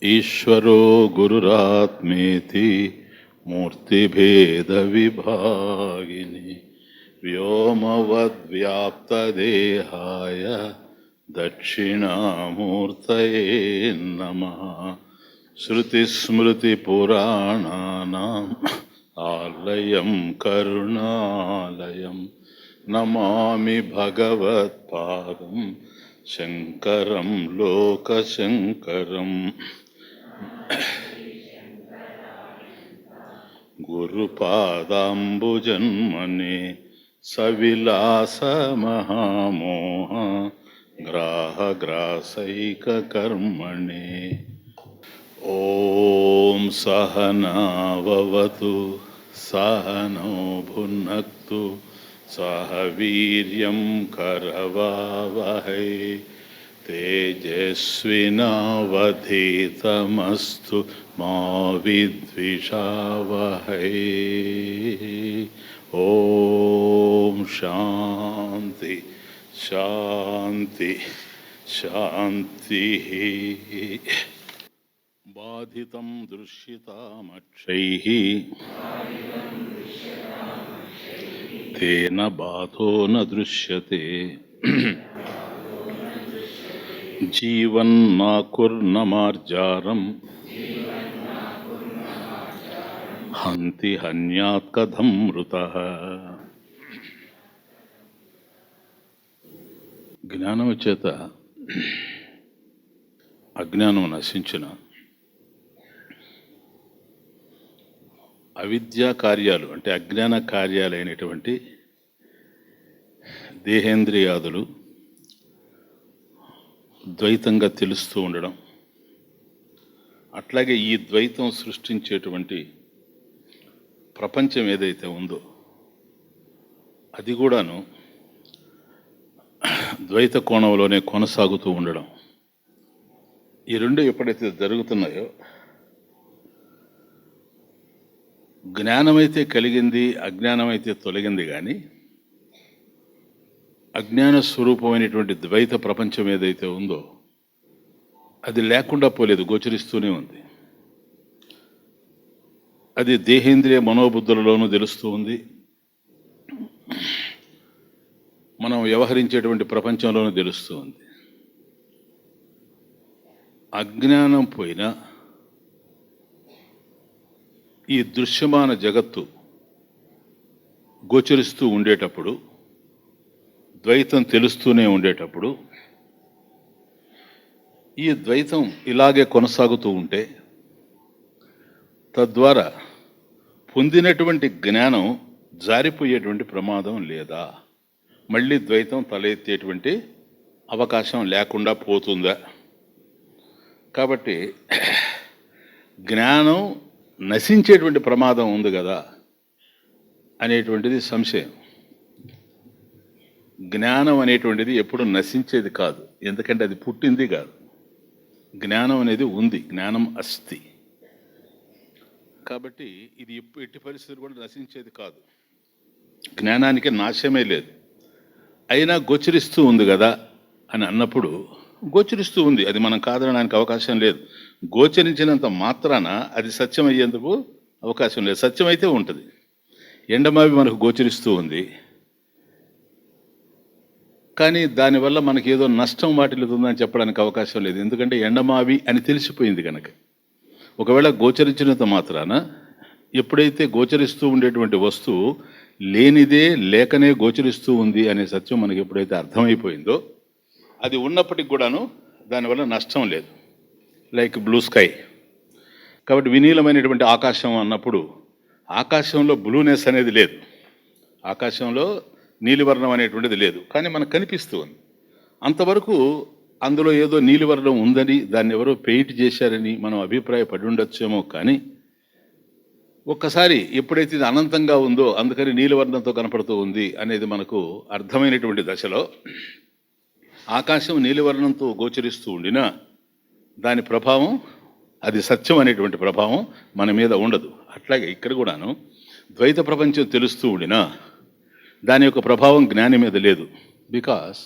ఈశ్వరో గురురాత్మేతి మూర్తిభేదవిభాగిని వ్యోమవద్వ్యాప్తదేహాయ దక్షిణామూర్తయే నమః. శృతిస్మృతిపురాణానాం ఆలయం కరుణాలయం నమామి భగవత్పాదం శంకరం లోకశంకరం. గురుపాదాంబుజన్మనే సవిలాసమహామోహ గ్రాహగ్రాసైకకర్మణే. ఓం సహనావవతు సహనో భునక్తు సహ వీర్యం కరవావహై తేజస్వినావధీతమస్తు మా విద్విషావహై. ఓం శాంతి శాంతి శాంతి. బాధితం దృశ్యతామక్షైః తేన బాధో న దృశ్యతే. జీవన్నాకుర్నమార్జారం హంతి హన్యాత్ కథం మృతః. జ్ఞానము చేత అజ్ఞానం నశించిన అవిద్యా కార్యాలు అంటే అజ్ఞాన కార్యాలైనటువంటి దేహేంద్రియాదులు ద్వైతంగా తెలుస్తూ ఉండడం, అట్లాగే ఈ ద్వైతం సృష్టించేటువంటి ప్రపంచం ఏదైతే ఉందో అది కూడాను ద్వైత కోణంలోనే కొనసాగుతూ ఉండడం. ఈ రెండు ఎప్పుడైతే జరుగుతున్నాయో జ్ఞానమైతే కలిగింది, అజ్ఞానమైతే తొలగింది. కానీ అజ్ఞాన స్వరూపమైనటువంటి ద్వైత ప్రపంచం ఏదైతే ఉందో అది లేకుండా పోలేదు, గోచరిస్తూనే ఉంది. అది దేహేంద్రియ మనోబుద్ధులలోనూ తెలుస్తూ ఉంది, మనం వ్యవహరించేటువంటి ప్రపంచంలోనూ తెలుస్తూ ఉంది. అజ్ఞానం పోయినా ఈ దృశ్యమాన జగత్తు గోచరిస్తూ ఉండేటప్పుడు, ద్వైతం తెలుస్తూనే ఉండేటప్పుడు, ఈ ద్వైతం ఇలాగే కొనసాగుతూ ఉంటే తద్వారా పొందినటువంటి జ్ఞానం జారిపోయేటువంటి ప్రమాదం లేదా? మళ్ళీ ద్వైతం తలెత్తేటువంటి అవకాశం లేకుండా పోతుందా? కాబట్టి జ్ఞానం నశించేటువంటి ప్రమాదం ఉంది కదా అనేటువంటిది సంశయం. జ్ఞానం అనేటువంటిది ఎప్పుడు నశించేది కాదు, ఎందుకంటే అది పుట్టింది కాదు. జ్ఞానం అనేది ఉంది, జ్ఞానం అస్తి. కాబట్టి ఇది ఎట్టి పరిస్థితులు కూడా నశించేది కాదు. జ్ఞానానికి నాశమే లేదు. అయినా గోచరిస్తూ ఉంది కదా అని అన్నప్పుడు గోచరిస్తూ ఉంది, అది మనం కాదనడానికి అవకాశం లేదు. గోచరించినంత మాత్రాన అది సత్యం అయ్యేందుకు అవకాశం లేదు. సత్యం అయితే ఉంటుంది. ఎండమావి మనకు గోచరిస్తూ ఉంది, కానీ దానివల్ల మనకి ఏదో నష్టం వాటిల్లుతుందని చెప్పడానికి అవకాశం లేదు, ఎందుకంటే ఎండమావి అని తెలిసిపోయింది కనుక. ఒకవేళ గోచరించినంత మాత్రాన ఎప్పుడైతే గోచరిస్తూ ఉండేటువంటి వస్తువు లేనిదే లేకనే గోచరిస్తూ ఉంది అనే సత్యం మనకి ఎప్పుడైతే అర్థమైపోయిందో, అది ఉన్నప్పటికి కూడాను దానివల్ల నష్టం లేదు. Like blue sky. కాబట్టి వినీలమైనటువంటి ఆకాశం అన్నప్పుడు ఆకాశంలో బ్లూనెస్ అనేది లేదు, ఆకాశంలో నీలివర్ణం అనేటువంటిది లేదు, కానీ మనకు కనిపిస్తూ ఉంది. అంతవరకు అందులో ఏదో నీలివర్ణం ఉందని, దాన్ని ఎవరో పెయింట్ చేశారని మనం అభిప్రాయపడి ఉండొచ్చేమో. కానీ ఒక్కసారి ఎప్పుడైతే ఇది అనంతంగా ఉందో అందుకని నీలివర్ణంతో కనపడుతూ ఉంది అనేది మనకు అర్థమైనటువంటి దశలో ఆకాశం నీలివర్ణంతో గోచరిస్తూ ఉండినా దాని ప్రభావం, అది సత్యం అనేటువంటి ప్రభావం మన మీద ఉండదు. అట్లాగే ఇక్కడ కూడాను ద్వైత ప్రపంచం తెలుస్తూ ఉండినా దాని యొక్క ప్రభావం జ్ఞాని మీద లేదు. బికాస్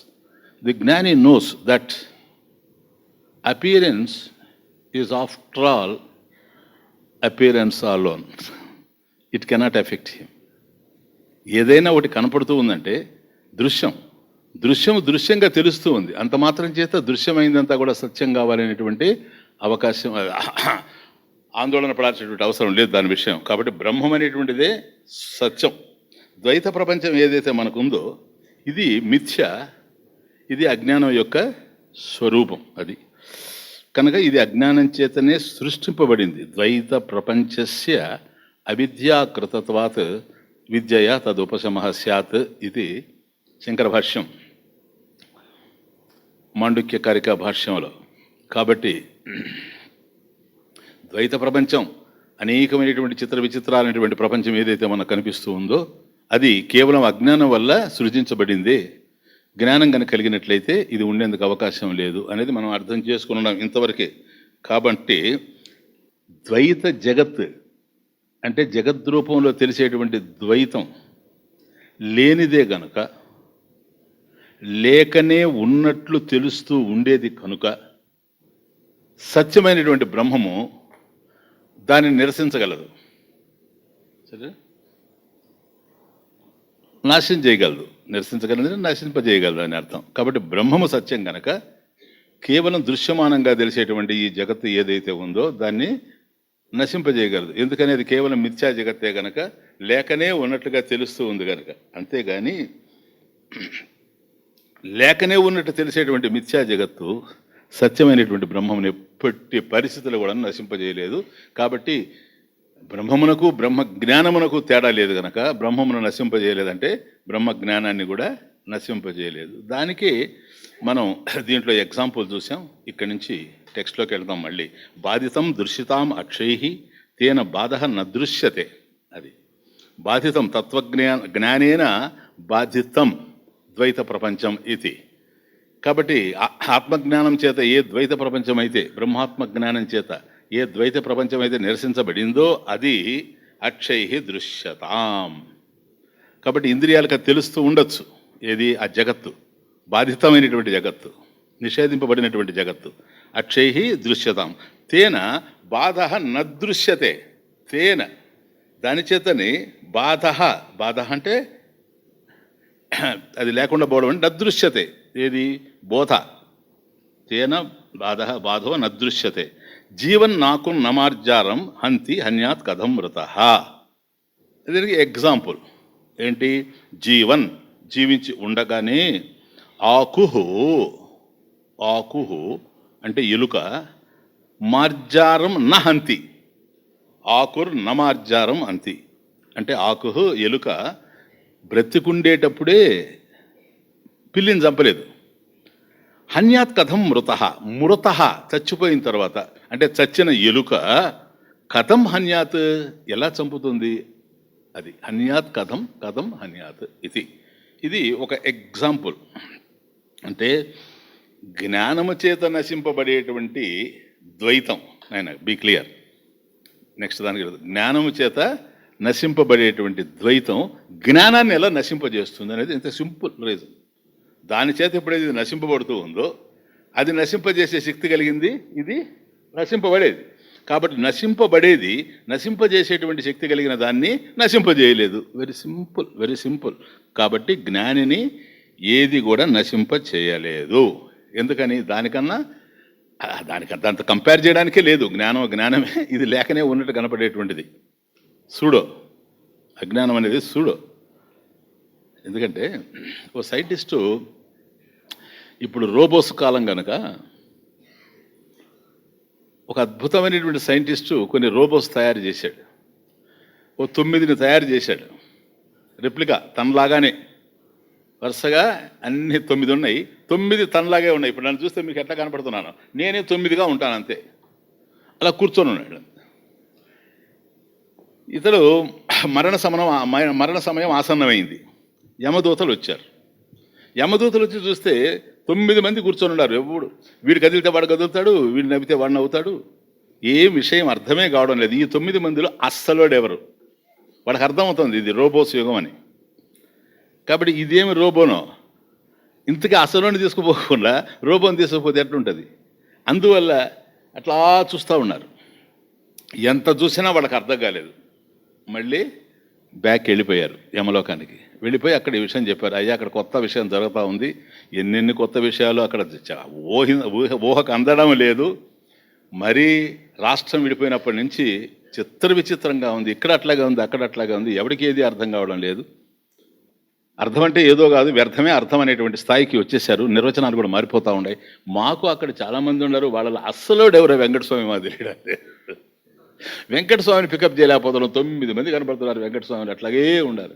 ది జ్ఞాని knows that appearance is after all appearance alone. It cannot effect him. ఏదైనా ఒకటి కనపడుతూ ఉందంటే దృశ్యంగా తెలుస్తూ ఉంది. అంత మాత్రం చేత దృశ్యమైందంతా కూడా సత్యం కావాలనేటువంటి అవకాశం, ఆందోళన పడాల్సినటువంటి అవసరం లేదు దాని విషయం. కాబట్టి బ్రహ్మం అనేటువంటిదే సత్యం. ద్వైత ప్రపంచం ఏదైతే మనకుందో ఇది మిథ్య, ఇది అజ్ఞానం యొక్క స్వరూపం. అది కనుక ఇది అజ్ఞానం చేతనే సృష్టింపబడింది. ద్వైత ప్రపంచస్య అవిద్యాకృతత్వాత్ విద్యయా తదుపశమః స్యాత్ ఇది శంకర భాష్యం, మాండుక్యకారిక భాష్యంలో. కాబట్టి ద్వైత ప్రపంచం, అనేకమైనటువంటి చిత్ర విచిత్రాలైనటువంటి ప్రపంచం ఏదైతే మనకు కనిపిస్తూ ఉందో అది కేవలం అజ్ఞానం వల్ల సృజించబడింది. జ్ఞానం కనుక కలిగినట్లయితే ఇది ఉండేందుకు అవకాశం లేదు అనేది మనం అర్థం చేసుకున్నాం ఇంతవరకే. కాబట్టి ద్వైత జగత్ అంటే జగద్రూపంలో తెలిసేటువంటి ద్వైతం లేనిదే గనుక, లేకనే ఉన్నట్లు తెలుస్తూ ఉండేది కనుక సత్యమైనటువంటి బ్రహ్మము దానిని నిరసించగలదు, సరే, నాశనం చేయగలదు. నిరసించగలదు, నశింపజేయగలదు అని అర్థం. కాబట్టి బ్రహ్మము సత్యం గనక కేవలం దృశ్యమానంగా తెలిసేటువంటి ఈ జగత్తు ఏదైతే ఉందో దాన్ని నశింపజేయగలదు. ఎందుకని అది కేవలం మిథ్యా జగత్తే గనక, లేకనే ఉన్నట్లుగా తెలుస్తూ ఉంది కనుక. అంతేగాని లేకనే ఉన్నట్టు తెలిసేటువంటి మిథ్యా జగత్తు సత్యమైనటువంటి బ్రహ్మమును ఎప్పటి పరిస్థితులు కూడా నశింపజేయలేదు. కాబట్టి బ్రహ్మమునకు బ్రహ్మ జ్ఞానమునకు తేడా లేదు కనుక బ్రహ్మమును నశింపజేయలేదంటే బ్రహ్మ జ్ఞానాన్ని కూడా నశింపజేయలేదు. దానికి మనం దీంట్లో ఎగ్జాంపుల్ చూసాం. ఇక్కడి నుంచి టెక్స్ట్లోకి వెళ్తాం మళ్ళీ. బాధితం దృశ్యతాం అక్షై తేన బాధ నదృశ్యతే. అది బాధితం జ్ఞానేన బాధితం ద్వైత ప్రపంచం ఇది. కాబట్టి ఆత్మజ్ఞానం చేత ఏ ద్వైత ప్రపంచం అయితే, బ్రహ్మాత్మ జ్ఞానం చేత ఏ ద్వైత ప్రపంచం అయితే నిరసించబడిందో అది అక్షై దృశ్యతాం. కాబట్టి ఇంద్రియాలకు తెలుస్తూ ఉండొచ్చు ఏది, ఆ జగత్తు, బాధితమైనటువంటి జగత్తు, నిషేధింపబడినటువంటి జగత్తు. అక్షై దృశ్యతాం తేన బాధ నదృశ్యతే. తేన దాని చేతని బాధ అంటే అది లేకుండా పోవడం అంటే నదృశ్యతే. ఏది బోధ, తేన బాధో నదృశ్యతే. జీవన్ నాకు నమార్జారం హంతి హన్యాత్ కథం మృత. దీనికి ఎగ్జాంపుల్ ఏంటి? జీవన్ జీవించి ఉండగానే ఆకుహు అంటే ఎలుక, మార్జారం నహంతి, ఆకుర్ నమార్జారం అంతి అంటే ఆకుహు ఎలుక బ్రతికుండేటప్పుడే పిల్లిని చంపలేదు. హన్యాత్ కథం మృత చచ్చిపోయిన తర్వాత, అంటే చచ్చిన ఎలుక కథం హన్యాత్ ఎలా చంపుతుంది? అది హన్యాత్ కథం హన్యాత్ ఇది ఒక ఎగ్జాంపుల్. అంటే జ్ఞానము చేత నశింపబడేటువంటి ద్వైతం, ఆయన బీ క్లియర్. నెక్స్ట్ దానికి జ్ఞానము చేత నశింపబడేటువంటి ద్వైతం జ్ఞానాన్ని ఎలా నశింపజేస్తుంది అనేది ఇంత సింపుల్ రీజన్. దాని చేత ఎప్పుడైతే ఇది నశింపబడుతూ ఉందో అది నశింపజేసే శక్తి కలిగింది, ఇది నశింపబడేది. కాబట్టి నశింపజేసేటువంటి శక్తి కలిగిన దాన్ని నశింపజేయలేదు. Very simple. కాబట్టి జ్ఞానిని ఏది కూడా నశింపచేయలేదు. ఎందుకని? దానికంత కంపేర్ చేయడానికే లేదు. జ్ఞానమే, ఇది లేకనే ఉన్నట్టు కనపడేటువంటిది సూడో. అజ్ఞానం అనేది సూడో. ఎందుకంటే ఓ సైంటిస్టు ఇప్పుడు రోబోస్ కాలం కనుక ఒక అద్భుతమైనటువంటి సైంటిస్టు కొన్ని రోబోస్ తయారు చేశాడు. ఓ 9ని తయారు చేశాడు, రెప్లికా తనలాగానే. వరుసగా అన్ని 9 ఉన్నాయి, 9 తనలాగే ఉన్నాయి. ఇప్పుడు నన్ను చూస్తే మీకు ఎట్లా కనపడుతున్నాను, నేనే 9గా ఉంటాను అంతే. అలా కూర్చొని ఉన్నాడు. ఇతడు మరణ సమయం ఆసన్నమైంది. యమదూతలు వచ్చారు. యమదూతలు వచ్చి చూస్తే 9 మంది కూర్చొని ఉన్నారు. ఎవడు వీడు కదిలితే వాడు కదులుతాడు, వీడు నవ్వితే వాడు నవ్వుతాడు. ఏం విషయం అర్థమే కావడం లేదు. ఈ 9 మందిలో అస్సలోడెవరు? వాడికి అర్థమవుతుంది ఇది రోబోస్ యుగం అని. కాబట్టి ఇదేమి రోబోనో, ఇంతకీ అసలోని తీసుకుపోకుండా రోబోని తీసుకుపోతే ఎట్లుంటుంది? అందువల్ల అట్లా చూస్తూ ఉన్నారు. ఎంత చూసినా వాళ్ళకి అర్థం కాలేదు. మళ్ళీ బ్యాక్ వెళ్ళిపోయారు యమలోకానికి. వెళ్ళిపోయి అక్కడ ఈ విషయం చెప్పారు. అయ్యా, అక్కడ కొత్త విషయం జరుగుతూ ఉంది, ఎన్నెన్ని కొత్త విషయాలు అక్కడ ఊహకు అందడం లేదు. మరీ రాష్ట్రం విడిపోయినప్పటి నుంచి విచిత్రంగా ఉంది. ఇక్కడ అట్లాగే ఉంది, అక్కడ అట్లాగే ఉంది, ఎవరికి ఏది అర్థం కావడం లేదు. అర్థం అంటే ఏదో కాదు, వ్యర్థమే అర్థం అనేటువంటి స్థాయికి వచ్చేసారు. నిర్వచనాలు కూడా మారిపోతూ ఉన్నాయి. మాకు అక్కడ చాలామంది ఉన్నారు, వాళ్ళ అస్సలు ఎవరో వెంకటస్వామి మా తెలియడండి. వెంకటస్వామిని పికప్ చేయలేకపోతున్నాం. 9 మంది కనపడుతున్నారు వెంకటస్వామిని, అట్లాగే ఉండాలి.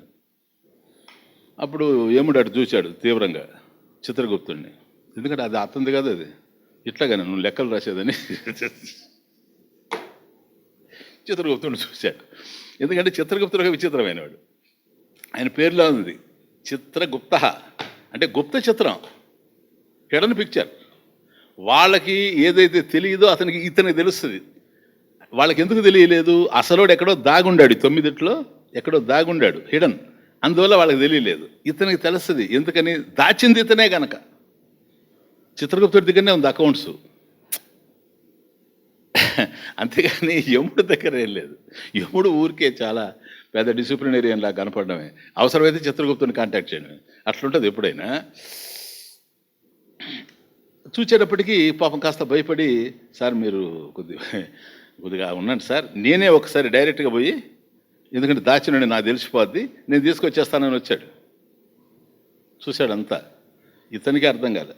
అప్పుడు ఏముడు అటు చూశాడు తీవ్రంగా చిత్రగుప్తుడిని. ఎందుకంటే అది అతనిది కాదు, అది ఇట్లాగానే నువ్వు లెక్కలు రాసేదని చిత్రగుప్తుడిని చూశాడు. ఎందుకంటే చిత్రగుప్తుడు విచిత్రమైన వాడు. ఆయన పేరులో ఉంది చిత్రగుప్త, అంటే గుప్త చిత్రం, హిడెన్ పిక్చర్. వాళ్ళకి ఏదైతే తెలియదో అతనికి ఇతనికి తెలుస్తుంది. వాళ్ళకి ఎందుకు తెలియలేదు? అసలోడు ఎక్కడో దాగుండాడు, 9 ఎక్కడో దాగుండాడు, హిడెన్. అందువల్ల వాళ్ళకి తెలియలేదు. ఇతనికి తెలుస్తుంది. ఎందుకని? దాచింది ఇతనే గనక. చిత్రగుప్తుడి దగ్గరనే ఉంది అకౌంట్స్, అంతేగాని యముడి దగ్గర ఏం లేదు. యముడు ఊరికే చాలా పెద్ద డిసిప్లినరీయన్ లాగా కనపడమే, అవసరమైతే చిత్రగుప్తుని కాంటాక్ట్ చేయడమే, అట్లుంటుంది ఎప్పుడైనా. చూసేటప్పటికీ పాపం కాస్త భయపడి, సార్ మీరు కొద్దిగా ఉండండి సార్, నేనే ఒకసారి డైరెక్ట్గా పోయి, ఎందుకంటే దాచినండి నాకు తెలిసిపోద్ది, నేను తీసుకొచ్చేస్తానని వచ్చాడు. చూశాడంతా, ఇతనికి అర్థం కాదు.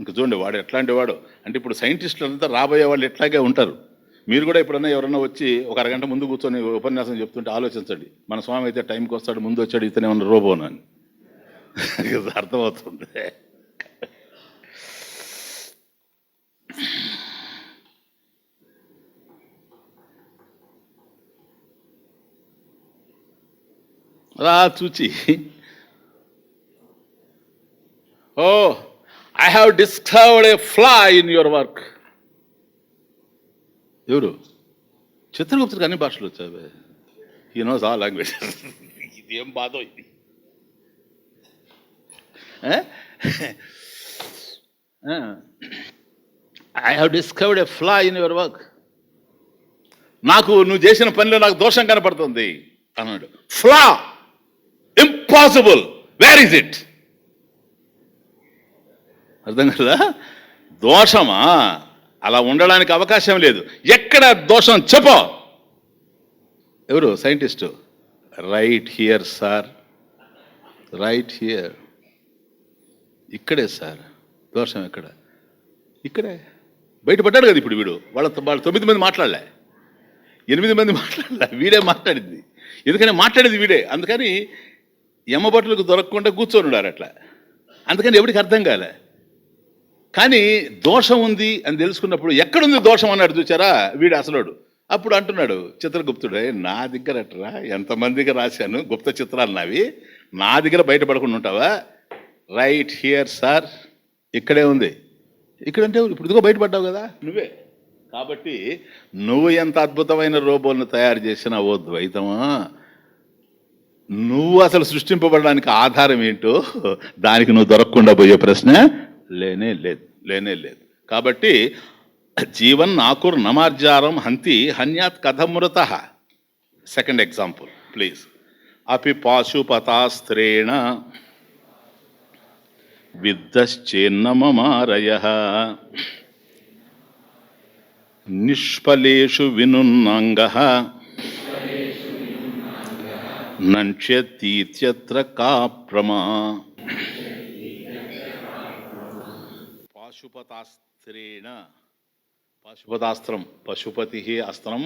ఇంక చూడండి వాడు ఎట్లాంటి వాడు అంటే, ఇప్పుడు సైంటిస్టులు అంతా రాబోయే వాళ్ళు ఎట్లాగే ఉంటారు. మీరు కూడా ఎప్పుడన్నా ఎవరన్నా వచ్చి ఒక అరగంట ముందు కూర్చొని ఉపన్యాసం చెప్తుంటే ఆలోచించండి, మన స్వామి అయితే టైంకి వస్తాడు, ముందు వచ్చాడు, ఇతనే ఉన్న రోబోనని అర్థమవుతుంది. అలా చూచి, oh I have discovered a flaw in your work. ఎవరు? చిత్రగుప్తుడికి అన్ని భాషలు వచ్చావే, ఈ నోస్ ఆల్ లాంగ్వేజ్. ఇది ఏం బాధో ఇది. I have discovered a flaw in your work. నాకు నువ్వు చేసిన పనిలో నాకు దోషం కనపడుతుంది అన్నాడు. ఫ్లా, ఇంపాసిబుల్, వేర్ ఇస్ ఇట్? అర్థం కదా? దోషమా? అలా ఉండడానికి అవకాశం లేదు. ఎక్కడ దోషం చెప్పో. ఎవరు? Scientist. Right here sir, right here. ఇక్కడే సార్ దోషం. ఎక్కడ? ఇక్కడే. బయటపడ్డాడు కదా ఇప్పుడు వీడు. వాళ్ళు 9 మంది మాట్లాడలే, 8 మంది మాట్లాడలే, వీడే మాట్లాడింది. ఎందుకని మాట్లాడేది వీడే. అందుకని ఎమ్మబట్టలకు దొరకకుండా కూర్చొని ఉన్నారు అట్లా. అందుకని ఎవరికి అర్థం కాలే. కానీ దోషం ఉంది అని తెలుసుకున్నప్పుడు, ఎక్కడుంది దోషం అన్నాడు చూచారా వీడు అసలోడు. అప్పుడు అంటున్నాడు చిత్రగుప్తుడే, నా దగ్గర అట్రా ఎంతమందిగా రాశాను గుప్త చిత్రాలు నావి, నా దగ్గర బయటపడకుండా ఉంటావా? రైట్ హియర్ సార్, ఇక్కడే ఉంది. ఇక్కడంటే ఇప్పుడు ఇదిగో బయటపడ్డావు కదా నువ్వే. కాబట్టి నువ్వు ఎంత అద్భుతమైన రోబోలను తయారు చేసినా ఓ ద్వైతమా, నువ్వు అసలు సృష్టింపబడడానికి ఆధారం ఏంటో దానికి నువ్వు దొరకకుండా పోయే ప్రశ్న లేనే లేదు, లేనే లేదు. కాబట్టి జీవన్ నాకుర్ నమార్జారం హంతి హన్యాత్ కథమృత. Second example please. అపి పాశుపతాస్త్రేణ విద్దశ్చేన్నమమారయః నిష్ఫలేషు వినున్నంగః నంచ్యతీత్యత్ర కా ప్రమా. పాశుపతాస్త్రేణ, పాశుపతాస్త్రం, పశుపతి అస్త్రం,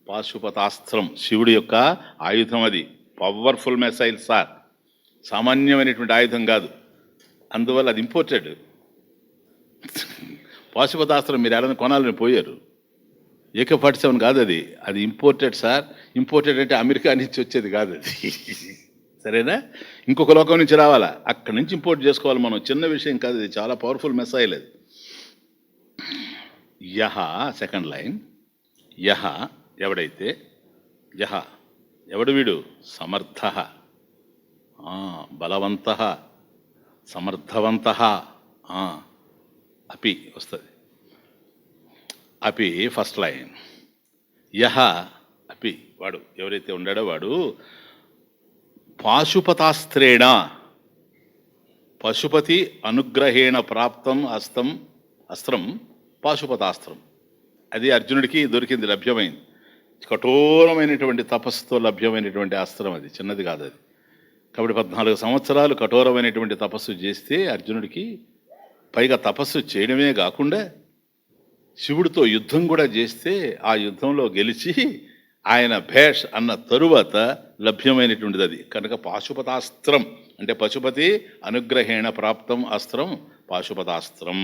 పాశుపతాస్త్రం శివుడి యొక్క ఆయుధం. అది పవర్ఫుల్ మిసైల్ సార్, సామాన్యమైనటువంటి ఆయుధం కాదు. అందువల్ల అది ఇంపోర్టెడ్. పాశుపతాస్త్రం మీరు ఎలా కొనాలని పోయారు, AK-47 కాదు అది, అది ఇంపోర్టెడ్ సార్. ఇంపోర్టెడ్ అంటే అమెరికా నుంచి వచ్చేది కాదు అది, సరేనా? ఇంకొక లోకం నుంచి రావాలా, అక్కడి నుంచి ఇంపోర్ట్ చేసుకోవాలి మనం. చిన్న విషయం కాదు, ఇది చాలా పవర్ఫుల్ మిసైల్ అది. యహ, సెకండ్ లైన్, యహ ఎవడైతే, యహ ఎవడు వీడు? సమర్థ, బలవంత, సమర్థవంత, అపి వస్తుంది. అపి ఫస్ట్ లైన్. యహ అపి వాడు ఎవరైతే ఉన్నాడో వాడు పాశుపతాస్త్రేణ పశుపతి అనుగ్రహేణ ప్రాప్తం అస్త్రం పాశుపతాస్త్రం. అది అర్జునుడికి దొరికింది, లభ్యమైంది. కఠోరమైనటువంటి తపస్సుతో లభ్యమైనటువంటి అస్త్రం, అది చిన్నది కాదు అది. కాబట్టి 14 సంవత్సరాలు కఠోరమైనటువంటి తపస్సు చేస్తే అర్జునుడికి, పైగా తపస్సు చేయడమే కాకుండా శివుడితో యుద్ధం కూడా చేస్తే ఆ యుద్ధంలో గెలిచి ఆయన భేష్ అన్న తరువాత లభ్యమైనటువంటిది అది. కనుక పాశుపతాస్త్రం అంటే పశుపతి అనుగ్రహేణ ప్రాప్తం అస్త్రం పాశుపతాస్త్రం,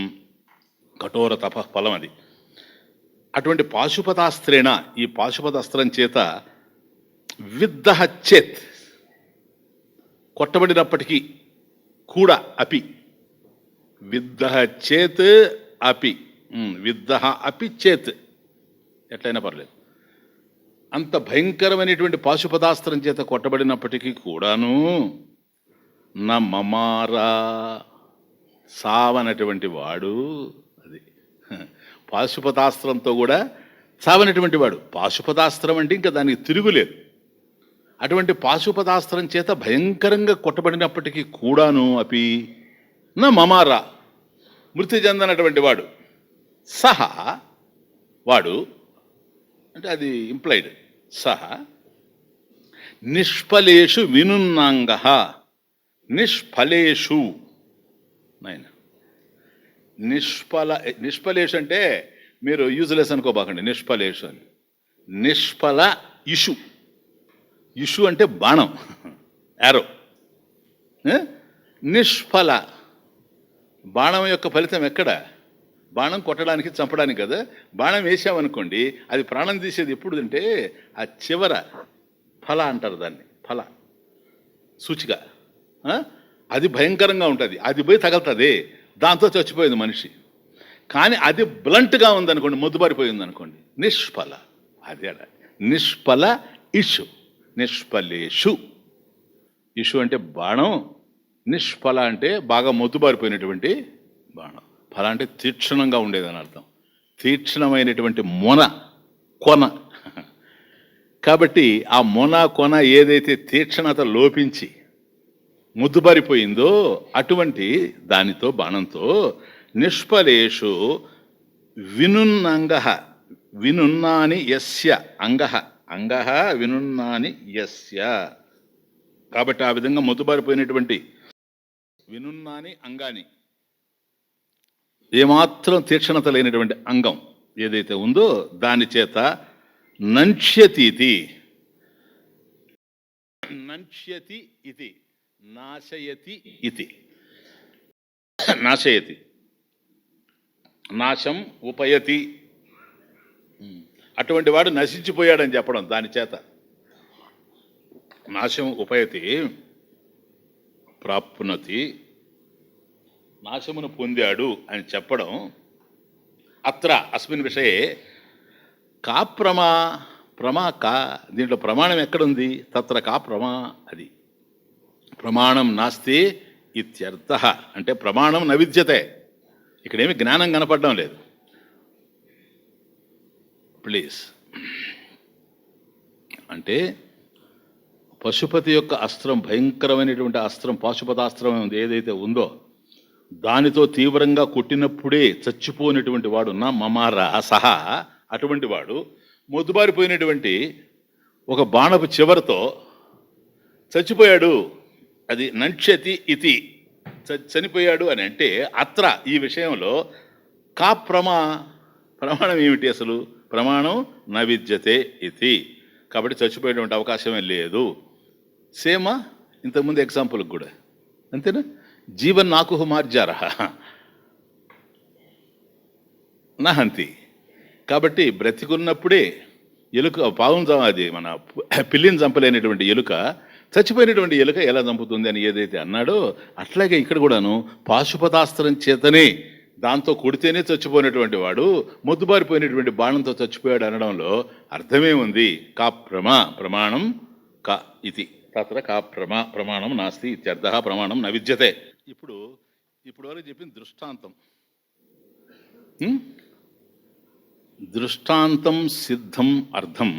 కఠోర తప ఫలం అది. అటువంటి పాశుపతాస్త్రేణ, ఈ పాశుపతాస్త్రం చేత విద్ధః చేత్ కొట్టబడినప్పటికీ కూడా, అపి విద్ధః చేత్ అపి, విద్ధః అపి చేత్ ఎట్లయినా పర్లేదు. అంత భయంకరమైనటువంటి పాశుపతాస్త్రం చేత కొట్టబడినప్పటికీ కూడాను నా మమారా సావనటువంటి వాడు, అది పాశుపతాస్త్రంతో కూడా సావనటువంటి వాడు. పాశుపతాస్త్రం అంటే ఇంకా దానికి తిరుగులేదు. అటువంటి పాశుపతాస్త్రం చేత భయంకరంగా కొట్టబడినప్పటికీ కూడాను అపి నా మమారా మృతి చెందనటువంటి వాడు, సహా వాడు అంటే అది ఇంప్లైడ్, సహా నిష్ఫలేషు వినున్నాంగ. నిష్ఫలేషు నాయన, నిష్ఫలేషు అంటే మీరు యూజ్లెస్ అనుకోబాకండి. నిష్ఫలేషు అని, నిష్ఫల ఇషు. ఇషు అంటే బాణం, యారో. నిష్ఫల బాణం యొక్క ఫలితం ఎక్కడ? బాణం కొట్టడానికి చంపడానికి కదా. బాణం వేసామనుకోండి, అది ప్రాణం తీసేది ఎప్పుడు అంటే ఆ చివర ఫల అంటారు దాన్ని, ఫల సూచిక. అది భయంకరంగా ఉంటుంది, అది పోయి తగలుతుంది, దాంతో చచ్చిపోయింది మనిషి. కానీ అది బ్లంట్గా ఉందనుకోండి, మొద్దుబారిపోయింది అనుకోండి, నిష్ఫల. అది నిష్ఫల ఇషు, నిష్ఫలేషు. ఇషు అంటే బాణం, నిష్ఫల అంటే బాగా మొద్దుబారిపోయినటువంటి బాణం. ఫల అంటే తీక్షణంగా ఉండేదని అర్థం, తీక్షణమైనటువంటి మొన కొన. కాబట్టి ఆ మొన కొన ఏదైతే తీక్షణత లోపించి ముద్దుబారిపోయిందో అటువంటి దానితో, బాణంతో నిష్ఫలేషు వినున్నంగ, వినున్నాని యస్య అంగ, అంగ వినున్నాని యస్య. కాబట్టి ఆ విధంగా ముద్దుబారిపోయినటువంటి వినున్నాని అంగాని, ఏమాత్రం తీక్షణత లేనటువంటి అంగం ఏదైతే ఉందో దాని చేత నంచ్యతి, నంచ్యతి ఇది, నాశయతి ఇది, నాశయతి, నాశం ఉపయతి. అటువంటి వాడు నశించిపోయాడని చెప్పడం దాని చేత. నాశం ఉపయతి ప్రాప్నతి, నాశమును పొందాడు అని చెప్పడం. అత్ర అస్మిన్ విషయే కా ప్రమా కా, దీంట్లో ప్రమాణం ఎక్కడుంది? తత్ర కా ప్రమా, అది ప్రమాణం నాస్తి ఇత్యర్థ. అంటే ప్రమాణం నవిద్యతే, ఇక్కడేమి జ్ఞానం కనపడడం లేదు. ప్లీజ్, అంటే పశుపతి యొక్క అస్త్రం, భయంకరమైనటువంటి అస్త్రం, పాశుపతాస్త్రం ఏదైతే ఉందో దానితో తీవ్రంగా కొట్టినప్పుడే చచ్చిపోయినటువంటి వాడు నా మమారా సహా, అటువంటి వాడు మొద్దుబారిపోయినటువంటి ఒక బాణపు చివరితో చచ్చిపోయాడు. అది నంచ్యతి ఇతి, చనిపోయాడు అని అంటే అత్ర ఈ విషయంలో కా ప్రమాణం ఏమిటి? అసలు ప్రమాణం నవిద్యతే ఇది. కాబట్టి చచ్చిపోయేటువంటి అవకాశమే లేదు. సేమా ఇంతకుముందు ఎగ్జాంపుల్కి కూడా అంతేనా? జీవన్ నాకు మార్జార నహంతి. కాబట్టి బ్రతికున్నప్పుడే ఎలుక పావును, అది మన పిల్లిని చంపలేనటువంటి ఎలుక చచ్చిపోయినటువంటి ఎలుక ఎలా చంపుతుంది అని ఏదైతే అన్నాడో అట్లాగే ఇక్కడ కూడాను పాశుపతాస్త్రం చేతనే, దాంతో కొడితేనే చచ్చిపోయినటువంటి వాడు మొద్దుబారిపోయినటువంటి బాణంతో చచ్చిపోయాడు అనడంలో అర్థమే ఉంది. కా ప్రమాణం కా ఇది, తత్ర కా ప్రమాణం నాస్తి ఇత్యర్థ, ప్రమాణం న విద్యతే. ఇప్పుడు వరకు చెప్పింది దృష్టాంతం. దృష్టాంతం సిద్ధం అర్థం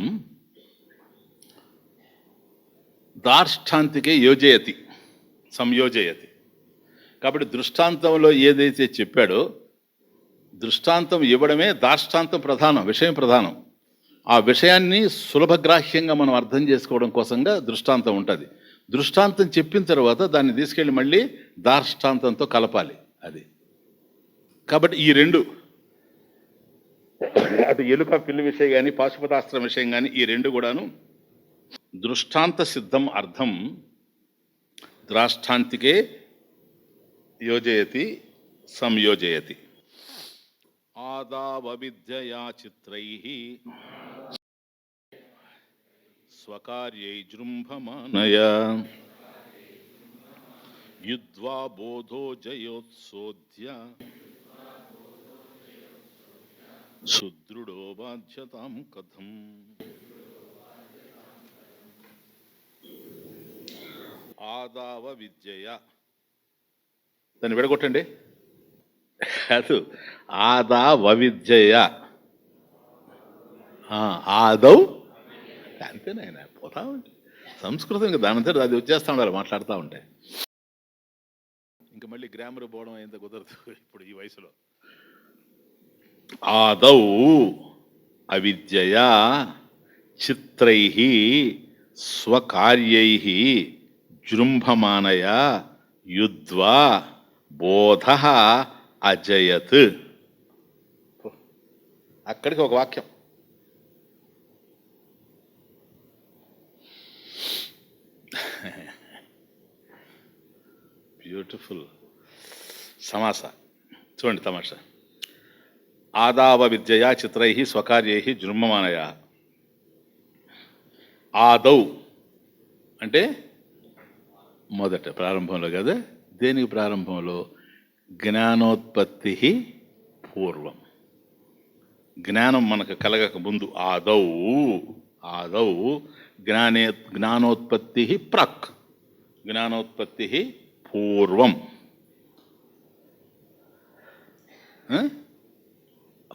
దార్ష్టాంతికే యోజయతి సంయోజయతి. కాబట్టి దృష్టాంతంలో ఏదైతే చెప్పాడో దృష్టాంతం ఇవ్వడమే దార్ష్టాంతం ప్రధానం, విషయం ప్రధానం. ఆ విషయాన్ని సులభగ్రాహ్యంగా మనం అర్థం చేసుకోవడం కోసంగా దృష్టాంతం ఉంటుంది. దృష్టాంతం చెప్పిన తర్వాత దాన్ని తీసుకెళ్ళి మళ్ళీ దార్ష్టాంతంతో కలపాలి. అది కాబట్టి ఈ రెండు, అటు ఎలుక పిల్లి విషయం కానీ పాశుపతాస్త్రం విషయం కానీ ఈ రెండు కూడాను దృష్టాంత సిద్ధం అర్థం ద్రాష్టాంతికే యోజయతి సంయోజయతి. ఆదావవిద్యయా చిత్రైః స్వకార్యై జృంభమానయా యుద్ధ్వా బోధో జయోత్సోధ్య సుదృఢో బాధ్యతాం కథం. ఆదావ విద్యయ, దాన్ని విడగొట్టండి. కాదు, ఆదావ విద్యయ, ఆదౌ అంతేనాయన. పోతా ఉంటే సంస్కృతం ఇంకా దానంతా అది వచ్చేస్తా ఉండాలి మాట్లాడుతూ ఉంటే. ఇంకా మళ్ళీ గ్రామర్ పోవడం ఎంత కుదరదు ఇప్పుడు ఈ వయసులో. ఆదౌ అవిద్యయా చిత్రైః స్వకార్యైః జృంభమానయా యుద్ధ్వా బోధః అజయత్. అక్కడికి ఒక వాక్యం. బ్యూటిఫుల్ సమాస. చూడండి తమాషా. ఆదావ విద్యయా చిత్రైః స్వకార్యైః జృంభమానయా. ఆదౌ అంటే మొదట, ప్రారంభంలో కదా. దేనికి ప్రారంభంలో? జ్ఞానోత్పత్తి పూర్వం, జ్ఞానం మనకు కలగక ముందు. ఆదౌ, ఆదౌ జ్ఞానోత్పత్తి ప్రాక్, జ్ఞానోత్పత్తి పూర్వం.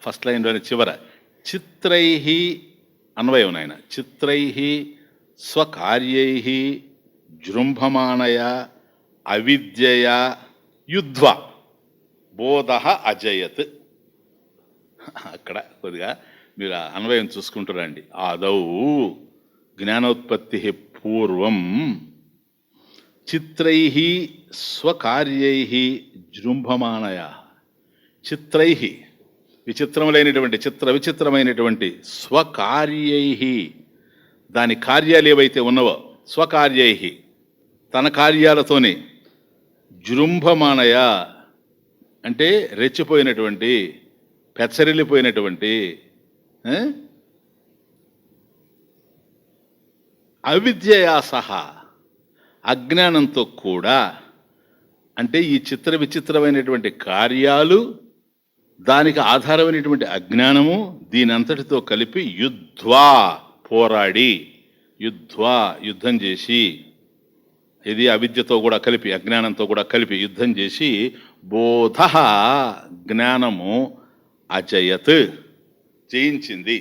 ఫస్ట్ లైన్లోని చివర చిత్రైః అన్వయం నాయన. చిత్రైః స్వకార్యైః జృంభమానయా అవిద్యయా యుద్ధ్వా బోధః అజయత్. అక్కడ కొద్దిగా మీరు అన్వయం చూసుకుంటారండి. ఆదౌ జ్ఞానోత్పత్తి పూర్వం చిత్రైః స్వకార్యైః జృంభమానయా. చిత్రైః విచిత్రములైనటువంటి, చిత్ర విచిత్రమైనటువంటి, స్వకార్యైః దాని కార్యాలు ఏవైతే ఉన్నవో, స్వకార్యైః తన కార్యాలతోనే, జృంభమానయ అంటే రెచ్చిపోయినటువంటి, పెచ్చరిల్లిపోయినటువంటి, అవిద్యయా సహా అజ్ఞానంతో కూడా, అంటే ఈ చిత్ర విచిత్రమైనటువంటి కార్యాలు, దానికి ఆధారమైనటువంటి అజ్ఞానము, దీనంతటితో కలిపి యుద్ధ్వా పోరాడి, యుద్ధ్వా యుద్ధం చేసి, ఇది అవిద్యతో కూడా కలిపి అజ్ఞానంతో కూడా కలిపి యుద్ధం చేసి, బోధ జ్ఞానము అజయత్ జయించింది.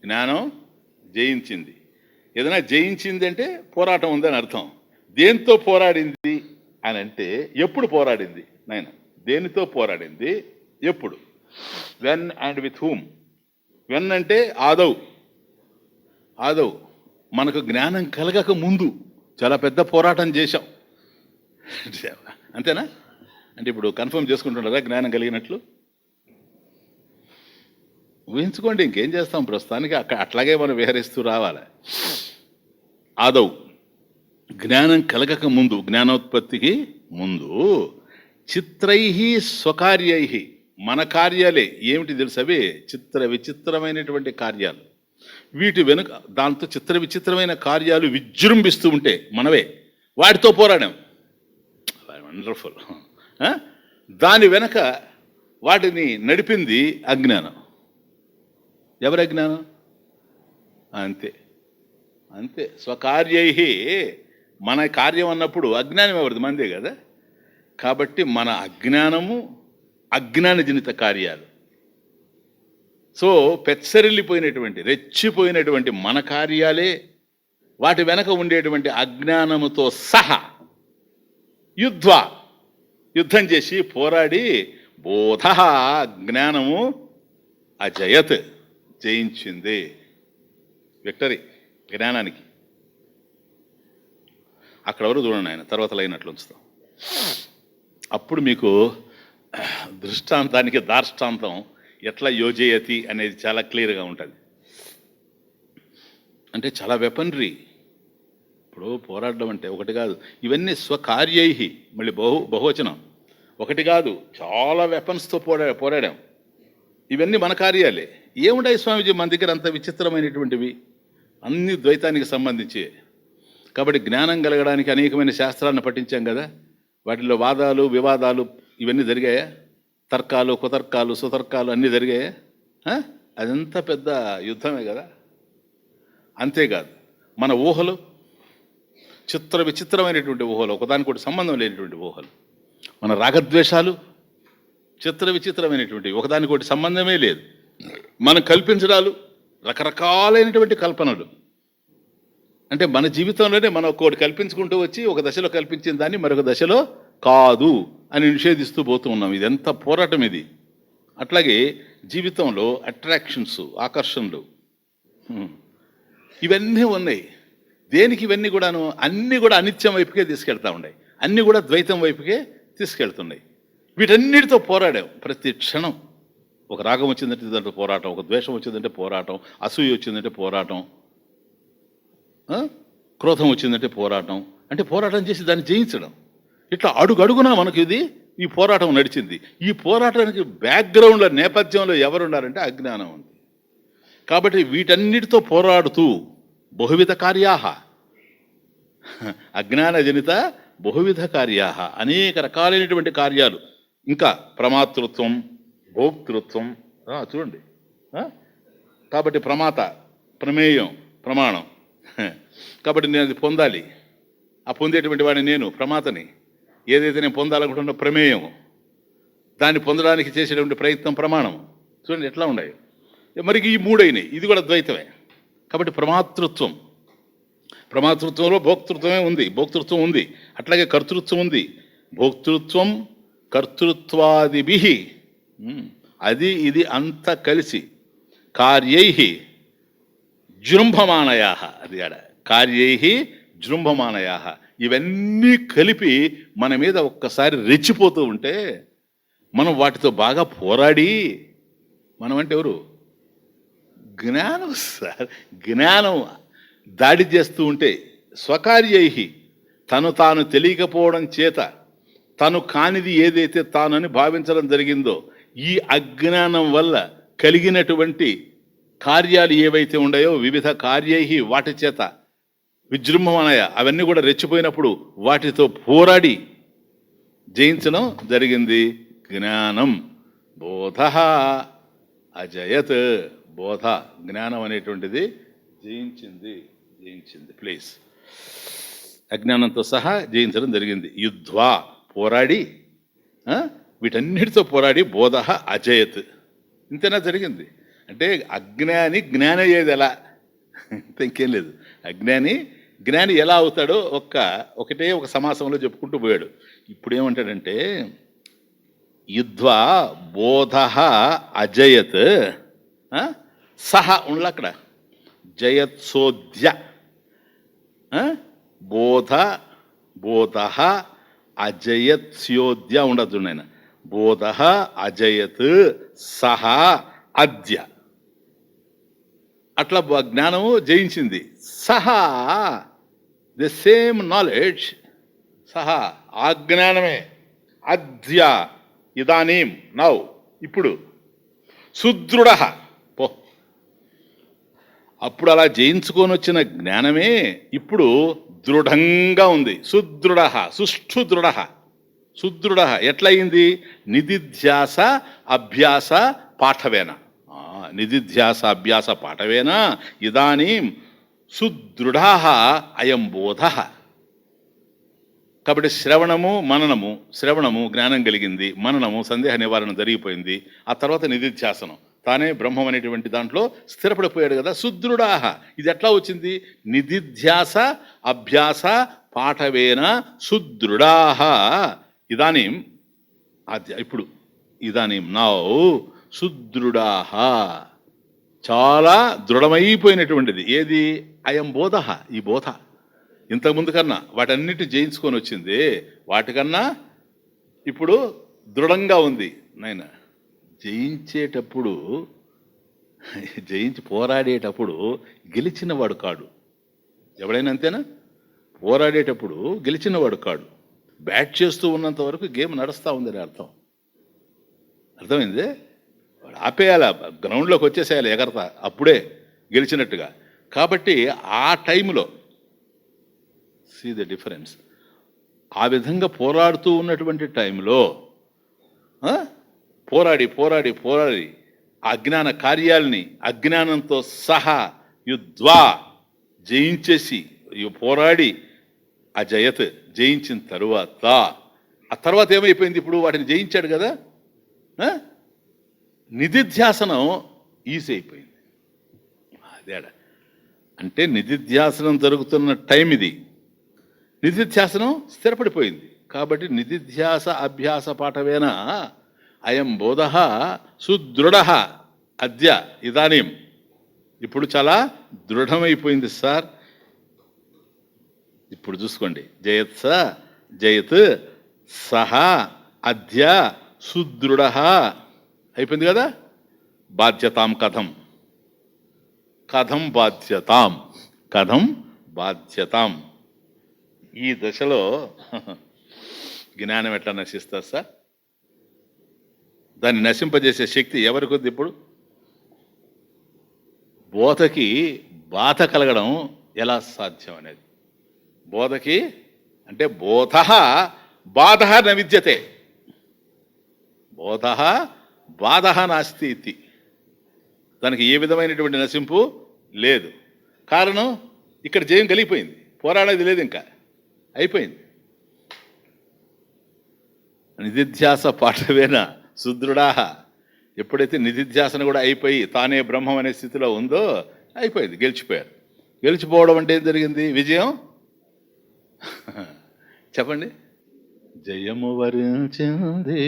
జ్ఞానం జయించింది. ఏదైనా జయించింది అంటే పోరాటం ఉందని అర్థం. దేంతో పోరాడింది అని అంటే, ఎప్పుడు పోరాడింది నాయన? దేనితో పోరాడింది? ఎప్పుడు? When and with whom. When అంటే ఆదౌ, ఆదౌ మనకు జ్ఞానం కలగక ముందు చాలా పెద్ద పోరాటం చేశాం. అంతేనా? అంటే ఇప్పుడు కన్ఫర్మ్ చేసుకుంటున్నారా జ్ఞానం కలిగినట్లు? ఊహించుకోండి, ఇంకేం చేస్తాం. ప్రస్తుతానికి అట్లాగే మనం విహరిస్తూ రావాలి. ఆదౌ జ్ఞానం కలగక ముందు, జ్ఞానోత్పత్తికి ముందు, చిత్రైః స్వకార్యైః మన కార్యాలే. ఏమిటి తెలుసవి? చిత్ర విచిత్రమైనటువంటి కార్యాలు. వీటి వెనుక దాంతో చిత్ర విచిత్రమైన కార్యాలు విజృంభిస్తూ ఉంటే మనవే వాటితో పోరాడాం. వండర్ఫుల్. దాని వెనక వాటిని నడిపింది అజ్ఞానం. ఎవరి అజ్ఞానం? అంతే అంతే. స్వకార్యైః మన కార్యం అన్నప్పుడు అజ్ఞానం ఎవరిది? మందే కదా. కాబట్టి మన అజ్ఞానము, అజ్ఞానజనిత కార్యాలు, సో పెచ్చరిల్లిపోయినటువంటి రెచ్చిపోయినటువంటి మన కార్యాలే వాటి వెనక ఉండేటువంటి అజ్ఞానముతో సహా యుద్ధం చేసి పోరాడి బోధ జ్ఞానము అజయత్ జయించింది. విక్టరీ జ్ఞానానికి. అక్కడ వరకు చూడండి ఆయన, తర్వాత లైనట్లు ఉంచుతాం. అప్పుడు మీకు దృష్టాంతానికి దార్ష్టాంతం ఎట్లా యోజయతి అనేది చాలా క్లియర్గా ఉంటుంది. అంటే చాలా వెపనరీ. ఇప్పుడు పోరాడడం అంటే ఒకటి కాదు, ఇవన్నీ స్వకార్యై, మళ్ళీ బహువచనం, ఒకటి కాదు, చాలా వెపన్స్తో పోరాడాం. ఇవన్నీ మన కార్యాలే. ఏముంటాయి స్వామీజీ మన దగ్గర అంత విచిత్రమైనటువంటివి? అన్ని ద్వైతానికి సంబంధించి. కాబట్టి జ్ఞానం కలగడానికి అనేకమైన శాస్త్రాలను పఠించాం కదా, వాటిలో వాదాలు వివాదాలు ఇవన్నీ జరిగాయా? తర్కాలు కుతర్కాలు సుతర్కాలు అన్నీ జరిగాయా? అదంతా పెద్ద యుద్ధమే కదా. అంతేకాదు మన ఊహలు, విచిత్రమైనటువంటి ఊహలు, ఒకదానికొకటి సంబంధం లేనటువంటి ఊహలు. మన రాగద్వేషాలు విచిత్రమైనటువంటి, ఒకదానికొకటి సంబంధమే లేదు. మనం కల్పించడాలు, రకరకాలైనటువంటి కల్పనలు. అంటే మన జీవితంలోనే మనం ఒక్కోటి కల్పించుకుంటూ వచ్చి ఒక దశలో కల్పించిన దాన్ని మరొక దశలో కాదు అని నిషేధిస్తూ పోతూ ఉన్నాం. ఇది ఎంత పోరాటం ఇది. అట్లాగే జీవితంలో అట్రాక్షన్స్, ఆకర్షణలు ఇవన్నీ ఉన్నాయి. దేనికి ఇవన్నీ కూడాను? అన్నీ కూడా అనిత్యం వైపుకే తీసుకెళ్తా ఉన్నాయి, అన్నీ కూడా ద్వైతం వైపుకే తీసుకెళ్తున్నాయి. వీటన్నిటితో పోరాడాం ప్రతి క్షణం. ఒక రాగం వచ్చిందంటే దాంట్లో పోరాటం, ఒక ద్వేషం వచ్చిందంటే పోరాటం, అసూయ వచ్చిందంటే పోరాటం, క్రోధం వచ్చిందంటే పోరాటం. అంటే పోరాటం చేసి దాన్ని జయించడం. ఇట్లా అడుగడుగునా మనకు ఈ పోరాటం నడిచింది. ఈ పోరాటానికి బ్యాక్గ్రౌండ్లో, నేపథ్యంలో ఎవరున్నారంటే అజ్ఞానం ఉంది. కాబట్టి వీటన్నిటితో పోరాడుతూ బహువిధ కార్యాహ, అజ్ఞానజనిత బహువిధ కార్యాహ, అనేక రకాలైనటువంటి కార్యాలు. ఇంకా ప్రమాతృత్వం, భోక్తృత్వం చూడండి. కాబట్టి ప్రమాత, ప్రమేయం, ప్రమాణం. కాబట్టి నేను అది పొందాలి, ఆ పొందేటువంటి వాడిని నేను ప్రమాతని. ఏదైతే నేను పొందాలనుకుంటున్నా ప్రమేయం, దాన్ని పొందడానికి చేసేటువంటి ప్రయత్నం ప్రమాణం. చూడండి ఎట్లా ఉన్నాయి. మరి ఈ మూడైనవి, ఇది కూడా ద్వైతమే. కాబట్టి ప్రమాతృత్వంలో భోక్తృత్వమే ఉంది, భోక్తృత్వం ఉంది. అట్లాగే కర్తృత్వం ఉంది. భోక్తృత్వం కర్తృత్వాదిభి, అది ఇది అంతా కలిసి కార్యై జృంభమానయా, అది ఆడ కార్యై జృంభమానయా, ఇవన్నీ కలిపి మన మీద ఒక్కసారి రెచ్చిపోతూ ఉంటే మనం వాటితో బాగా పోరాడి, మనం అంటే ఎవరు? జ్ఞానం సార్. జ్ఞానం దాడి చేస్తూ ఉంటే స్వకార్యై, తను తాను తెలియకపోవడం చేత తను కానిది ఏదైతే తానని భావించడం జరిగిందో, ఈ అజ్ఞానం వల్ల కలిగినటువంటి కార్యాలు ఏవైతే ఉన్నాయో వివిధ కార్యై, వాటి చేత విజృంభమనయ, అవన్నీ కూడా రెచ్చిపోయినప్పుడు వాటితో పోరాడి జయించడం జరిగింది. జ్ఞానం బోధ అజయత్, బోధ జ్ఞానం అనేటువంటిది జయించింది. ప్లీజ్, అజ్ఞానంతో సహా జయించడం జరిగింది. యుద్ధ్వా, పోరాడి, వీటన్నిటితో పోరాడి బోధ అజయత్, ఇంతేనా జరిగింది. అంటే అజ్ఞాని జ్ఞాని అయ్యేది ఎలా? ఇంకేం లేదు. జ్ఞాని ఎలా అవుతాడో ఒకటే ఒక సమాసంలో చెప్పుకుంటూ పోయాడు. ఇప్పుడు ఏమంటాడంటే యుద్ధ్వా బోధ అజయత్, సహ ఉండలు అక్కడ జయత్సోద్య, బోధ అజయత్స్యోద్య ఉండదు ఆయన. బోధ అజయత్ సహ అద్య, అట్లా జ్ఞానము జయించింది. సహా, ది సేమ్ నాలెడ్జ్, సహా ఆ జ్ఞానమే, అద్య ఇదానీం నౌ, ఇప్పుడు, సుదృఢ పో, అప్పుడు అలా జయించుకొని వచ్చిన జ్ఞానమే ఇప్పుడు దృఢంగా ఉంది. సుదృఢ ఎట్లయింది? నిధిధ్యాస అభ్యాస పాఠవేన, నిధిధ్యాస అభ్యాస పాఠవేన ఇదానీం సుదృఢ అయం బోధ. కాబట్టి శ్రవణము జ్ఞానం కలిగింది, మననము సందేహ నివారణ జరిగిపోయింది. ఆ తర్వాత నిధిధ్యాసనం, తానే బ్రహ్మం అనేటువంటి దాంట్లో స్థిరపడిపోయాడు కదా. సుదృఢాహ ఇది ఎట్లా వచ్చింది? నిధిధ్యాస అభ్యాస పాఠవేన సుదృఢాహ. ఇదానీం ఇప్పుడు ఇదానీం నౌ సుదృఢాహ చాలా దృఢమైపోయినటువంటిది. ఏది? అయం బోధ. ఈ బోధ ఇంతకుముందు కన్నా వాటన్నిటి జయించుకొని వచ్చింది, వాటికన్నా ఇప్పుడు దృఢంగా ఉంది. నాయన జయించేటప్పుడు జయించి పోరాడేటప్పుడు గెలిచినవాడు కాడు ఎవడైనా, అంతేనా? పోరాడేటప్పుడు గెలిచినవాడు కాడు. బ్యాట్ చేస్తూ ఉన్నంత వరకు గేమ్ నడుస్తూ ఉందని అర్థమైంది. వాడు ఆపేయాల, గ్రౌండ్లోకి వచ్చేసేయాలి ఎగరతా, అప్పుడే గెలిచినట్టుగా. కాబట్టి ఆ టైంలో సీ ద డిఫరెన్స్. ఆ విధంగా పోరాడుతూ ఉన్నటువంటి టైంలో పోరాడి పోరాడి పోరాడి అజ్ఞాన కార్యాలని అజ్ఞానంతో సహా యుద్ధ్వా జయించేసి పోరాడి అజయత్ జయించిన తరువాత ఆ తర్వాత ఏమైపోయింది? ఇప్పుడు వాటిని జయించాడు కదా, నిధిధ్యాసనం ఈజీ అయిపోయింది. అదేడా అంటే నిధిధ్యాసనం జరుగుతున్న టైం ఇది. నిధిధ్యాసనం స్థిరపడిపోయింది కాబట్టి నిధిధ్యాస అభ్యాస పాఠవేన అయం బోధ సుదృఢ అద్య ఇదానీం. ఇప్పుడు చాలా దృఢమైపోయింది సార్. ఇప్పుడు చూసుకోండి, జయత్ సహ అద్య సుదృఢ అయిపోయింది కదా. బాధ్యతాం కథం బాధ్యతాం. ఈ దశలో జ్ఞానం ఎట్లా నశిస్తారు సార్? దాన్ని నశింపజేసే శక్తి ఎవరికి ఉంది? ఇప్పుడు బోధకి బాధ కలగడం ఎలా సాధ్యం అనేది. బోధకి అంటే బోధ బాధ న విద్యతే, బోధ బాధ నాస్తి ఇతి. దానికి ఏ విధమైనటువంటి నశింపు లేదు. కారణం ఇక్కడ జయం కలిగిపోయింది, పోరాడేది లేదు, ఇంకా అయిపోయింది. నిధిధ్యాస పాఠవేన సుదృఢాహ. ఎప్పుడైతే నిధిధ్యాసన కూడా అయిపోయి తానే బ్రహ్మం అనే స్థితిలో ఉందో అయిపోయింది, గెలిచిపోయారు. గెలిచిపోవడం అంటే ఏం జరిగింది? విజయం. చెప్పండి. జయము వరించింది,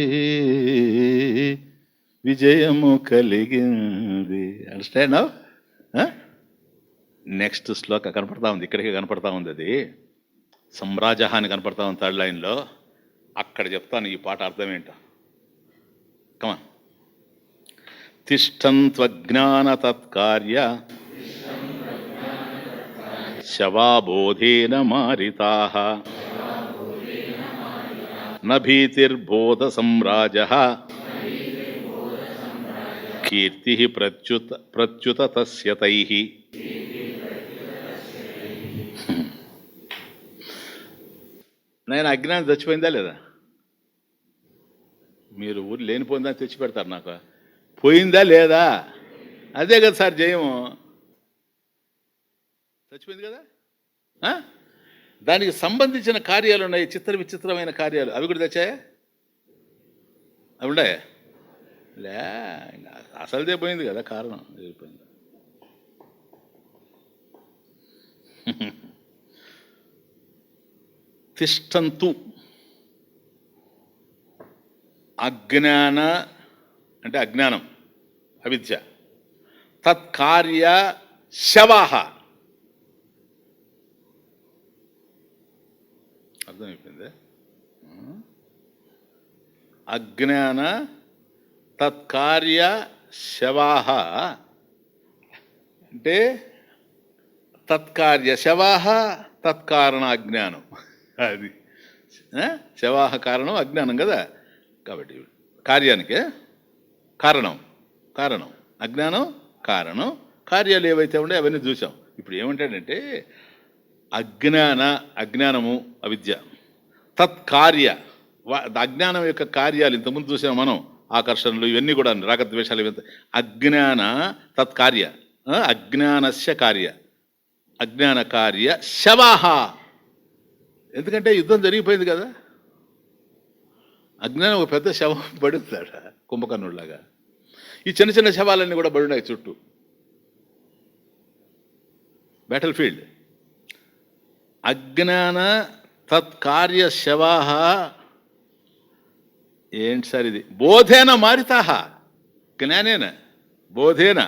విజయము కలిగింది. అండర్స్టాండ్? నెక్స్ట్ శ్లోక కనపడతా ఉంది, ఇక్కడికి కనపడతా ఉంది. అది సమ్రాజ అని కనపడతా ఉంది థర్డ్ లైన్లో. అక్కడ చెప్తాను ఈ పాట అర్థం ఏంటో. కమా. తిష్టం త్వజ్ఞాన తత్కార్య శవాబోధేన మారితాః న భీతిర్బోధ సమ్రాజః కీర్తి ప్రచ్యుత తస్య తైః. నేను అజ్ఞానం చచ్చిపోయిందా లేదా? మీరు ఊరు లేనిపోయిందా తెచ్చి పెడతారు నాకు. పోయిందా లేదా? అదే కదా సార్ జయము. చచ్చిపోయింది కదా. దానికి సంబంధించిన కార్యాలు ఉన్నాయి, చిత్ర విచిత్రమైన కార్యాలు. అవి కూడా తెచ్చాయా? అవి ఉన్నాయా? లే, అసలుదే పోయింది కదా, కారణం వెళ్ళిపోయింది. తిష్టంతు అజ్ఞాన అంటే అజ్ఞానం, అవిద్య. తత్కార్య శవాహ. అర్థమైపోయింది. అజ్ఞాన తత్కార్య శవాహ అంటే తత్కార్య శవాహ తత్కారణ అజ్ఞానం. అది శవాహ కారణం అజ్ఞానం కదా. కాబట్టి కార్యానికి కారణం అజ్ఞానం, కారణం కార్యాలు ఏవైతే ఉండే అవన్నీ చూసాం. ఇప్పుడు ఏమంటాడంటే అజ్ఞానము అవిద్య, తత్కార్య అజ్ఞానం యొక్క కార్యాలు ఇంతకుముందు చూసాం మనం. ఆకర్షణలు ఇవన్నీ కూడా రాగద్వేషాలు ఇవంతా అజ్ఞాన తత్కార్య, అజ్ఞానస్య కార్య, అజ్ఞాన కార్య శవాహ. ఎందుకంటే యుద్ధం జరిగిపోయింది కదా. అజ్ఞానం ఒక పెద్ద శవం పడుతాడ కుంభకర్ణుడిలాగా. ఈ చిన్న చిన్న శవాలన్నీ కూడా పడున్నాయి చుట్టూ. Battle field. అజ్ఞాన తత్కార్య శవాహ. ఏంటి సార్ ఇది? బోధేన మారితాహ. జ్ఞానేన బోధేన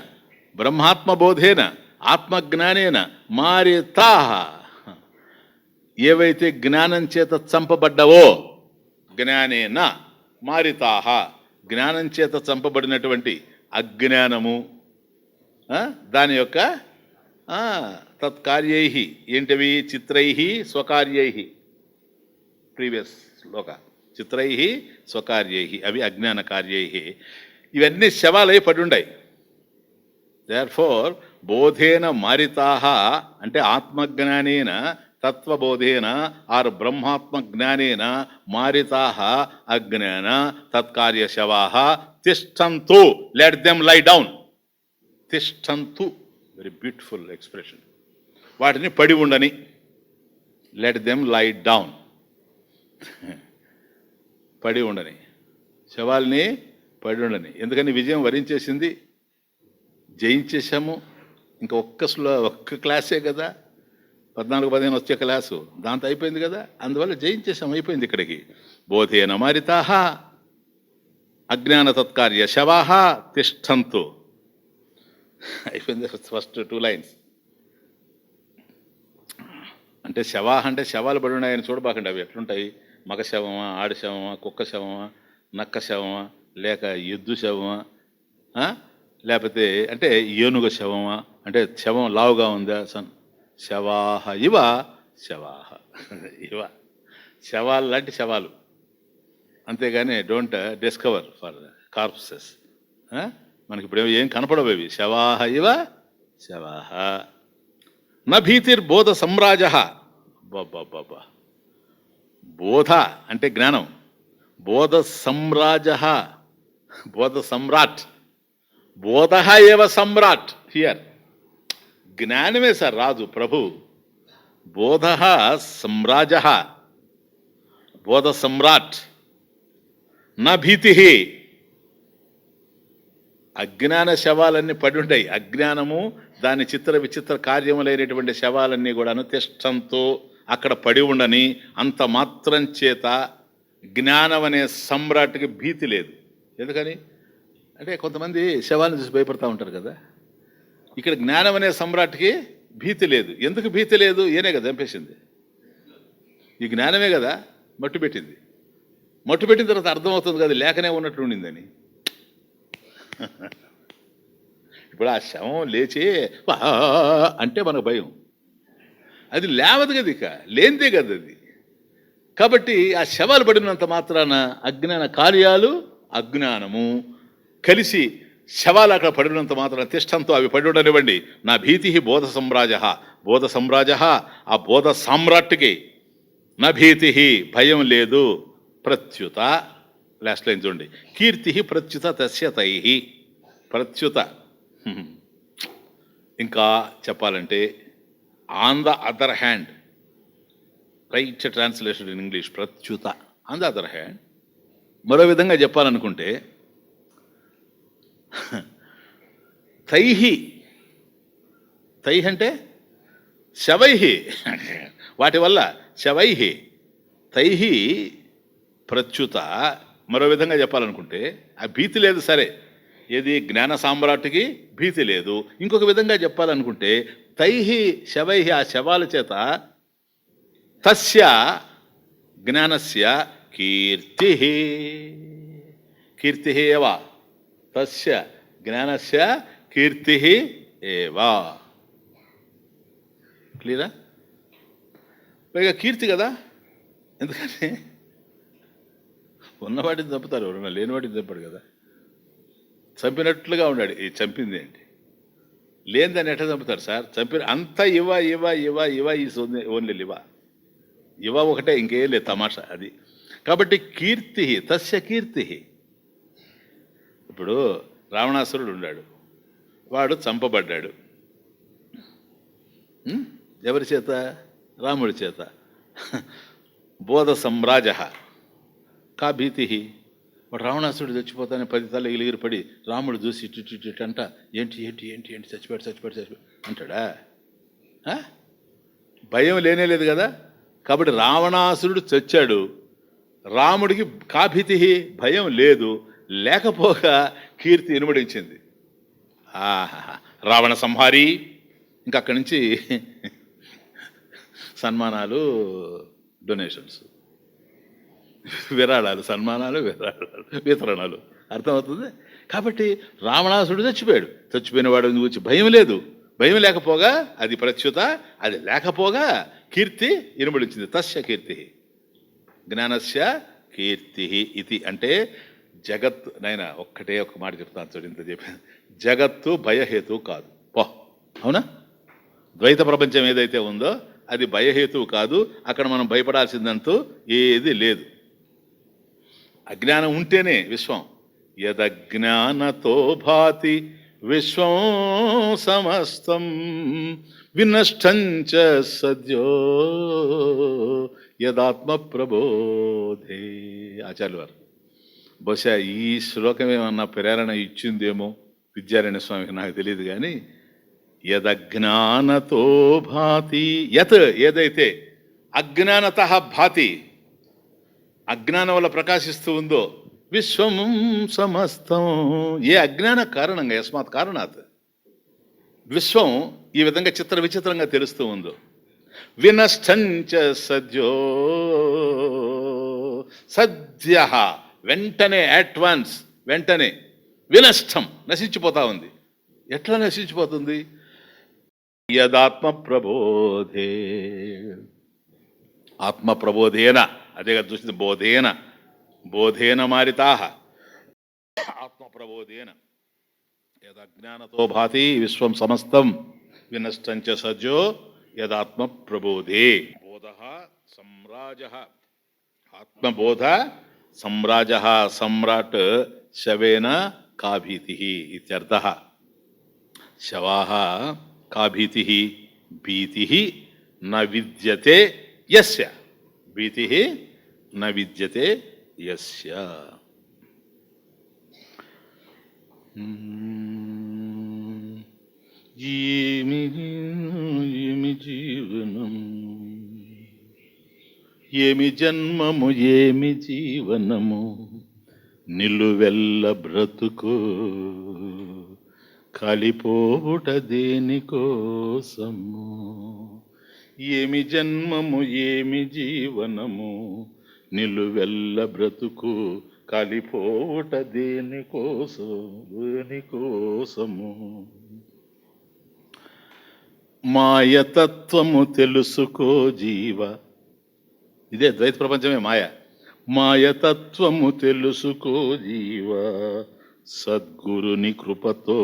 బ్రహ్మాత్మబోధేన ఆత్మజ్ఞానేన మారితాహ. ఏవైతే జ్ఞానం చేత చంపబడ్డావో, జ్ఞానేన మారితాహ, జ్ఞానం చేత చంపబడినటువంటి అజ్ఞానము, దాని యొక్క తత్కార్యై ఏంటివి? చిత్రై స్వకార్యై. ప్రీవియస్ శ్లోక. చిత్రై స్వకార్యై, అవి అజ్ఞాన కార్యై. ఇవన్నీ శవాలై పడి ఉండాయి. దేర్ఫోర్ బోధేన మారితాహ అంటే ఆత్మజ్ఞానేన తత్వబోధేన ఆర్ బ్రహ్మాత్మ జ్ఞానేన మారితాహ అజ్ఞాన తత్కార్య శవాహ తిష్టంతు. Let them lie down. తిష్టంతు, వెరీ బ్యూటిఫుల్ ఎక్స్ప్రెషన్. వాటిని పడి ఉండని. Let them lie down. పడి ఉండని, శవాల్ని పడి ఉండని. ఎందుకని? విజయం వరించేసింది, జయించేశాము. ఇంకా ఒక్క క్లాసే కదా, 14-15 వచ్చే క్లాసు, దాంతో అయిపోయింది కదా. అందువల్ల జయించేసాం, అయిపోయింది ఇక్కడికి. బోధేన మారితాహ అజ్ఞాన తత్కార్య శవాహ తిష్టంతు. అయిపోయింది ఫస్ట్ 2 లైన్స్. అంటే శవాహ అంటే శవాలు పడి ఉన్నాయని చూడబాకండి. అవి ఎట్లుంటాయి? మగ శవమా, ఆడి శవమా, కుక్క శవమా, నక్క శవమా, లేక ఎద్దు శవమా, లేకపోతే అంటే ఏనుగ శవమా, అంటే శవం లావుగా ఉందా? శవాహ ఇవ శవాహ ఇవ. శవాలు లాంటి శవాలు, అంతేగాని డోంట్ డిస్కవర్ ఫర్ కార్ప్సెస్. మనకి ఇప్పుడు ఏం కనపడవు అవి. శవాహ ఇవ శవాహ. న భీతిర్బోధ సమ్రాజ. బాబా, బోధ అంటే జ్ఞానం, బోధ సమ్రాజ, బోధ సమ్రాట్, బోధ ఏవ సమ్రాట్. హియర్ జ్ఞానమే సార్ రాజు, ప్రభు. బోధ సమ్రాజ, బోధ సమ్రాట్. నా భీతి. అజ్ఞాన శవాలన్నీ పడి ఉంటాయి. అజ్ఞానము దాని చిత్ర విచిత్ర కార్యములైనటువంటి శవాలన్నీ కూడాను తిష్టంతో అక్కడ పడి ఉండని. అంత మాత్రం చేత జ్ఞానం అనే సమ్రాట్కి భీతి లేదు. ఎందుకని అంటే కొంతమంది శవాలను చూసి భయపడతా ఉంటారు కదా. ఇక్కడ జ్ఞానం అనే సమ్రాట్కి భీతి లేదు. ఎందుకు భీతి లేదు? ఏనే కదా చంపేసింది. ఈ జ్ఞానమే కదా మట్టు పెట్టింది. మట్టు పెట్టిన తర్వాత అర్థమవుతుంది కదా లేకనే ఉన్నట్లు ఉండిందని. ఇప్పుడు ఆ శవం లేచి అంటే మనకు భయం. అది లేవదు కదా, ఇక లేనిదే కదా అది. కాబట్టి ఆ శవాలు పడినంత మాత్రాన అజ్ఞాన కార్యాలు అజ్ఞానము కలిసి శవాలు అక్కడ పడినంత మాత్రం తిష్టంతో అవి పడి ఉండనివ్వండి. నా భీతి బోధ సమ్రాజ. బోధ సమ్రాజ ఆ బోధ సామ్రాట్కి నా భీతి భయం లేదు. ప్రత్యుత లాస్ట్ లైన్ చూడండి. కీర్తి ప్రత్యుత తస్య తై. ప్రత్యుత ఇంకా చెప్పాలంటే on the other hand, right translation in English ప్రత్యుత. ఆన్ ద అదర్ హ్యాండ్ మరో విధంగా చెప్పాలనుకుంటే తైహి. తై అంటే శవైహి, వాటి వల్ల శవైహి. తైహి ప్రత్యుత. మరో విధంగా చెప్పాలనుకుంటే ఆ భీతి లేదు. సరే, ఏది జ్ఞాన సామ్రాట్కి భీతి లేదు. ఇంకొక విధంగా చెప్పాలనుకుంటే తైహి శవైహి ఆ శవాల చేత తస్య జ్ఞానస్య కీర్తి. కీర్తి ఏవ తస్య జ్ఞానస్య కీర్తి ఏవా. క్లియరా? పైగా కీర్తి కదా. ఎందుకంటే ఉన్నవాటిని చంపుతారు, ఎవరన్నా లేని వాటిని చంపాడు కదా. చంపినట్లుగా ఉన్నాడు. ఈ చంపింది ఏంటి? లేనిదాన్ని ఎట్లా చంపుతారు సార్? చంపిన అంతా ఇవ ఇవ ఇవ ఇవ ఈజ్ ఓన్లీ లివ. ఇవ ఒకటే, ఇంకేం లేదు తమాషా అది. కాబట్టి కీర్తి తస్య కీర్తి. ఇప్పుడు రావణాసురుడు ఉన్నాడు, వాడు చంపబడ్డాడు. ఎవరి చేత? రాముడి చేత. బోధ సమ్రాజ కా భీతి. వాడు రావణాసుడు చచ్చిపోతానే 10 తల ఎగిరిపడి రాముడు చూసి ఇటు అంట ఏంటి ఏంటి ఏంటి ఏంటి చచ్చిపోయాడు అంటాడా? భయం లేనేలేదు కదా. కాబట్టి రావణాసురుడు చచ్చాడు, రాముడికి కాభితి భయం లేదు, లేకపోగా కీర్తి ఇనుమడించింది. రావణ సంహారి. ఇంకా అక్కడి నుంచి సన్మానాలు, డొనేషన్స్, విరాళాలు, సన్మానాలు, వితరణలు. అర్థమవుతుంది. కాబట్టి రావణాసుడు చచ్చిపోయిన వాడు గురించి భయం లేదు. భయం లేకపోగా అది ప్రత్యుత, అది లేకపోగా కీర్తి ఇనుమడించింది. తస్య కీర్తి జ్ఞానస్య కీర్తి ఇది. అంటే జగత్, నైనా ఒక్కటే ఒక మాట చెప్తాను చూడు, ఇంత చెప్పాను. జగత్తు భయహేతువు కాదు. అవునా? ద్వైత ప్రపంచం ఏదైతే ఉందో అది భయహేతువు కాదు. అక్కడ మనం భయపడాల్సిందంటూ ఏది లేదు. అజ్ఞానం ఉంటేనే విశ్వం. యదజ్ఞానతో భాతి విశ్వం సమస్తం వినష్టంచ సద్యో యదాత్మ ప్రబోధే. ఆచార్యుల వారు బహుశా ఈ శ్లోకం ఏమన్నా ప్రేరణ ఇచ్చిందేమో విద్యారణ్య స్వామికి, నాకు తెలియదు. కానీ యదజ్ఞానతో భాతి, యత్ ఏదైతే అజ్ఞానత భాతి, అజ్ఞానం వల్ల ప్రకాశిస్తూ ఉందో, విశ్వం సమస్తం ఏ అజ్ఞాన కారణంగా, యస్మాత్ కారణాత్ విశ్వం ఈ విధంగా చిత్ర విచిత్రంగా తెలుస్తూ ఉందో. వినష్టంచ సద్యో, సద్య వెంటనే, అడ్వాన్స్ వెంటనే, వినష్టం నశించిపోతా ఉంది. ఎట్లా నశించిపోతుంది? యదాత్మ ప్రబోధే, ఆత్మ ప్రబోధేన, అదే కదా చూసింది, బోధేన, బోధేన మారితాహ ఆత్మ ప్రబోధేన. యదజ్ఞానతో భాతి విశ్వం సమస్తం వినష్టంచ సజ్జో యదాత్మ ప్రబోధే. బోధ సమ్రాజ, ఆత్మబోధ సమ్రాజ, సమ్రాట్ శవేన కాభీతి ఇత్యర్థః. శవాః కాభీతి, భీతి న విద్యతే యస్య, భీతి న విద్యతే యస్య. ఏమి జీవనం, ఏమి జన్మము, ఏమి జీవనము, నిలువెల్ల బ్రతుకు కాలిపోవుట దేనికోసము. ఏమి జన్మము, ఏమి జీవనము, నిలువెల్ల బ్రతుకు కాలిపోవుట దేనికోసము. మాయతత్వము తెలుసుకో జీవ, ఇదే ద్వైత ప్రపంచమే మాయ. మాయతత్వము తెలుసుకో జీవ సద్గురుని కృపతో.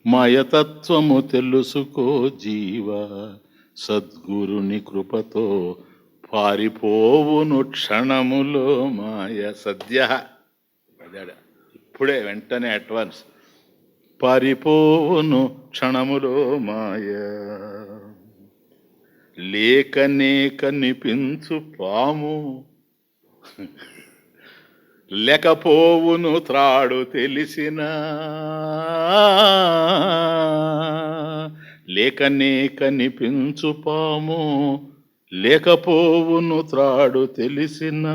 మాయతత్వము తెలుసుకో జీవ సద్గురుని కృపతో, పారిపోవును క్షణములో మాయ. సద్య ఇప్పుడే, వెంటనే, అడ్వాన్స్. పారిపోవును క్షణములో మాయ. లేకనే కనిపించు పాము, లేకపోవును త్రాడు తెలిసిన. లేకనే కనిపించు పాము, లేకపోవును త్రాడు తెలిసిన.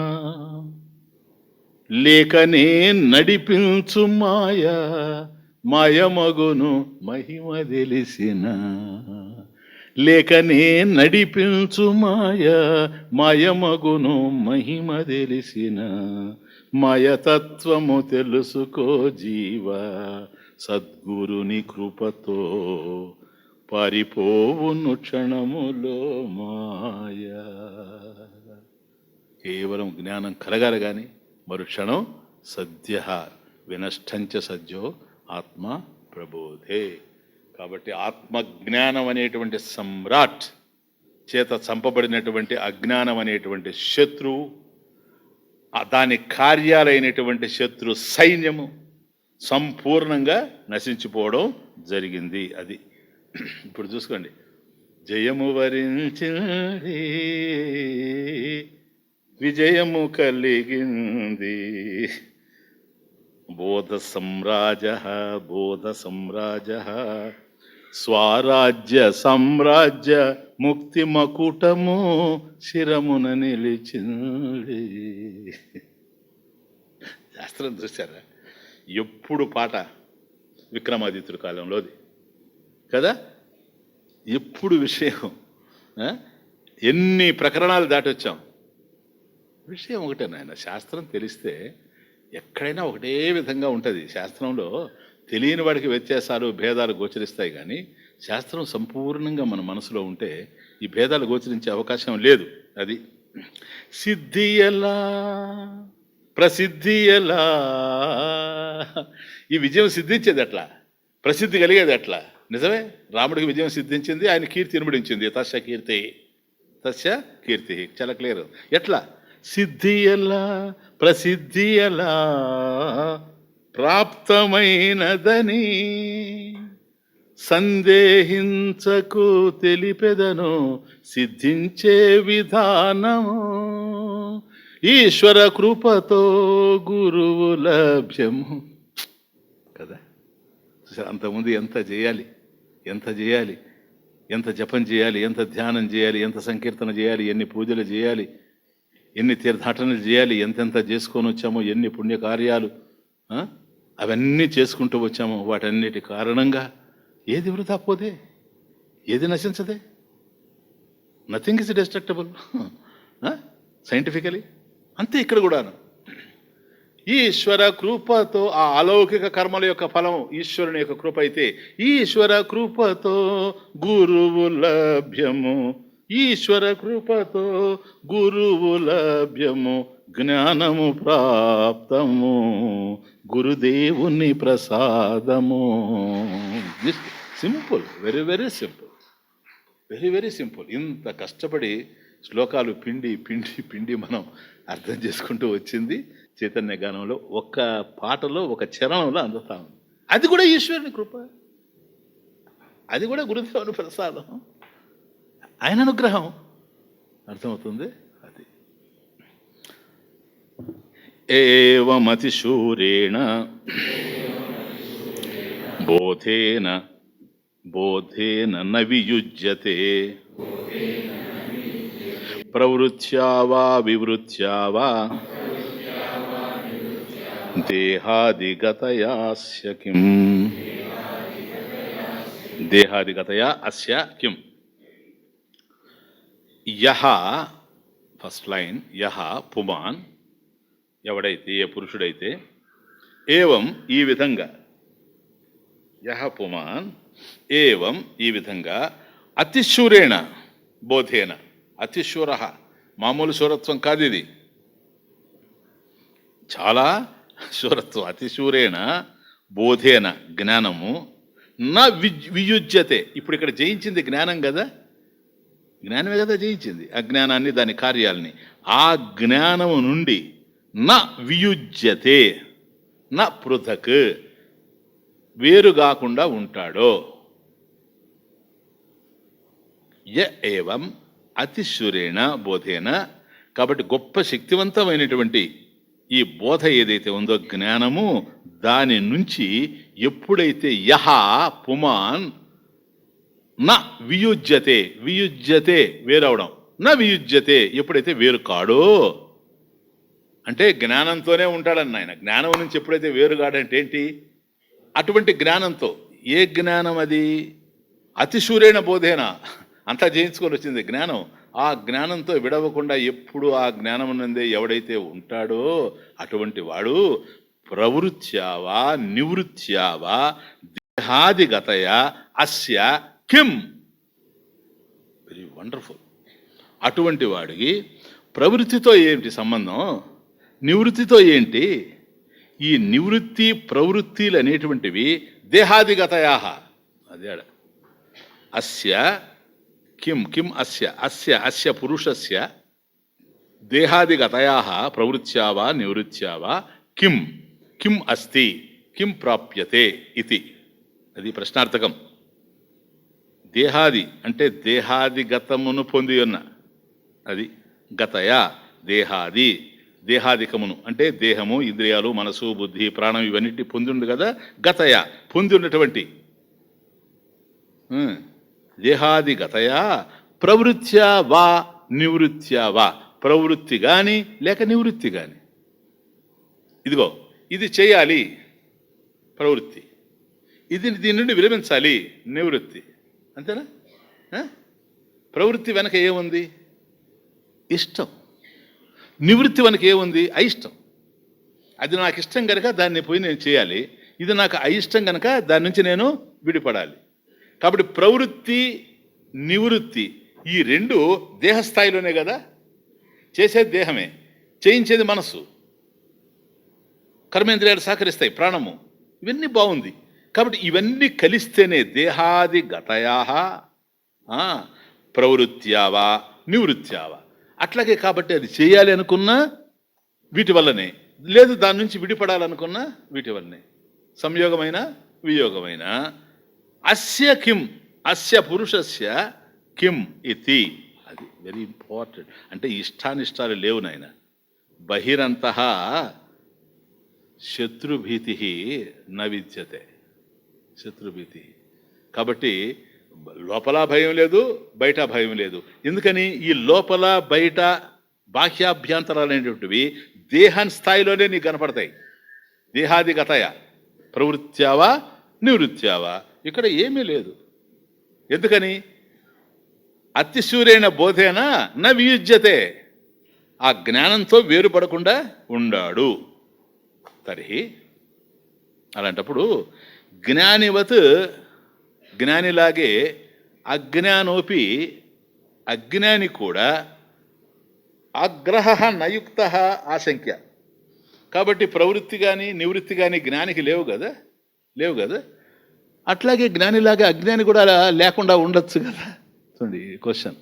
లేకనే నడిపించు మాయ, మాయమగును మహిమ తెలిసిన. లేకనే నడిపించు మాయ, మాయమగును మహిమ తెలిసిన. మాయతత్వము తెలుసుకో జీవ సద్గురుని కృపతో, పారిపోవును క్షణములో మాయ. కేవలం జ్ఞానం కలగాలి కానీ మరుక్షణం సద్య వినష్టంచ సద్యో ఆత్మ ప్రబోధే. కాబట్టి ఆత్మజ్ఞానం అనేటువంటి సమ్రాట్ చేత చంపబడినటువంటి అజ్ఞానం అనేటువంటి శత్రువు, దాని కార్యాలైనటువంటి శత్రు సైన్యము సంపూర్ణంగా నశించిపోవడం జరిగింది. అది ఇప్పుడు చూసుకోండి. జయము వరించింది విజయము కలిగింది. బోధ సమ్రాజ స్వరాజ్య సామ్రాజ్య ముక్తి మకుటము శిరమున నిలిచింది. శాస్త్రం చూసారా? ఎప్పుడు పాట విక్రమాదిత్యుడి కాలంలోది కదా, ఎప్పుడు విషయం. ఎన్ని ప్రకరణాలు దాటొచ్చాం. విషయం ఒకటే నాయన, శాస్త్రం తెలిస్తే ఎక్కడైనా ఒకటే విధంగా ఉంటుంది. శాస్త్రంలో తెలియని వాడికి వ్యత్యాసాలు భేదాలు గోచరిస్తాయి, కానీ శాస్త్రం సంపూర్ణంగా మన మనసులో ఉంటే ఈ భేదాలు గోచరించే అవకాశం లేదు. అది సిద్ధి ఎలా ప్రసిద్ధి ఎలా, ఈ విజయం సిద్ధించేది ఎట్లా, ప్రసిద్ధి కలిగేది ఎట్లా? నిజమే, రాముడికి విజయం సిద్ధించింది, ఆయన కీర్తి ఇనుమడించింది. తస్య కీర్తి చాలా క్లియర్. ఎట్లా? సిద్ధి ఎలా ప్రసిద్ధి ఎలా ప్రాప్తమైనదని సందేహించకు తెలిపెదను సిద్ధించే విధానము ఈశ్వర కృపతో గురువు లభ్యము కదా. అంతకుముందు ఎంత చేయాలి, ఎంత జపం చేయాలి, ఎంత ధ్యానం చేయాలి, ఎంత సంకీర్తన చేయాలి, ఎన్ని పూజలు చేయాలి, ఎన్ని తీర్థాటనలు చేయాలి, ఎంతెంత చేసుకొని వచ్చామో, ఎన్ని పుణ్యకార్యాలు అవన్నీ చేసుకుంటూ వచ్చాము. వాటన్నిటి కారణంగా ఏది వృధా పోదే, ఏది నశించదే. Nothing is destructible scientifically. అంతే ఇక్కడ కూడాను. ఈశ్వర కృపతో ఆ అలౌకిక కర్మల యొక్క ఫలం ఈశ్వరుని యొక్క కృప అయితే, ఈశ్వర కృపతో గురువు లభ్యము, ఈశ్వర కృపతో గురువు లభ్యము, జ్ఞానము ప్రాప్తము గురుదేవుని ప్రసాదము. Simple, very very simple, very very simple. ఇంత కష్టపడి శ్లోకాలు పిండి పిండి పిండి మనం అర్థం చేసుకుంటూ వచ్చింది చైతన్య గానంలో, ఒక్క పాటలో ఒక చరణంలో అందుతా ఉంది. అది కూడా ఈశ్వరుని కృప, అది కూడా గురుదేవుని ప్రసాదం, ఆయన అనుగ్రహం. అర్థమవుతుంది. అది ఏవమతిశూరేణ బోధేన న వియుజ్యతే ప్రవృత్యా వా వివృత్యా వా దేహాదిగతయాస్య కిం, దేహాదిగతయా అస్య కిం. యహ, ఫస్ట్ లైన్, యహ పుమాన్, ఎవడైతే, ఏ పురుషుడైతే, ఏవం ఈ విధంగా, యహ పుమాన్ ఏవం ఈ విధంగా, అతిశూరేణ బోధేన, అతిశూర మామూలు శూరత్వం కాదు ఇది, చాలా శూరత్వం. అతిశూరేణ బోధేన జ్ఞానము, నా వియుజ్యతే. ఇప్పుడు ఇక్కడ జయించింది జ్ఞానం కదా, జ్ఞానమే కదా జయించింది అజ్ఞానాన్ని, దాని కార్యాలని. ఆ జ్ఞానము నుండి నా వియుజ్యతే, నా పృథక్, వేరుగాకుండా ఉంటాడో. య ఏవం అతిశూరేణ బోధేన, కాబట్టి గొప్ప శక్తివంతమైనటువంటి ఈ బోధ ఏదైతే ఉందో, జ్ఞానము, దాని నుంచి ఎప్పుడైతే యహ పుమాన్ నా వియుజ్యతే, వియుజ్యతే వేరవడం, నా వియుజ్యతే ఎప్పుడైతే వేరు కాడో, అంటే జ్ఞానంతోనే ఉంటాడన్న ఆయన. జ్ఞానం నుంచి ఎప్పుడైతే వేరుగాడంటే ఏంటి? అటువంటి జ్ఞానంతో. ఏ జ్ఞానం అది? అతిశూరేణ బోధేన, అంతా జయించుకొని వచ్చింది జ్ఞానం. ఆ జ్ఞానంతో విడవకుండా ఎప్పుడు ఆ జ్ఞానమునందే ఎవడైతే ఉంటాడో అటువంటి వాడు ప్రవృత్యావా నివృత్యావా దేహాదిగతయా అస్య కిం. Very wonderful. అటువంటి వాడికి ప్రవృత్తితో ఏంటి సంబంధం, నివృత్తితో ఏంటి? ఈ నివృత్తి ప్రవృత్తిలు అనేటువంటివి దేహాదిగతయా. అదే అస్య కిం, కిం అస్య, అస్య అస్య పురుషస్య దేహాదిగతయా ప్రవృత్యావా నివృత్యావా కిం, కిం అస్తి, కిం ప్రాప్యతే ఇది. అది ప్రశ్నార్థకం. దేహాది అంటే దేహాదిగతమును పొంది ఉన్న, అది గతయా దేహాది, దేహాదికమును అంటే దేహము, ఇంద్రియాలు, మనసు, బుద్ధి, ప్రాణం ఇవన్నిటి పొంది ఉంది కదా. గతయ పొంది ఉన్నటువంటి దేహాది గతయా ప్రవృత్యా వా నివృత్యా వా, ప్రవృత్తి కానీ లేక నివృత్తి కానీ. ఇదిగో ఇది చేయాలి ప్రవృత్తి, ఇది దీని నుండి విరమించాలి నివృత్తి. అంతేనా? ప్రవృత్తి వెనక ఏముంది? ఇష్టం. నివృత్తి వెనక ఏముంది? అయిష్టం. అది నాకు ఇష్టం కనుక దాన్ని పోయి నేను చేయాలి, ఇది నాకు అయిష్టం కనుక దాని నుంచి నేను విడిపడాలి. కాబట్టి ప్రవృత్తి నివృత్తి ఈ రెండు దేహస్థాయిలోనే కదా. చేసేది దేహమే, చేయించేది మనస్సు, కర్మేంద్రియాలు సహకరిస్తాయి, ప్రాణము, ఇవన్నీ బాగుంది. కాబట్టి ఇవన్నీ కలిస్తేనే దేహాది గతయా ప్రవృత్యావా నివృత్యావా. అట్లాగే కాబట్టి అది చేయాలి అనుకున్నా వీటి వల్లనే, లేదు దాని నుంచి విడిపడాలనుకున్నా వీటి వల్లనే. సంయోగమైన వియోగమైన అస్య కిం, అస్య పురుషస్య కిం ఇతి. అది వెరీ ఇంపార్టెంట్. అంటే ఇష్టానిష్టాలు లేవు నాయన. బహిరంతః శత్రుభీతి న విద్యతే. శత్రుభీతి. కాబట్టి లోపల భయం లేదు, బయట భయం లేదు. ఎందుకని? ఈ లోపల బయట బాహ్యాభ్యంతరాలు అనేటువంటివి దేహాన్ స్థాయిలోనే నీకు కనపడతాయి. దేహాది గతయ ప్రవృత్యావా నివృత్యావా, ఇక్కడ ఏమీ లేదు. ఎందుకని? అతిశూరైన బోధేన న వియుజ్యతే, ఆ జ్ఞానంతో వేరుపడకుండా ఉండాడు. తర్హి అలాంటప్పుడు జ్ఞానివత్, జ్ఞానిలాగే అజ్ఞానోపి, అజ్ఞాని కూడా ఆగ్రహ నయుక్త ఆశంక్య. కాబట్టి ప్రవృత్తి కానీ నివృత్తి కానీ జ్ఞానికి లేవు కదా, లేవు కదా. అట్లాగే జ్ఞానిలాగా అజ్ఞాని కూడా లేకుండా ఉండొచ్చు కదా. చూడండి క్వశ్చన్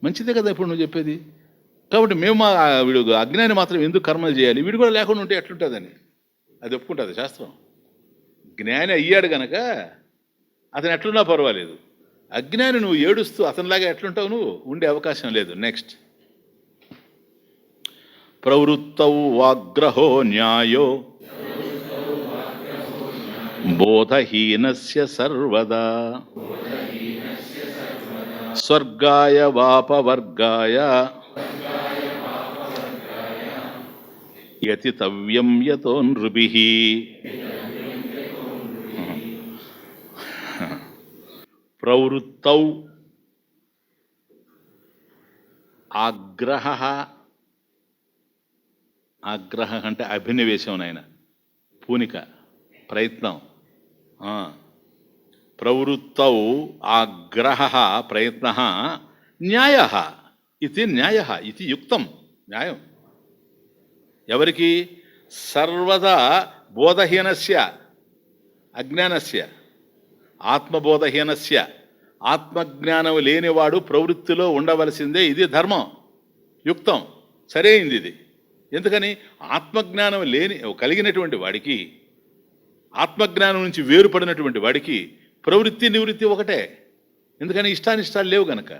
మంచిదే కదా ఇప్పుడు నువ్వు చెప్పేది. కాబట్టి మేము వీడు అజ్ఞాని మాత్రం ఎందుకు కర్మలు చేయాలి, వీడు కూడా లేకుండా ఉంటే ఎట్లుంటుందని అది ఒప్పుకుంటుంది శాస్త్రం. జ్ఞాని అయ్యాడు గనక అతను ఎట్లున్నా పర్వాలేదు. అజ్ఞాని నువ్వు ఏడుస్తూ అతనిలాగా ఎట్లుంటావు, నువ్వు ఉండే అవకాశం లేదు. నెక్స్ట్, ప్రవృత్తౌ వాగ్రహో న్యాయో బోధహీనస్య సర్వదా స్వర్గాయ వాపవర్గాయ యతితవ్యం యతో నృభిః. ప్రవృత్తౌ ఆగ్రహ, ఆగ్రహ అంటే అభినవేశం నాయన, పూనిక, ప్రయత్నం. ప్రవృత్తౌ ఆగ్రహ ప్రయత్న న్యాయ ఇది, న్యాయ ఇది యుక్తం, న్యాయం. ఎవరికి? సర్వదా బోధహీనస్య అజ్ఞానస్య, ఆత్మబోధహీనస్య, ఆత్మజ్ఞానం లేనివాడు ప్రవృత్తిలో ఉండవలసిందే. ఇది ధర్మం, యుక్తం, సరైంది ఇది. ఎందుకని? ఆత్మజ్ఞానం కలిగినటువంటి వాడికి, ఆత్మజ్ఞానం నుంచి వేరుపడినటువంటి వాడికి ప్రవృత్తి నివృత్తి ఒకటే. ఎందుకని? ఇష్టానిష్టాలు లేవు గనక.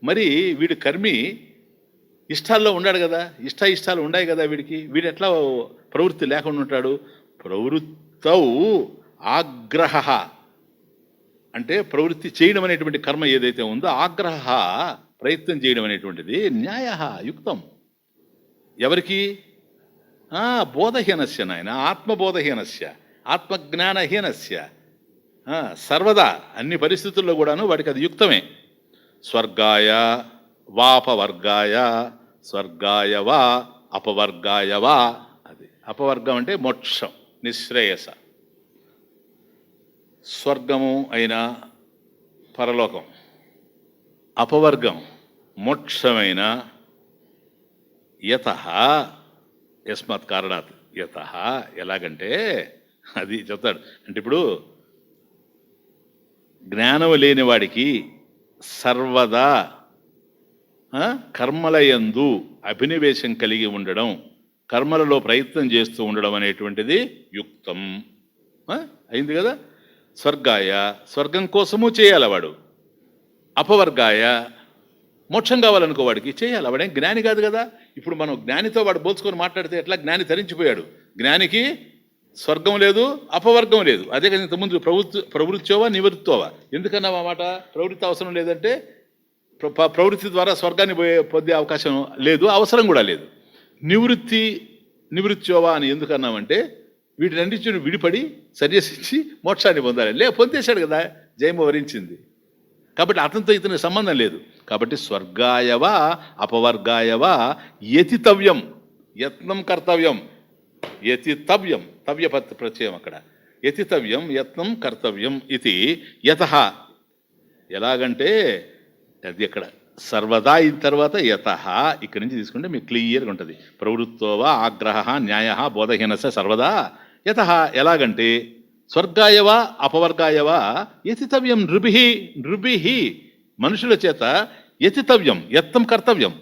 మరి వీడు కర్మి ఇష్టాల్లో ఉన్నాడు కదా, ఇష్టాలు ఉన్నాయి కదా వీడికి. వీడు ఎట్లా ప్రవృత్తి లేకుండా ఉంటాడు? ప్రవృత్తౌ ఆగ్రహ అంటే ప్రవృత్తి చేయడం అనేటువంటి కర్మ ఏదైతే ఉందో, ఆగ్రహ ప్రయత్నం చేయడం అనేటువంటిది న్యాయ యుక్తం. ఎవరికి? బోధహీనస్య నాయన, ఆత్మబోధహీనస్య, ఆత్మజ్ఞానహీనస్య. సర్వదా అన్ని పరిస్థితుల్లో కూడాను వాడికి అది యుక్తమే. స్వర్గాయ వాపవర్గాయ, స్వర్గాయ వా అపవర్గాయ వా. అది అపవర్గం అంటే మోక్షం, నిశ్రేయస. స్వర్గము అయినా పరలోకం, అపవర్గం మోక్షమైన యతః యస్మాత్ కారణాత్. యతః ఎలాగంటే అది చెప్తాడు. అంటే ఇప్పుడు జ్ఞానం లేని వాడికి సర్వదా కర్మలయందు అభినివేశం కలిగి ఉండడం, కర్మలలో ప్రయత్నం చేస్తూ ఉండడం అనేటువంటిది యుక్తం అయింది కదా. స్వర్గాయ స్వర్గం కోసము చేయాలి వాడు, అపవర్గాయ మోక్షం కావాలనుకో వాడికి చేయాలి. వాడేం జ్ఞాని కాదు కదా. ఇప్పుడు మనం జ్ఞానితో వాడు పోల్చుకొని మాట్లాడితే ఎట్లా? జ్ఞాని తరించిపోయాడు. జ్ఞానికి స్వర్గం లేదు, అపవర్గం లేదు. అదే కదా ఇంతకుముందు ప్రవృత్తోవా నివృత్తోవా. ఎందుకన్నా మాట? ప్రవృత్తి అవసరం లేదంటే ప్రవృత్తి ద్వారా స్వర్గాన్ని పొందే అవకాశం లేదు, అవసరం కూడా లేదు. నివృత్తోవా అని ఎందుకన్నామంటే వీటినన్నింటిని విడిపడి సన్యసించి మోక్షాన్ని పొందాలి. పొందేశాడు కదా, జయము వరించింది. కాబట్టి అతనితో ఇతనికి సంబంధం లేదు. కాబట్టి స్వర్గాయవా అపవర్గాయవా యతితవ్యం, యత్నం కర్తవ్యం. యతితవ్యం, తవ్యపత్ ప్రత్యయం అక్కడ. యతితవ్యం యత్నం కర్తవ్యం ఇది యతః. ఎలాగంటే అది ఇక్కడ సర్వదా అయిన తర్వాత యతః ఇక్కడి నుంచి తీసుకుంటే మీకు క్లియర్గా ఉంటుంది. ప్రవృత్తోవా ఆగ్రహ న్యాయ బోధహీనస సర్వదా యతః. ఎలాగంటే స్వర్గాయవా అపవర్గాయవా యతితవ్యం నృభిః మనుషుల చేత యతితవ్యం యత్నం కర్తవ్యం.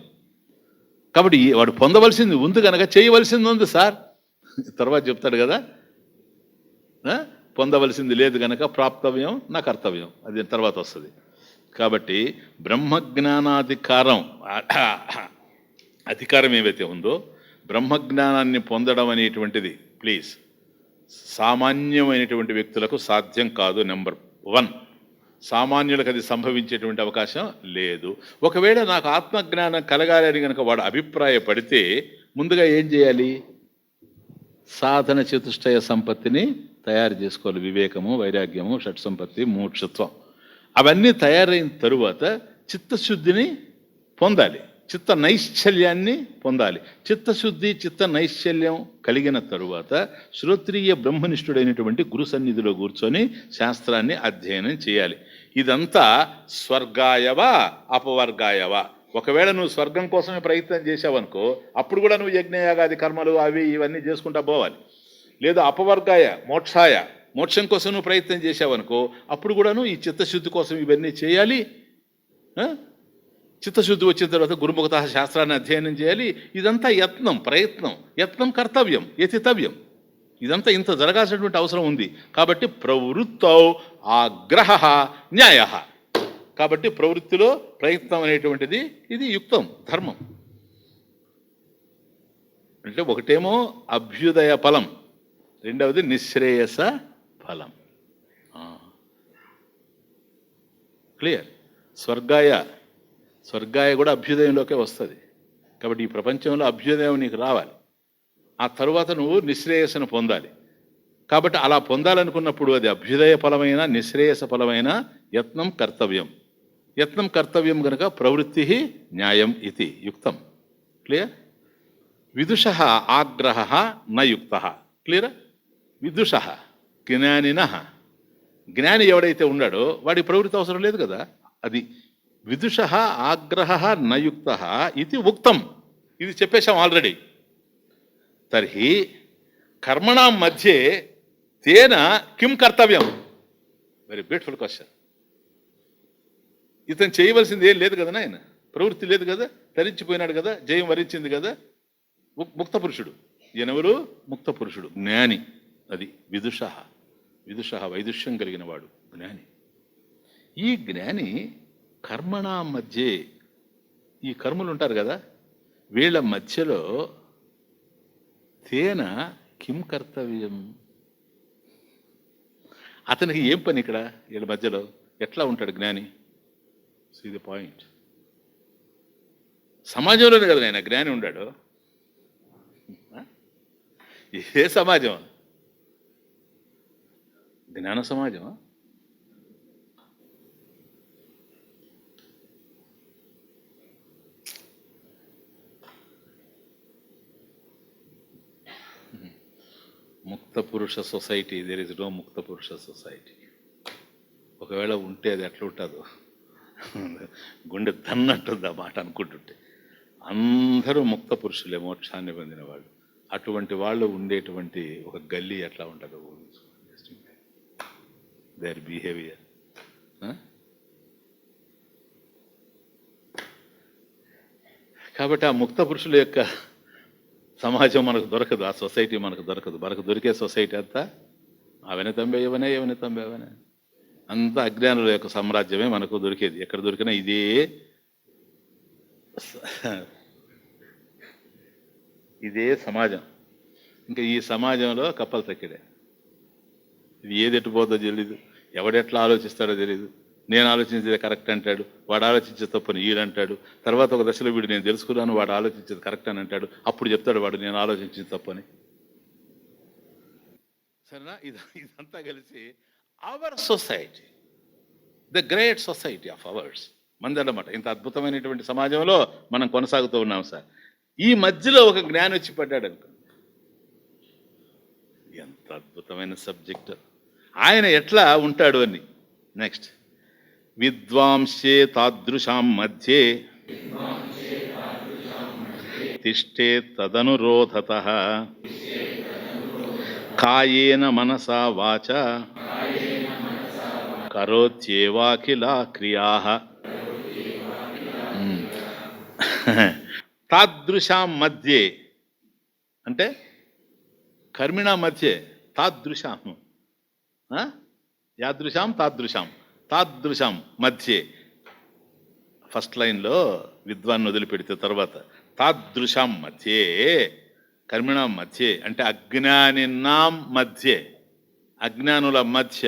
కాబట్టి వాడు పొందవలసింది ఉంది కనుక చేయవలసింది ఉంది సార్. తర్వాత చెప్తాడు కదా, పొందవలసింది లేదు కనుక ప్రాప్తవ్యం నా కర్తవ్యం, అది తర్వాత వస్తుంది. కాబట్టి బ్రహ్మజ్ఞానాధికారం ఏవైతే ఉందో బ్రహ్మజ్ఞానాన్ని పొందడం అనేటువంటిది ప్లీజ్ సామాన్యమైనటువంటి వ్యక్తులకు సాధ్యం కాదు. నెంబర్ 1, సామాన్యులకు అది సంభవించేటువంటి అవకాశం లేదు. ఒకవేళ నాకు ఆత్మజ్ఞానం కలగాలి అని కనుక వాడు అభిప్రాయపడితే ముందుగా ఏం చేయాలి? సాధన చతుష్టయ సంపత్తిని తయారు చేసుకోవాలి. వివేకము, వైరాగ్యము, షట్సంపత్తి, మోక్షత్వం అవన్నీ తయారైన తరువాత చిత్తశుద్ధిని పొందాలి, చిత్త నైశ్చల్యాన్ని పొందాలి. చిత్తశుద్ధి చిత్త నైశ్చల్యం కలిగిన తరువాత శ్రోత్రియ బ్రహ్మనిష్ఠుడైనటువంటి గురు సన్నిధిలో కూర్చొని శాస్త్రాన్ని అధ్యయనం చేయాలి. ఇదంతా స్వర్గాయవా అపవర్గాయవా. ఒకవేళ నువ్వు స్వర్గం కోసమే ప్రయత్నం చేసావనుకో అప్పుడు కూడా నువ్వు యజ్ఞయాగాది కర్మలు అవి ఇవన్నీ చేసుకుంటా పోవాలి. లేదా అపవర్గాయ మోక్షాయ, మోక్షం కోసం నువ్వు ప్రయత్నం చేసావనుకో అప్పుడు కూడాను ఈ చిత్తశుద్ధి కోసం ఇవన్నీ చేయాలి. చిత్తశుద్ధి వచ్చిన తర్వాత గురుముఖత శాస్త్రాన్ని అధ్యయనం చేయాలి. ఇదంతా యత్నం, ప్రయత్నం, యత్నం కర్తవ్యం, యతితవ్యం. ఇదంతా ఇంత జరగాల్సినటువంటి అవసరం ఉంది. కాబట్టి ప్రవృత్తౌ ఆగ్రహ న్యాయ. కాబట్టి ప్రవృత్తిలో ప్రయత్నం అనేటువంటిది ఇది యుక్తం, ధర్మం. అంటే ఒకటేమో అభ్యుదయ ఫలం, రెండవది నిశ్రేయస ఫలం. క్లియర్? స్వర్గాయ కూడా అభ్యుదయంలోకే వస్తుంది. కాబట్టి ఈ ప్రపంచంలో అభ్యుదయం నీకు రావాలి, ఆ తరువాత నువ్వు నిశ్రేయస్సును పొందాలి. కాబట్టి అలా పొందాలనుకున్నప్పుడు అది అభ్యుదయ ఫలమైన నిశ్రేయస ఫలమైన యత్నం కర్తవ్యం. యత్నం కర్తవ్యం కనుక ప్రవృత్తి న్యాయం ఇది యుక్తం. క్లియర్? విదుష ఆగ్రహ నయుక్త. క్లియర్? విదుష జ్ఞానిన, జ్ఞాని ఎవడైతే ఉన్నాడో వాడి ప్రవృత్తి అవసరం లేదు కదా. అది విదుష ఆగ్రహ నయుక్త ఇది ఉక్తం. ఇది చెప్పేశాం ఆల్రెడీ. తర్హి కర్మణా మధ్యే తేన కిం కర్తవ్యం? Very beautiful question. ఇతను చేయవలసింది ఏం లేదు కదా, ఆయన ప్రవృత్తి లేదు కదా, తరించిపోయినాడు కదా, జయం వరించింది కదా, ముక్త పురుషుడు. ఈయనెవరు? ముక్త పురుషుడు, జ్ఞాని. అది విదుష. వైదుష్యం కలిగిన వాడు జ్ఞాని. ఈ జ్ఞాని కర్మణా మధ్యే, ఈ కర్మలు ఉంటారు కదా వీళ్ళ మధ్యలో తేన కిం కర్తవ్యం? అతనికి ఏం పని ఇక్కడ వీళ్ళ మధ్యలో? ఎట్లా ఉంటాడు జ్ఞాని? See the point. సమాజంలోనే కదా ఆయన జ్ఞాని ఉన్నాడు. ఏ సమాజం? జ్ఞాన సమాజమా? ముక్త పురుష సొసైటీ. దేర్ ఇస్ నో ముక్త పురుష సొసైటీ. ఒకవేళ ఉంటే అది ఎట్లా ఉంటుందో గుండె తన్నట్టుంది ఆ మాట అనుకుంటుంటే. అందరూ ముక్త పురుషులే, మోక్షాన్ని పొందిన వాళ్ళు. అటువంటి వాళ్ళు ఉండేటువంటి ఒక గల్లీ ఎట్లా ఉంటుందో దేర్ బిహేవియర్. కాబట్టి ఆ ముక్త పురుషుల యొక్క సమాజం మనకు దొరకదు, ఆ సొసైటీ మనకు దొరకదు. మనకు దొరికే సొసైటీ అంతా అవనే తంబే అవనే అంతా అజ్ఞానుల యొక్క సామ్రాజ్యమే మనకు దొరికేది. ఎక్కడ దొరికినా ఇదే ఇదే సమాజం. ఇంకా ఈ సమాజంలో కప్పలు తక్కిడే. ఇది ఏది ఎట్టుపోతుందో తెలీదు, ఎవడెట్లా ఆలోచిస్తాడో తెలీదు. నేను ఆలోచించేది కరెక్ట్ అంటాడు, వాడు ఆలోచించే తప్పని వీడంటాడు. తర్వాత ఒక దశలో వీడు నేను తెలుసుకున్నాను, వాడు ఆలోచించేది కరెక్ట్ అని అంటాడు. అప్పుడు చెప్తాడు వాడు నేను ఆలోచించేది తప్పని. సరేనా? ఇదంతా కలిసి our society, the great society of ours మందన్నమాట. ఇంత అద్భుతమైనటువంటి సమాజంలో మనం కొనసాగుతూ ఉన్నాం సార్. ఈ మధ్యలో ఒక జ్ఞాని వచ్చి పడ్డాడు అనుకో, ఎంత అద్భుతమైన సబ్జెక్ట్. ఆయన ఎట్లా ఉంటాడు అని. నెక్స్ట్, విద్వాంసే తాదృశాం మధ్యే తిష్ఠే తదనురోధతః కాయేన మనసా వాచ కరోత్యేవాఖిలా క్రియాః. తాదృశాం మధ్యే అంటే కర్మిణ మధ్యే, తాదృశాం యాదృశాం తాదృశాం, తాదృశాం మధ్యే. ఫస్ట్ లైన్లో విద్వాన్ని వదిలిపెడితే తర్వాత తాదృశాం మధ్యే, కర్మిణాం మధ్యే అంటే అజ్ఞానినాం మధ్యే, అజ్ఞానుల మధ్య.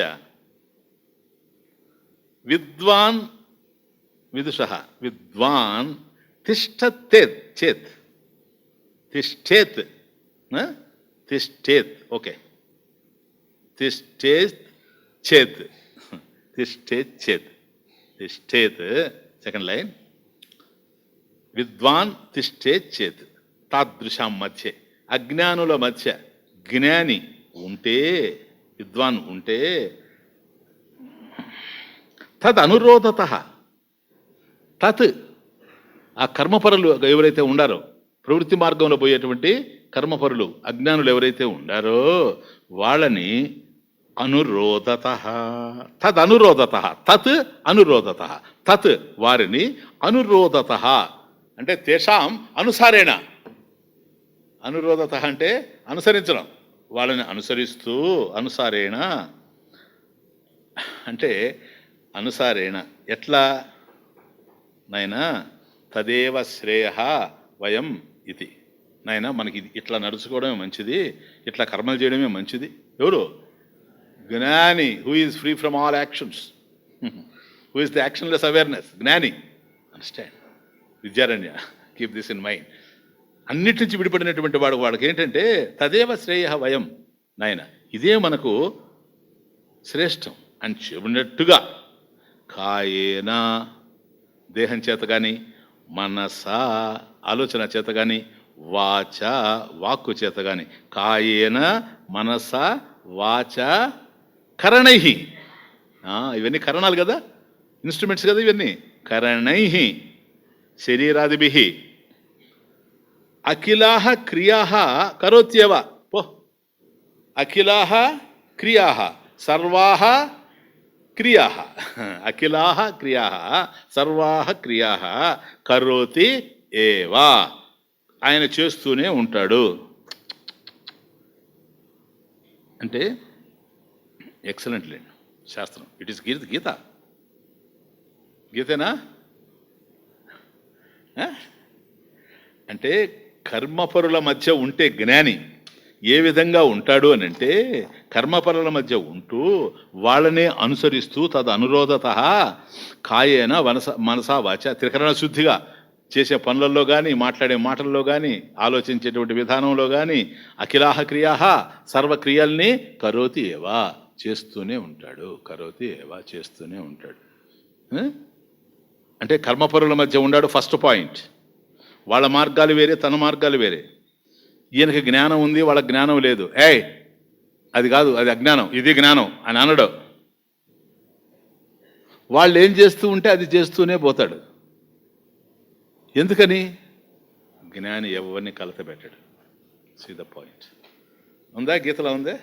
విద్వాన్ విదుషః, విద్వాన్ తిష్టతేత్ చేత్, తిష్టేత్ తిష్టేత్, ఓకే, తిష్టేత్ చేత్, తిష్టేత్ చేత్, తిష్టేత్ సెకండ్ లైన్. విద్వాన్ తిష్టేత్ చేత్ తాదృశాం మధ్య, అజ్ఞానుల మధ్య జ్ఞాని ఉంటే, విద్వాన్ ఉంటే, తద్ అనురోధతః, తత్ ఆ కర్మపరులు ఎవరైతే ఉండారో, ప్రవృత్తి మార్గంలో పోయేటువంటి కర్మపరులు అజ్ఞానులు ఎవరైతే ఉండారో వాళ్ళని అనురోధతః, తద్ అనురోధతః, తత్ అనురోధతః, తత్ వారిని అనురోధతః అంటే తేషాం అనుసారేణ, అనురోధతః అంటే అనుసరించడం, వాళ్ళని అనుసరిస్తూ, అనుసారేణ అంటే అనుసారేణ ఎట్లా నాయనా, తదేవ శ్రేయః వయం ఇది. నాయన మనకి ఇట్లా నడుచుకోవడమే మంచిది, ఇట్లా కర్మలు చేయడమే మంచిది. ఎవరు? జ్ఞాని, who is free from all actions, who is the actionless awareness, జ్ఞాని. Understand? Vidyaranya, keep this in mind. అన్నిటి నుంచి విడిపడినటువంటి వాడికి ఏంటంటే తదేవ శ్రేయ వయం, నాయన ఇదే మనకు శ్రేష్టం అని చెప్పినట్టుగా, కాయేన దేహం చేత కానీ, మనస ఆలోచన చేత కానీ, వాచ వాక్కు చేత కానీ, కాయేన మనస వాచ కరణై, ఇవన్నీ కరణాలు కదా, ఇన్స్ట్రుమెంట్స్ కదా ఇవన్నీ. కరణై శరీరాదిభి అఖిలాః క్రియాః కరోత్యేవ. పో, అఖిలాః క్రియాః సర్వాః క్రియాః, అఖిలాః క్రియాః సర్వాః క్రియాః కరోతి ఏవ, ఆయన చేస్తూనే ఉంటాడు. అంటే ఎక్సలెంట్ లేండి శాస్త్రం. ఇట్ ఈస్ గీత, గీతేనా? అంటే కర్మపరుల మధ్య ఉంటే జ్ఞాని ఏ విధంగా ఉంటాడు అని అంటే, కర్మపరుల మధ్య ఉంటూ వాళ్ళనే అనుసరిస్తూ తద్ అనురోధతః కాయేన మనసా వాచ, త్రికరణ శుద్ధిగా చేసే పనులలో కానీ, మాట్లాడే మాటల్లో కానీ, ఆలోచించేటువంటి విధానంలో కానీ, అఖిలాః క్రియాః సర్వక్రియల్ని కరోతి ఏవా చేస్తూనే ఉంటాడు, కరోతి ఏవా చేస్తూనే ఉంటాడు. అంటే కర్మపరుల మధ్య ఉన్నాడు ఫస్ట్ పాయింట్. వాళ్ళ మార్గాలు వేరే, తన మార్గాలు వేరే. ఈయనకి జ్ఞానం ఉంది, వాళ్ళ జ్ఞానం లేదు. అది కాదు, అది అజ్ఞానం, ఇది జ్ఞానం అని అనడు. వాళ్ళు ఏం చేస్తూ ఉంటే అది చేస్తూనే పోతాడు. ఎందుకని? జ్ఞాని ఎవరిని కలత పెట్టాడు. See the point. ఉందా గీతలో? ఉందే.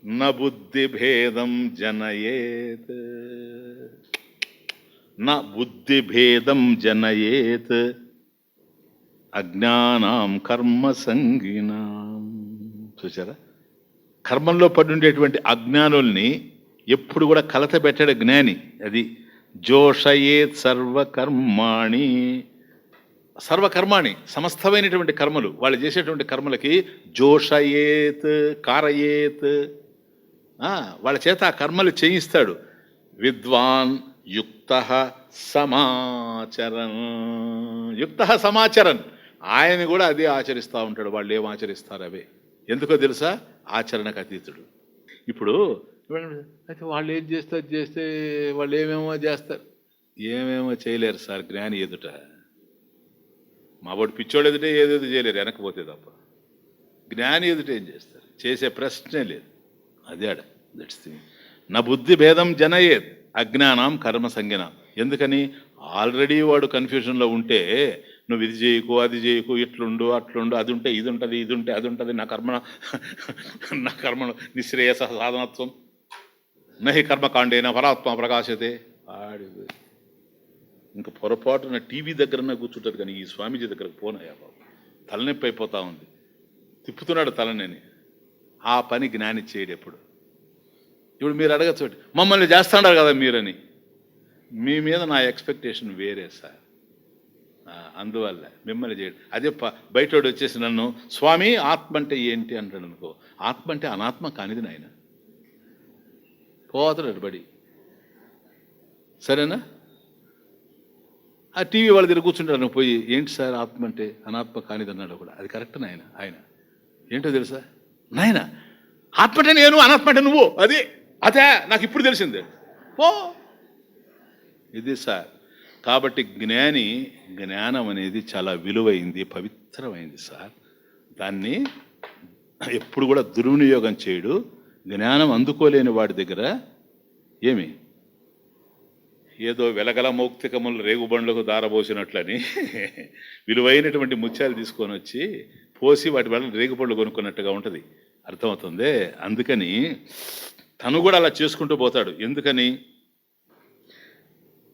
న బుద్ధిభేదం జనయేత్, న బుద్ధిభేదం జనయేత్ అజ్ఞానాం కర్మ సంగినాం. చూసారా? కర్మంలో పడి ఉండేటువంటి అజ్ఞానుల్ని ఎప్పుడు కూడా కలత పెట్టాడు జ్ఞాని. అది జోషయేత్ సర్వకర్మాణి, సర్వకర్మాణి సమస్తమైనటువంటి కర్మలు, వాళ్ళు చేసేటువంటి కర్మలకి జోషయేత్ కారయేత్, వాళ్ళ చేత ఆ కర్మలు చేయిస్తాడు. విద్వాన్ యుక్త సమాచరన్, యుక్త సమాచరన్, ఆయన కూడా అదే ఆచరిస్తూ ఉంటాడు. వాళ్ళు ఏం ఆచరిస్తారు అవే. ఎందుకో తెలుసా? ఆచరణకు అతీతుడు. ఇప్పుడు అయితే వాళ్ళు ఏం చేస్తే వాళ్ళు ఏమేమో చేస్తారు. ఏమేమో చేయలేరు సార్ జ్ఞాని ఎదుట. మా వాడు పిచ్చోడు ఎదుటే ఏదేదో చేయలేరు, వెనకపోతే తప్ప. జ్ఞాని ఎదుట ఏం చేస్తారు? చేసే ప్రశ్నే లేదు. అదే ఆడ దట్స్ ది. నా బుద్ధి భేదం జనయేత్ అజ్ఞానం కర్మ సంజ్ఞన. ఎందుకని? ఆల్రెడీ వాడు కన్ఫ్యూజన్లో ఉంటే నువ్వు ఇది చేయకు, అది చేయకు, ఇట్లుండు, అట్లుండు, అది ఉంటే ఇది ఉంటుంది, ఇది ఉంటే అది ఉంటుంది, నా కర్మ నిశ్రేయస సాధనత్వం నహి కర్మకాండేన పరాత్మ ప్రకాశతే. ఆడి ఇంకా పొరపాటున టీవీ దగ్గరనే కూర్చుంటాడు, కానీ ఈ స్వామీజీ దగ్గరకు పోనాయా బాబు, తలనొప్పి అయిపోతా ఉంది. తిప్పుతున్నాడు తలనేని. ఆ పని జ్ఞాని చేయడు ఎప్పుడు. ఇప్పుడు మీరు అడగచ్చు, మమ్మల్ని చేస్తున్నారు కదా మీరని. మీ మీద నా ఎక్స్పెక్టేషన్ వేరే సార్, అందువల్ల మిమ్మల్ని చేయడు. అదే బయటోడు వచ్చేసి నన్ను స్వామి ఆత్మ అంటే ఏంటి అంటాడు అనుకో. ఆత్మ అంటే అనాత్మ కానిది నాయన, పోతాడు బడి. సరేనా? ఆ టీవీ వాళ్ళ దగ్గర కూర్చుంటాడు, నువ్వు పోయి ఏంటి సార్ ఆత్మ అంటే అనాత్మ కానిది అన్నాడు కూడా. అది కరెక్ట్ నాయన. ఆయన ఏంటో తెలుసా నాయన, ఆత్మ అంటే నేను, అనాత్మ అంటే నువ్వు. అదే నాకు ఇప్పుడు తెలిసిందే. ఓ ఇది సార్. కాబట్టి జ్ఞానం అనేది చాలా విలువైంది, పవిత్రమైంది సార్. దాన్ని ఎప్పుడు కూడా దుర్వినియోగం చేయడు. జ్ఞానం అందుకోలేని వాడి దగ్గర ఏమి ఏదో వెలగల మౌక్తికములు రేగుబండ్లకు దారబోసినట్లని విలువైనటువంటి ముత్యాలు తీసుకొని వచ్చి పోసి వాటి వల్ల రేగుబండ్లు కొనుక్కున్నట్టుగా ఉంటుంది. అర్థమవుతుంది? అందుకని తను కూడా అలా చేసుకుంటూ పోతాడు. ఎందుకని?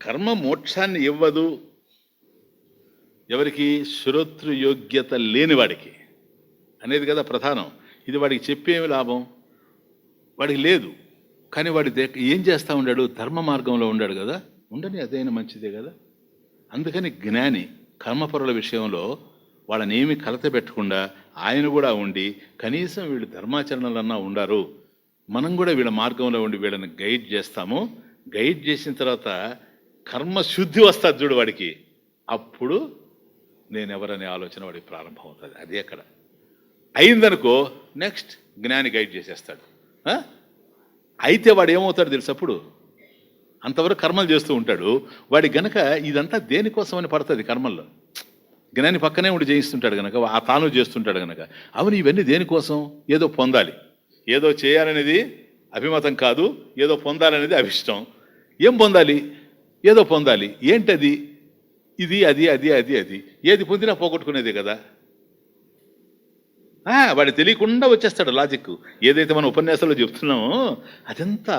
కర్మ మోక్షాన్ని ఇవ్వదు. ఎవరికి? శ్రోతృయోగ్యత లేనివాడికి అనేది కదా ప్రధానం. ఇది వాడికి చెప్పేమి లాభం? వాడికి లేదు. కానీ వాడి ఏం చేస్తూ ఉన్నాడు? ధర్మ మార్గంలో ఉన్నాడు కదా, ఉండని, అదైనా మంచిదే కదా. అందుకని జ్ఞాని కర్మపరుల విషయంలో వాళ్ళని ఏమి కలత పెట్టకుండా ఆయన కూడా ఉండి కనీసం వీళ్ళు ధర్మాచరణలన్నా ఉండారు, మనం కూడా వీళ్ళ మార్గంలో ఉండి వీళ్ళని గైడ్ చేస్తాము. గైడ్ చేసిన తర్వాత కర్మశుద్ధి వస్తుంది చూడు వాడికి. అప్పుడు నేనెవరనే ఆలోచన వాడికి ప్రారంభం అవుతుంది. అది అక్కడ అయిందనుకో, నెక్స్ట్ జ్ఞాని గైడ్ చేసేస్తాడు. అయితే వాడు ఏమవుతాడు తెలుసు? అప్పుడు అంతవరకు కర్మలు చేస్తూ ఉంటాడు. వాడి గనక ఇదంతా దేనికోసమని పడుతుంది కర్మల్లో. జ్ఞాని పక్కనే ఉండి చేయిస్తుంటాడు కనుక, ఆ తాను చేస్తుంటాడు కనుక, అవును ఇవన్నీ దేనికోసం? ఏదో పొందాలి. ఏదో చేయాలనేది అభిమతం కాదు, ఏదో పొందాలనేది అభిష్టం. ఏం పొందాలి? ఏదో పొందాలి. ఏంటది? ఇది అది అది అది అది ఏది పొందినా పోగొట్టుకునేదే కదా. వాడు తెలియకుండా వచ్చేస్తాడు లాజిక్. ఏదైతే మనం ఉపన్యాసాల్లో చెప్తున్నామో అదంతా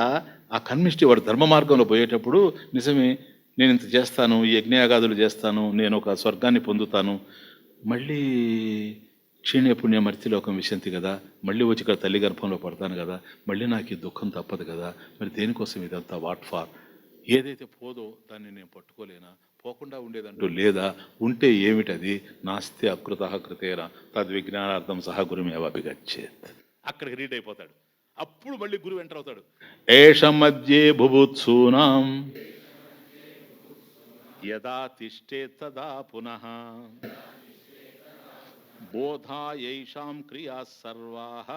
ఆ కన్మిష్టి. వాడు ధర్మ మార్గంలో పోయేటప్పుడు నిజమే, నేను ఇంత చేస్తాను, ఈ యజ్ఞయాగాదులు చేస్తాను, నేను ఒక స్వర్గాన్ని పొందుతాను, మళ్ళీ క్షీణే పుణ్య మర్తిలోకం విశంతి కదా, మళ్ళీ వచ్చి ఇక్కడ తల్లి గర్భంలో పడతాను కదా, మళ్ళీ నాకు ఈ దుఃఖం తప్పదు కదా. మరి దేనికోసం ఇదంతా? What for? ఏదైతే పోదో దాన్ని నేను పట్టుకోలేనా? పోకుండా ఉండేదంటూ లేదా? ఉంటే ఏమిటది? నాస్తి అకృత కృతేన తద్విజ్ఞానార్థం సహా గురుమేవాభిగచ్చేత్. అక్కడికి రీడ్ అయిపోతాడు. అప్పుడు మళ్ళీ గురువు ఎంటర్ అవుతాడు. ఏష మధ్యే బుభుత్సూనాం యదా తిష్ఠే తదా పునః బోధాయైషాం క్రియా సర్వాః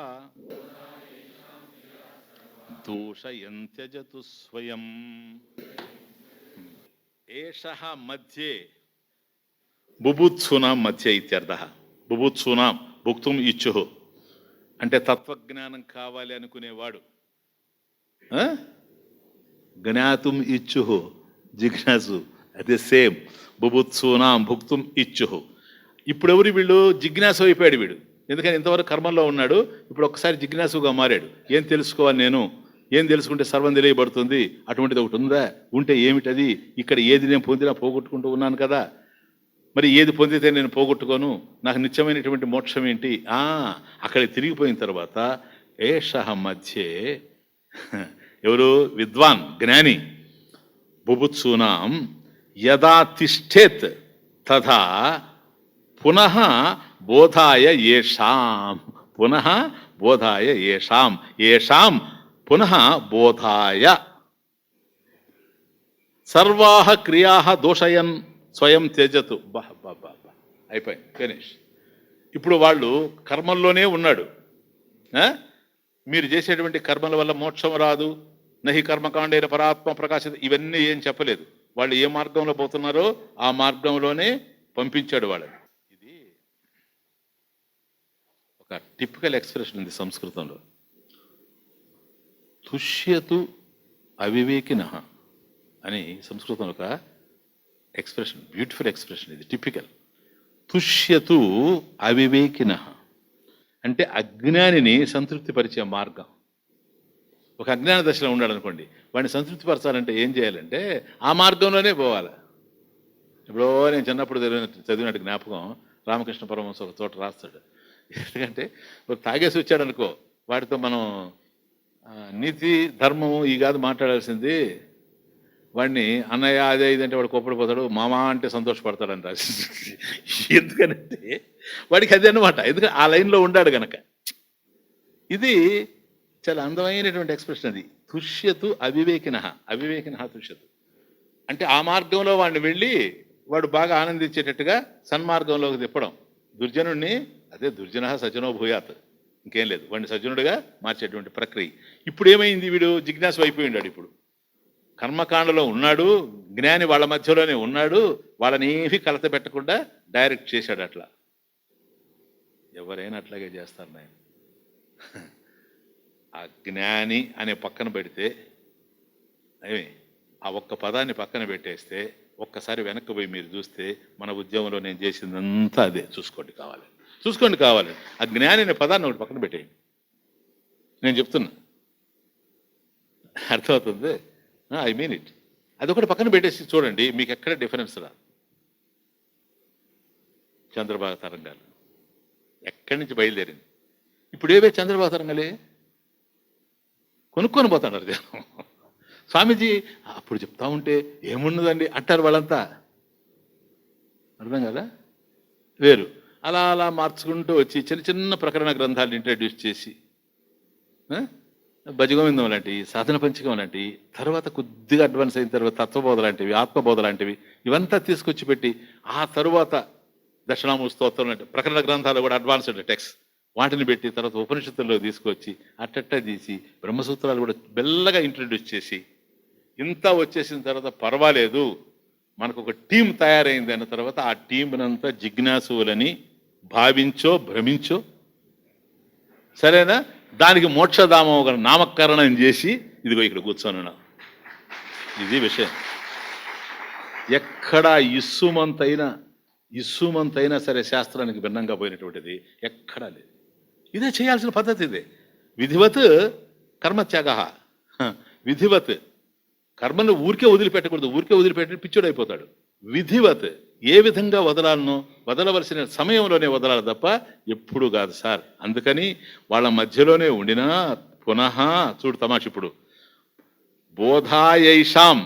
దూషయంత్యజతు స్వయం. ఏషః మధ్యే బుభుత్సూనాం మధ్య ఇత్యర్థః. బుభుత్సూనాం భుక్తుం ఇచ్చుః అంటే తత్వజ్ఞానం కావాలి అనుకునేవాడు. జ్ఞాతుం ఇచ్చుః జిజ్ఞాసు, అదే సేమ్. బుభుత్సూనాం భుక్తుం ఇచ్చుః. ఇప్పుడు ఎవరు? వీళ్ళు జిజ్ఞాసు అయిపోయాడు వీడు. ఎందుకని? ఇంతవరకు కర్మల్లో ఉన్నాడు, ఇప్పుడు ఒక్కసారి జిజ్ఞాసుగా మారాడు. ఏం తెలుసుకోవాలి నేను? ఏం తెలుసుకుంటే సర్వం తెలియబడుతుంది? అటువంటిది ఒకటి ఉందా? ఉంటే ఏమిటది? ఇక్కడ ఏది నేను పొందినా పోగొట్టుకుంటూ ఉన్నాను కదా, మరి ఏది పొందితే నేను పోగొట్టుకోను? నాకు నిత్యమైనటువంటి మోక్షం ఏంటి? అక్కడికి తిరిగిపోయిన తర్వాత ఏషః మధ్యే ఎవరు? విద్వాన్, జ్ఞాని. బుభుత్సూనాం యదా తిష్టేత్ తథా పునః బోధాయ ఏషాం. పునః బోధాయ ఏషాం. ఏషాం పునః బోధాయ. సర్వాః క్రియాః దోషయన్ స్వయం త్యజతు. అయిపోయింది, ఫినిష్. ఇప్పుడు వాళ్ళు కర్మల్లోనే ఉన్నాడు. మీరు చేసేటువంటి కర్మల వల్ల మోక్షం రాదు, నహి కర్మకాండైన పరాత్మ ప్రకాశిత, ఇవన్నీ ఏం చెప్పలేదు. వాళ్ళు ఏ మార్గంలో పోతున్నారో ఆ మార్గంలోనే పంపించాడు వాళ్ళని. ఇది ఒక టిపికల్ ఎక్స్ప్రెషన్ ఉంది సంస్కృతంలో. తుష్యతు అవివేకినః అని సంస్కృతంలో ఒక ఎక్స్ప్రెషన్, బ్యూటిఫుల్ ఎక్స్ప్రెషన్. ఇది టిపికల్. తుష్యతు అవివేకినః అంటే అజ్ఞానిని సంతృప్తిపరిచే మార్గం. ఒక అజ్ఞాన దశలో ఉన్నాడు అనుకోండి, వాడిని సంతృప్తిపరచాలంటే ఏం చేయాలంటే ఆ మార్గంలోనే పోవాలి. ఇప్పుడు నేను చిన్నప్పుడు చదివినట్టు జ్ఞాపకం, రామకృష్ణ పరమహంస ఒక చోట రాస్తాడు. ఎందుకంటే తాగేసి వచ్చాడు అనుకో, వాడితో మనం నీతి ధర్మము ఈ కాదు మాట్లాడాల్సింది, వాడిని అన్నయ్య అదే ఇదంటే వాడు కోప్పడిపోతాడు, మామా అంటే సంతోషపడతాడని రాసి. ఎందుకనంటే వాడికి అదే అనమాట, ఎందుకంటే ఆ లైన్లో ఉండాడు గనక. ఇది చాలా అందమైనటువంటి ఎక్స్ప్రెషన్. అది తుష్యతు అవివేకిన. అవివేకిన తుష్యతు అంటే ఆ మార్గంలో వాడిని వెళ్ళి వాడు బాగా ఆనందించేటట్టుగా సన్మార్గంలోకి తిప్పడం. దుర్జనుడిని, అదే దుర్జన సజ్జనో భూయాత్, ఇంకేం లేదు, వాడిని సజ్జనుడిగా మార్చేటువంటి ప్రక్రియ. ఇప్పుడు ఏమైంది, వీడు జిజ్ఞాసు అయిపోయి ఉన్నాడు. ఇప్పుడు కర్మకాండలో ఉన్నాడు, జ్ఞాని వాళ్ళ మధ్యలోనే ఉన్నాడు, వాళ్ళని ఏమీ కలత పెట్టకుండా డైరెక్ట్ చేశాడు. అట్లా ఎవరైనా అట్లాగే చేస్తారు నాయన. ఆ జ్ఞాని అనే పక్కన పెడితే, అవి ఆ ఒక్క పదాన్ని పక్కన పెట్టేస్తే, ఒక్కసారి వెనక్కి పోయి మీరు చూస్తే మన ఉద్యమంలో నేను చేసిందంతా అదే. చూసుకోండి కావాలి. ఆ జ్ఞాని అనే పదాన్ని ఒకటి పక్కన పెట్టేయండి. నేను చెప్తున్నా, అర్థమవుతుంది? I mean it. అదొకటి పక్కన పెట్టేసి చూడండి, మీకు ఎక్కడ డిఫరెన్స్ రా. చంద్రబాబు తరంగాలు ఎక్కడి నుంచి బయలుదేరింది? ఇప్పుడు ఏవే చంద్రబాబు తరంగాలే కొనుక్కొని పోతున్నారు జనం. స్వామీజీ అప్పుడు చెప్తా ఉంటే ఏమున్నదండి అంటారు వాళ్ళంతా. అర్థం కదా? వేరు. అలా అలా మార్చుకుంటూ వచ్చి చిన్న చిన్న ప్రకరణ గ్రంథాలు ఇంట్రడ్యూస్ చేసి, భజగోవిందం లాంటివి, సాధన పంచకం లాంటివి, తర్వాత కొద్దిగా అడ్వాన్స్ అయిన తర్వాత తత్వబోధ లాంటివి, ఆత్మబోధ లాంటివి, ఇవంతా తీసుకొచ్చి పెట్టి, ఆ తరువాత దక్షిణామూర్తి స్తోత్రం లాంటి ప్రకరణ గ్రంథాలు కూడా అడ్వాన్స్డ్ టెక్స్ట్ వాటిని పెట్టి, తర్వాత ఉపనిషత్తుల్లో తీసుకొచ్చి అట్టట్ట తీసి బ్రహ్మసూత్రాలు కూడా బెల్లగా ఇంట్రడ్యూస్ చేసి, ఇంత వచ్చేసిన తర్వాత పర్వాలేదు మనకు ఒక టీం తయారైంది అన్న తర్వాత ఆ టీంనంతా జిజ్ఞాసువులని భావించో భ్రమించో, సరేనా, దానికి మోక్షధామం ఒక నామకరణం చేసి ఇదిగో ఇక్కడ కూర్చోనున్నా. ఇది విషయం. ఎక్కడా ఇస్సుమంతైనా సరే శాస్త్రానికి భిన్నంగా పోయినటువంటిది ఎక్కడా లేదు. ఇదే చేయాల్సిన పద్ధతి. ఇదే విధివత్ కర్మత్యాగ. విధివత్ కర్మను ఊరికే వదిలిపెట్టకూడదు. ఊరికే వదిలిపెట్టి పిచ్చుడు అయిపోతాడు. విధివత్ ఏ విధంగా వదలాలనో వదలవలసిన సమయంలోనే వదలాలి తప్ప ఎప్పుడు కాదు సార్. అందుకని వాళ్ళ మధ్యలోనే ఉండినా పునః చూడు తమాష. ఇప్పుడు బోధాయైషాం,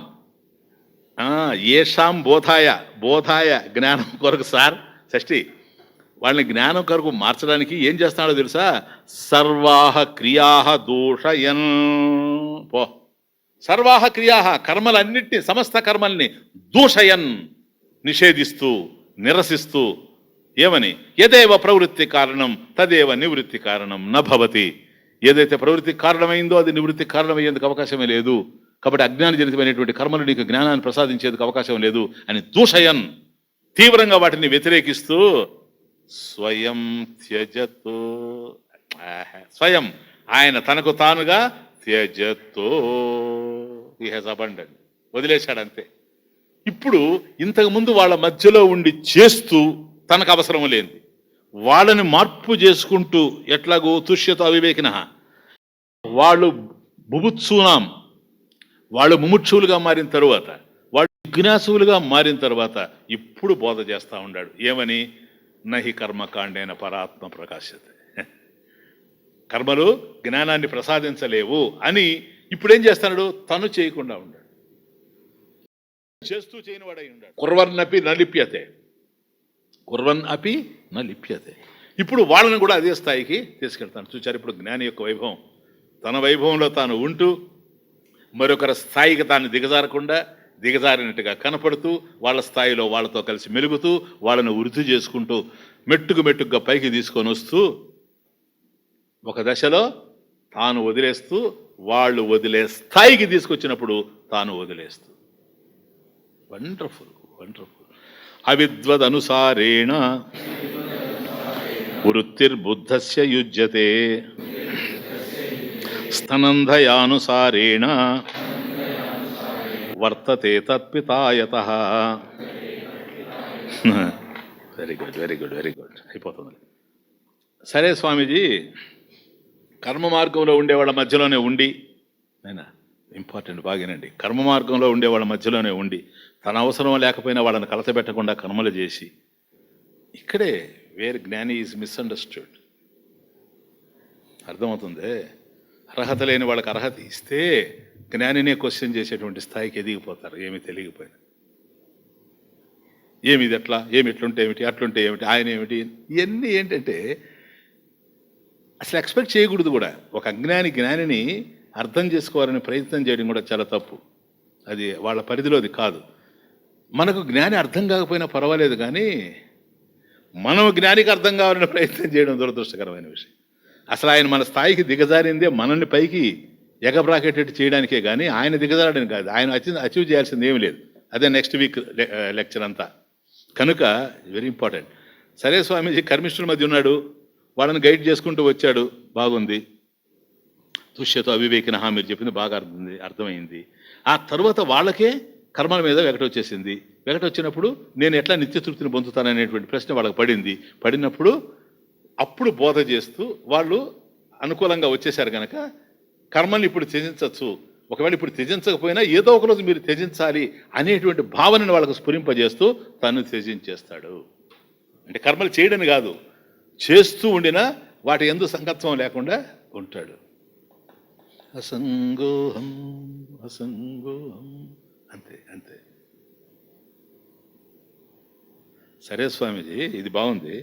ఏషాం బోధాయ జ్ఞానం కొరకు సార్. షష్ఠి వాళ్ళని జ్ఞానం కొరకు మార్చడానికి ఏం చేస్తున్నాడో తెలుసా? సర్వాహ క్రియాహ దోషయన్. పో సర్వాహ క్రియాహ, కర్మలన్నింటినీ, సమస్త కర్మల్ని దూషయన్, నిషేధిస్తూ నిరసిస్తూ. ఏమని? యదేవ ప్రవృత్తి కారణం తదేవ నివృత్తి కారణం నభవతి. ఏదైతే ప్రవృత్తి కారణమైందో అది నివృత్తి కారణమయ్యేందుకు అవకాశమే లేదు. కాబట్టి అజ్ఞానజనితమైనటువంటి కర్మలు నీకు జ్ఞానాన్ని ప్రసాదించేందుకు అవకాశం లేదు అని దూషయన్, తీవ్రంగా వాటిని వ్యతిరేకిస్తూ స్వయం త్యజతో, స్వయం ఆయన తనకు తానుగా త్యజతో, హి హ్యాస్ అబండెంట్, వదిలేశాడు అంతే. ఇప్పుడు ఇంతకుముందు వాళ్ళ మధ్యలో ఉండి చేస్తూ తనకు అవసరం లేనిది వాళ్ళని మార్పు చేసుకుంటూ, ఎట్లాగో తుష్యతో అవివేకిన, వాళ్ళు బుభుత్సూనాం, వాళ్ళు ముముక్షువులుగా మారిన తరువాత, వాళ్ళు జిజ్ఞాసువులుగా మారిన తర్వాత ఇప్పుడు బోధ చేస్తూ ఉన్నాడు. ఏమని? నహి కర్మకాండైన పరాత్మ ప్రకాశతే. కర్మలు జ్ఞానాన్ని ప్రసాదించలేవు అని ఇప్పుడేం చేస్తున్నాడు? తను చేయకుండా ఉన్నాడు, చేస్తూ చేయని వాడై ఉన్నాడు. కుర్వన్నపి నలిప్యతే, కుర్వన్ అపి నలిప్యతే. ఇప్పుడు వాళ్ళని కూడా అదే స్థాయికి తీసుకెళ్తాను. చూచారు ఇప్పుడు జ్ఞాని యొక్క వైభవం. తన వైభవంలో తాను ఉంటూ మరొకరి స్థాయికి తాను దిగజారినట్టుగా కనపడుతూ వాళ్ళ స్థాయిలో వాళ్ళతో కలిసి మెలుగుతూ వాళ్ళని వృద్ధి చేసుకుంటూ మెట్టుగా పైకి తీసుకొని వస్తూ ఒక దశలో తాను వదిలేస్తూ వాళ్ళు వదిలే స్థాయికి తీసుకొచ్చినప్పుడు తాను వదిలేస్తూ. Wonderful wonderful. అవిద్వదనుసారేణ వృత్తిర్బుద్ధస్య యుజ్యతే, స్తనందయానుసారేణ వర్తతే తత్పితాయతః. Very good very good very good. అయిపోతుంది. సరే స్వామీజీ, కర్మ మార్గంలో ఉండేవాళ్ళ మధ్యలోనే ఉండి, అయినా ఇంపార్టెంట్ బాగానండి, కర్మ మార్గంలో ఉండేవాళ్ళ మధ్యలోనే ఉండి తన అవసరం లేకపోయినా వాళ్ళని కలతబెట్టకుండా కర్మలు చేసి, ఇక్కడే వేర్ జ్ఞాని ఈజ్ మిస్అండర్స్టూడ్. అర్థమవుతుంది? అర్హత లేని వాళ్ళకి అర్హత ఇస్తే జ్ఞానినే క్వశ్చన్ చేసేటువంటి స్థాయికి ఎదిగిపోతారు, ఏమి తెలియకపోయినా. ఏమి ఇది ఎట్లా, ఏమి ఇట్లుంటే ఏమిటి, అట్లుంటే ఏమిటి, ఆయన ఏమిటి, ఇవన్నీ ఏంటంటే అసలు ఎక్స్పెక్ట్ చేయకూడదు కూడా. ఒక అజ్ఞాని జ్ఞానిని అర్థం చేసుకోవాలని ప్రయత్నం చేయడం కూడా చాలా తప్పు. అది వాళ్ళ పరిధిలోది కాదు. మనకు జ్ఞాని అర్థం కాకపోయినా పర్వాలేదు, కానీ మనం జ్ఞానికి అర్థం కావాలని ప్రయత్నం చేయడం దురదృష్టకరమైన విషయం. అసలు ఆయన మన స్థాయికి దిగజారిందే మనల్ని పైకి ఎగబ్రాకెట్ చేయడానికే, కానీ ఆయన దిగజారడానికి కాదు. ఆయన అచీవ్ చేయాల్సింది ఏమీ లేదు. అదే నెక్స్ట్ వీక్ లెక్చర్ అంతా. కనుక వెరీ ఇంపార్టెంట్. సరే స్వామీజీ కర్మిష్ఠుల మధ్య ఉన్నాడు, వాళ్ళని గైడ్ చేసుకుంటూ వచ్చాడు, బాగుంది. తుష్యతో అవివేకిన మీరు చెప్పింది బాగా అర్థమైంది. ఆ తర్వాత వాళ్ళకే కర్మల మీద వెగటొచ్చేసింది. వెగటొచ్చినప్పుడు నేను ఎట్లా నిత్యతృప్తిని పొందుతాననేటువంటి ప్రశ్న వాళ్ళకి పడినప్పుడు అప్పుడు బోధ చేస్తూ వాళ్ళు అనుకూలంగా వచ్చేసారు కనుక కర్మల్ని ఇప్పుడు త్యజించవచ్చు. ఒకవేళ ఇప్పుడు త్యజించకపోయినా ఏదో ఒకరోజు మీరు త్యజించాలి అనేటువంటి భావనను వాళ్ళకు స్ఫురింపజేస్తూ తను త్యజించేస్తాడు. అంటే కర్మలు చేయడని కాదు, చేస్తూ ఉండినా వాటి యందు సంకల్పం లేకుండా ఉంటాడు. అసంగోహం అసంగోహం, అంతే అంతే. సరే స్వామీజీ, ఇది బాగుంది.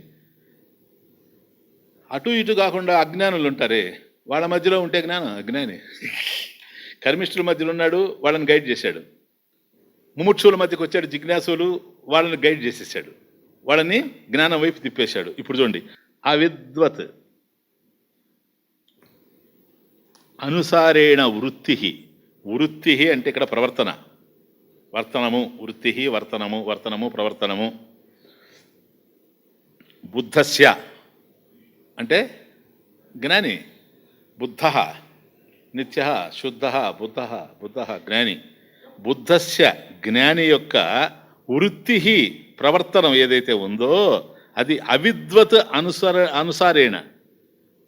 అటు ఇటు కాకుండా అజ్ఞానులు ఉంటారే, వాళ్ళ మధ్యలో ఉంటే అజ్ఞాని. కర్మిష్ఠుల మధ్యలో ఉన్నాడు, వాళ్ళని గైడ్ చేశాడు. ముముక్షుల మధ్యకి వచ్చాడు, జిజ్ఞాసులు, వాళ్ళని గైడ్ చేసేసాడు, వాళ్ళని జ్ఞానం వైపు తిప్పేశాడు. ఇప్పుడు చూడండి, అవిద్వత్ అనుసారేణ వృత్తి అంటే ఇక్కడ వర్తనము, వృత్తి వర్తనము ప్రవర్తనము. బుద్ధస్య అంటే జ్ఞాని, బుద్ధ నిత్య శుద్ధ బుద్ధ జ్ఞాని. బుద్ధస్య జ్ఞాని యొక్క వృత్తి ప్రవర్తనం ఏదైతే ఉందో అది అవిద్వత్ అనుసారేణ.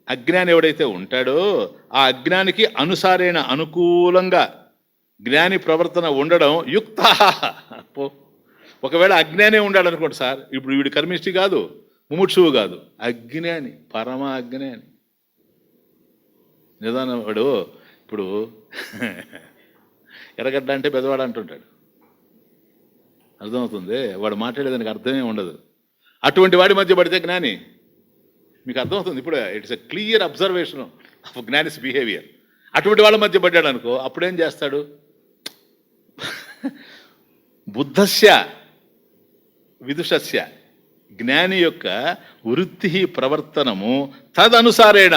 అజ్ఞాని ఎవడైతే ఉంటాడో ఆ అజ్ఞానికి అనుసారేణ అనుకూలంగా జ్ఞాని ప్రవర్తన ఉండడం యుక్త. ఒకవేళ అజ్ఞానే ఉండాడు అనుకోండి సార్, ఇప్పుడు వీడు కర్మిష్టి కాదు, ముముక్షువు కాదు, అజ్ఞాని, పరమ అజ్ఞాని. నిదానం వాడు ఇప్పుడు ఎర్రగడ్డ అంటే పెద్దవాడు అంటుంటాడు, అర్థమవుతుంది? వాడు మాట్లాడేదానికి అర్థమే ఉండదు. అటువంటి వాడి మధ్య పడితే జ్ఞాని. మీకు అర్థమవుతుంది? ఇప్పుడు it's a clear observation of జ్ఞానిస్ బిహేవియర్. అటువంటి వాళ్ళ మధ్య పడ్డాడు అనుకో, అప్పుడేం చేస్తాడు? బుద్ధస్య విదుషస్య జ్ఞాని యొక్క వృత్తి ప్రవర్తనము తదనుసారేణ,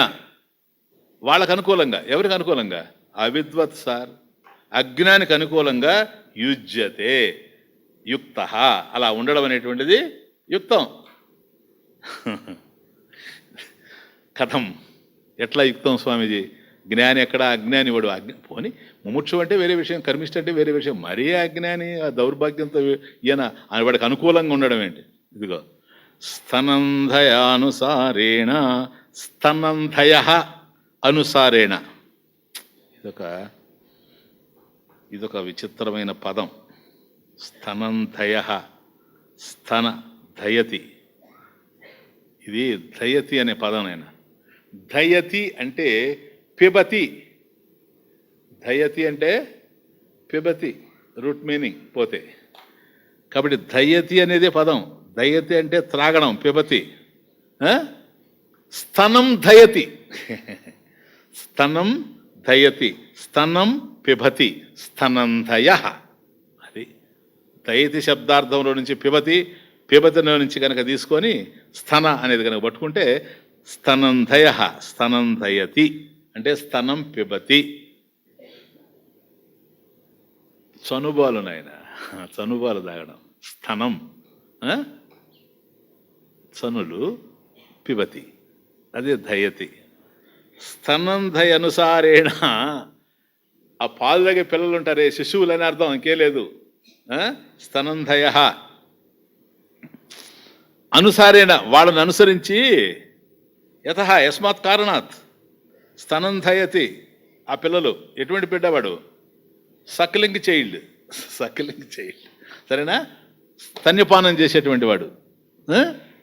వాళ్ళకు అనుకూలంగా. ఎవరికి అనుకూలంగా? అవిద్వత్ సార్, అజ్ఞానికి అనుకూలంగా యుజ్యతే యుక్త. అలా ఉండడం అనేటువంటిది యుక్తం. కథం, ఎట్లా యుక్తం స్వామీజీ? జ్ఞాని ఎక్కడ, అజ్ఞాని వాడు. పోని ముముక్షు అంటే వేరే విషయం, కర్మిష్ఠ అంటే వేరే విషయం. మరీ అజ్ఞాని ఆ దౌర్భాగ్యంతో ఈయన వాడికి అనుకూలంగా ఉండడం ఏంటి? ఇదిగో స్తనందయానుసారేణ, స్తనందయ అనుసారేణ. ఇదొక విచిత్రమైన పదం. స్తనందయ, స్తన దయతి. ఇది దయతి అనే పదం. ఆయన దయతి అంటే పిబతి, ధయతి అంటే పిబతి, రూట్ మీనింగ్ పోతే. కాబట్టి ధయతి అనేదే పదం. దయతి అంటే త్రాగడం, పిబతి. స్తనం ధయతి, స్తనం ధయతి, స్తనం పిబతి, స్తనంధయ. అది దయతి శబ్దార్థంలో నుంచి పిబతి, పిబతిలో నుంచి కనుక తీసుకొని స్తన అనేది కనుక పట్టుకుంటే స్తనంధయ, స్తనంధయతి అంటే స్తనం పిబతి. చనుబాలు నాయన, చనుబాలు తాగడం, స్తనం చనులు, పిబతి అదే ధయతి. స్తనంధయ అనుసారేణ, ఆ పాలు తాగే పిల్లలు ఉంటారే శిశువులు అని అర్థం, ఇంకే లేదు. స్తనంధయ అనుసారేణ వాళ్ళని అనుసరించి, యతః యస్మాత్ కారణాత్ స్తనంధయతి. ఆ పిల్లలు ఎటువంటి బిడ్డవాడు? సకిలింగ్ చైల్డ్, సకిలింగ్ చైల్డ్, సరేనా? స్తన్యపానం చేసేటువంటి వాడు.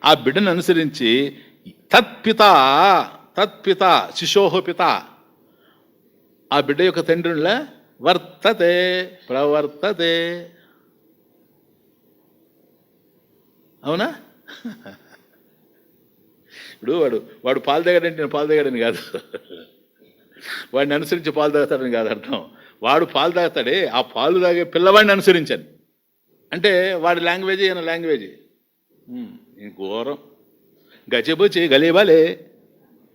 ఆ బిడ్డను అనుసరించి తత్పిత, తత్పిత శిశోహ పిత, ఆ బిడ్డ యొక్క తండ్రిలా వర్తతే, ప్రవర్తతే. అవునా? ఇప్పుడు వాడు పాలు తాగాడంటే నేను పాలు తాగాడని కాదు, వాడిని అనుసరించి పాలు తాగుతాడని కాదు అర్థం. వాడు పాలు తాగుతాడే, ఆ పాలు తాగే పిల్లవాడిని అనుసరించాను అంటే వాడి లాంగ్వేజ్ ఈయన లాంగ్వేజ్ ఘోరం. గచ్చిబుచ్చి గలీబాలే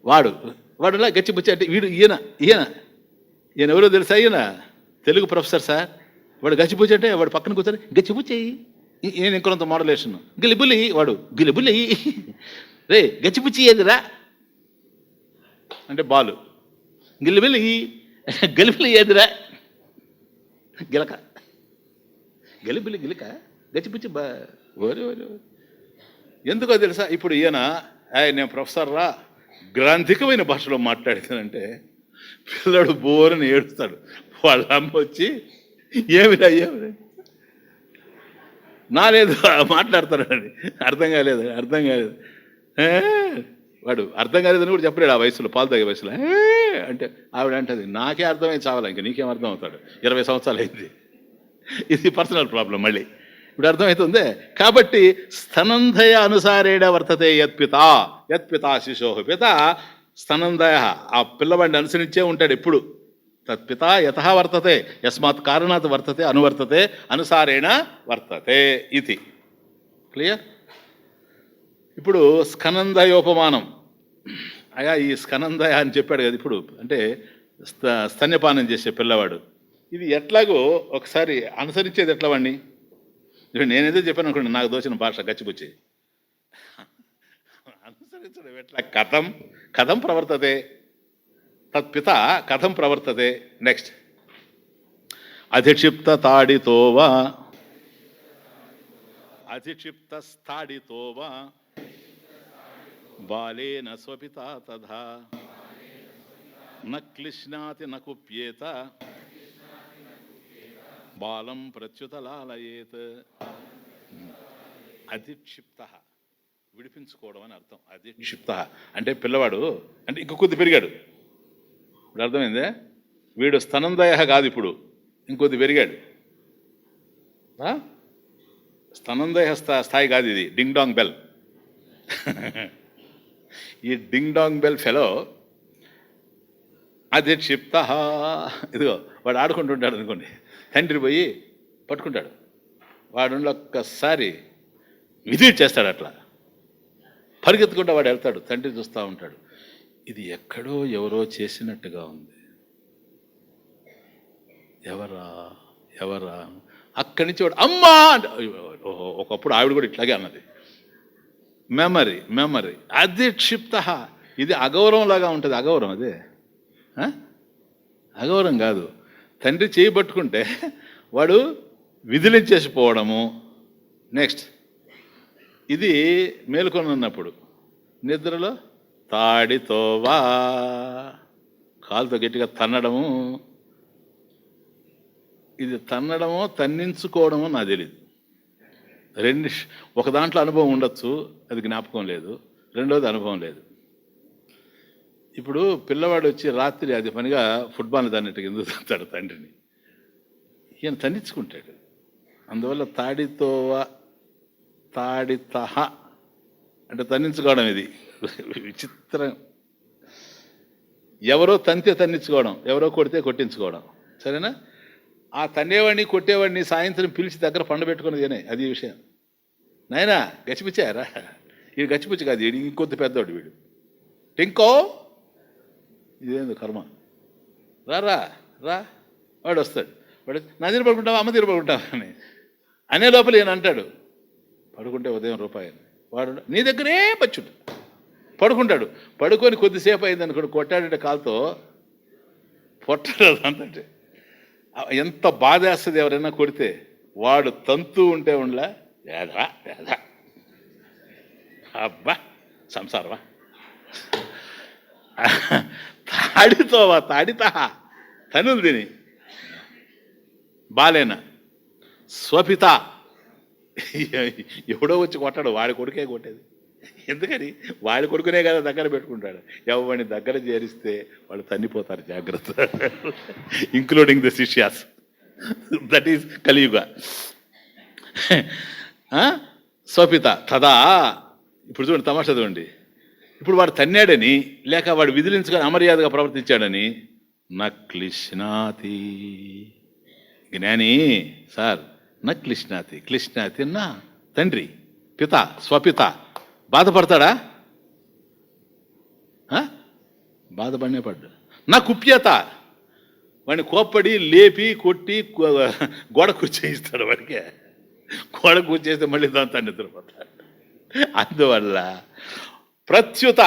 వాడులా గచ్చిబుచ్చి అంటే వీడు ఈయన ఈయన ఈయన ఎవరో తెలుసా? ఈయన తెలుగు ప్రొఫెసర్ సార్. వాడు గచ్చిబుచ్చి అంటే వాడు పక్కన కూర్చొని గచ్చిబుచ్చి, ఈయన ఇంకొంత మోడలేషన్. గిలిబులి, వాడు గిలిబులి. రే గచ్చిబుచ్చి ఏదిరా అంటే బాలు. గిలిబిలి, గలిబిలి ఏదిరా గిలక, గలిబిలి గిలక, గచ్చిబుచ్చి బా. ఓరే ఓరే, ఎందుకో తెలుసా? ఇప్పుడు ఈయన నేను ప్రొఫెసర్ రా, గ్రాంధికమైన భాషలో మాట్లాడతానంటే పిల్లడు బోరని ఏడుస్తాడు. వాళ్ళ అమ్మ వచ్చి ఏమిరా ఏమి నాలేదు మాట్లాడతాడని. అర్థం కాలేదు, అర్థం కాలేదు. వాడు అర్థం కాలేదని కూడా చెప్పలేడు ఆ వయసులో, పాలు తాగే వయసులో. అంటే ఆవిడ అంటది నాకే అర్థమైంది చావాలి, ఇంకా నీకేం అర్థం అవుతాడు, 20 సంవత్సరాలు అయింది. ఇది పర్సనల్ ప్రాబ్లం మళ్ళీ. ఇప్పుడు అర్థమవుతుంది. కాబట్టి స్తనంధయ అనుసారేణ వర్తతే యత్పిత, యత్పిత శిశోహ పిత స్తనంధయ, ఆ పిల్లవాడిని అనుసరించే ఉంటాడు ఎప్పుడు. తత్పిత యతః వర్తతే, యస్మాత్ కారణాత్ వర్తతే, అనువర్తతే, అనుసారేణ వర్తతే ఇది. క్లియర్? ఇప్పుడు స్కనందయోపమానం. అయా ఈ స్కనందయ అని చెప్పాడు కదా ఇప్పుడు, అంటే స్తన్యపానం చేసే పిల్లవాడు. ఇది ఎట్లాగో ఒకసారి అనుసరించేది ఎట్లా వాడిని? నేనేదో చెప్పాను అనుకోండి, నాకు దోచిన భాష గచ్చిపుచ్చి అనుసరించడం ఎట్లా? కథం కథం ప్రవర్తతే, తత్పిత కథం ప్రవర్తతే. నెక్స్ట్, అధిక్షిప్త తాడితోవా, అధిక్షిప్త స్థాడితోవా బాలేన స్వపిత తథా న క్లిశ్నాతి న కుప్యేత బాలం ప్రత్యుతలాలయేత్. అధిక్షిప్త విడిపించుకోవడం అని అర్థం. అధిక్షిప్త అంటే పిల్లవాడు అంటే ఇంకొక కొద్ది పెరిగాడు. ఇప్పుడు అర్థమైందే? వీడు స్తనందయ కాదు, ఇప్పుడు ఇంకొద్ది పెరిగాడు. స్తనందయ స్థాయి కాదు ఇది, డింగ్ డాంగ్ బెల్. ఈ డింగ్ డాంగ్ బెల్ ఫెలో అధిక్షిప్త. ఇదిగో వాడు ఆడుకుంటుంటాడు అనుకోండి, తండ్రి పోయి పట్టుకుంటాడు, వాడు ఒక్కసారి విజిట్ చేస్తాడు, అట్లా పరిగెత్తుకుంటూ వాడు వెళ్తాడు, తండ్రి చూస్తూ ఉంటాడు. ఇది ఎక్కడో ఎవరో చేసినట్టుగా ఉంది, ఎవరా ఎవరా. అక్కడి నుంచి వాడు అమ్మా. ఒకప్పుడు ఆవిడ కూడా ఇట్లాగే అన్నది, మెమరీ మెమరీ. అధిక్షిప్త, ఇది అగౌరవం లాగా ఉంటుంది. అగౌరవం అదే, అగౌరవం కాదు. తండ్రి చేయబట్టుకుంటే వాడు విదిలించేసిపోవడము. నెక్స్ట్, ఇది మేలుకొని ఉన్నప్పుడు నిద్రలో తాడితోవా, కాలుతో గట్టిగా తన్నడము. ఇది తన్నడమో తన్నించుకోవడమో నాకు తెలియదు. ఒక దాంట్లో అనుభవం ఉండొచ్చు, అది జ్ఞాపకం లేదు. రెండోది అనుభవం లేదు. ఇప్పుడు పిల్లవాడు వచ్చి రాత్రి అది పనిగా ఫుట్బాల్ దాన్నట్టుగా ఎందుకు తంతాడు తండ్రిని, ఈయన తన్నించుకుంటాడు. అందువల్ల తాడితహ అంటే తన్నించుకోవడం. ఇది విచిత్రం. ఎవరో తంతే తన్నించుకోవడం, ఎవరో కొడితే కొట్టించుకోవడం. సరేనా? ఆ తన్నేవాడిని కొట్టేవాడిని సాయంత్రం పిలిచి దగ్గర పండబెట్టుకున్నదేనే అది విషయం. నాయనా గచ్చిపుచ్చారా? వీడు గచ్చిపుచ్చి కాదు, వీడు ఇంకొంత పెద్దవాడు. వీడు టింకో, ఇదేందు కర్మ, రా వాడు వస్తాడు. వాడు నా దగ్గర పడుకుంటావా, అమ్మ దగ్గర పడుకుంటావా అని అనే లోపల ఈయన అంటాడు, పడుకుంటే ఉదయం రూపాయి. వాడు నీ దగ్గరే పచ్చుడు పడుకుంటాడు. పడుకొని కొద్దిసేపు అయింది అనుకోండి, కొట్టాడంటే కాలుతో పొట్టలేదు అంతంటే. ఎంత బాధ వేస్తుంది ఎవరైనా కొడితే. వాడు తంతు ఉంటే ఉండలే, వేధవా అబ్బా సంసారమా, తాడితా తనులు తిని బాలేనా స్వపిత. ఎవడో వచ్చి కొట్టాడు, వాడి కొడుకే కొట్టేది. ఎందుకని? వాడి కొడుకునే కదా దగ్గర పెట్టుకుంటాడు. ఎవరిని దగ్గర చేరిస్తే వాళ్ళు తన్నిపోతారు, జాగ్రత్త. ఇంక్లూడింగ్ ద శిష్యాస్. That is Kaliyuga. స్వపిత తదా. ఇప్పుడు చూడండి తమాషా చూడండి. ఇప్పుడు వాడు తన్నాడని లేక వాడు విధిలించుకొని అమర్యాదగా ప్రవర్తించాడని నక్లిష్నాతి. జ్ఞాని సార్ నక్లిష్నాతి. క్లిష్నాతి నా తండ్రి, పిత, స్వపిత బాధపడతాడా? బాధపడినే పడ్డా. నా కుప్యత. వాడిని కోప్పడి లేపి కొట్టి గోడ కూర్చేయిస్తాడు. వాడికే గోడ కూర్చేస్తే మళ్ళీ దాంతో నిద్రపోతాడు. అందువల్ల ప్రత్యుత.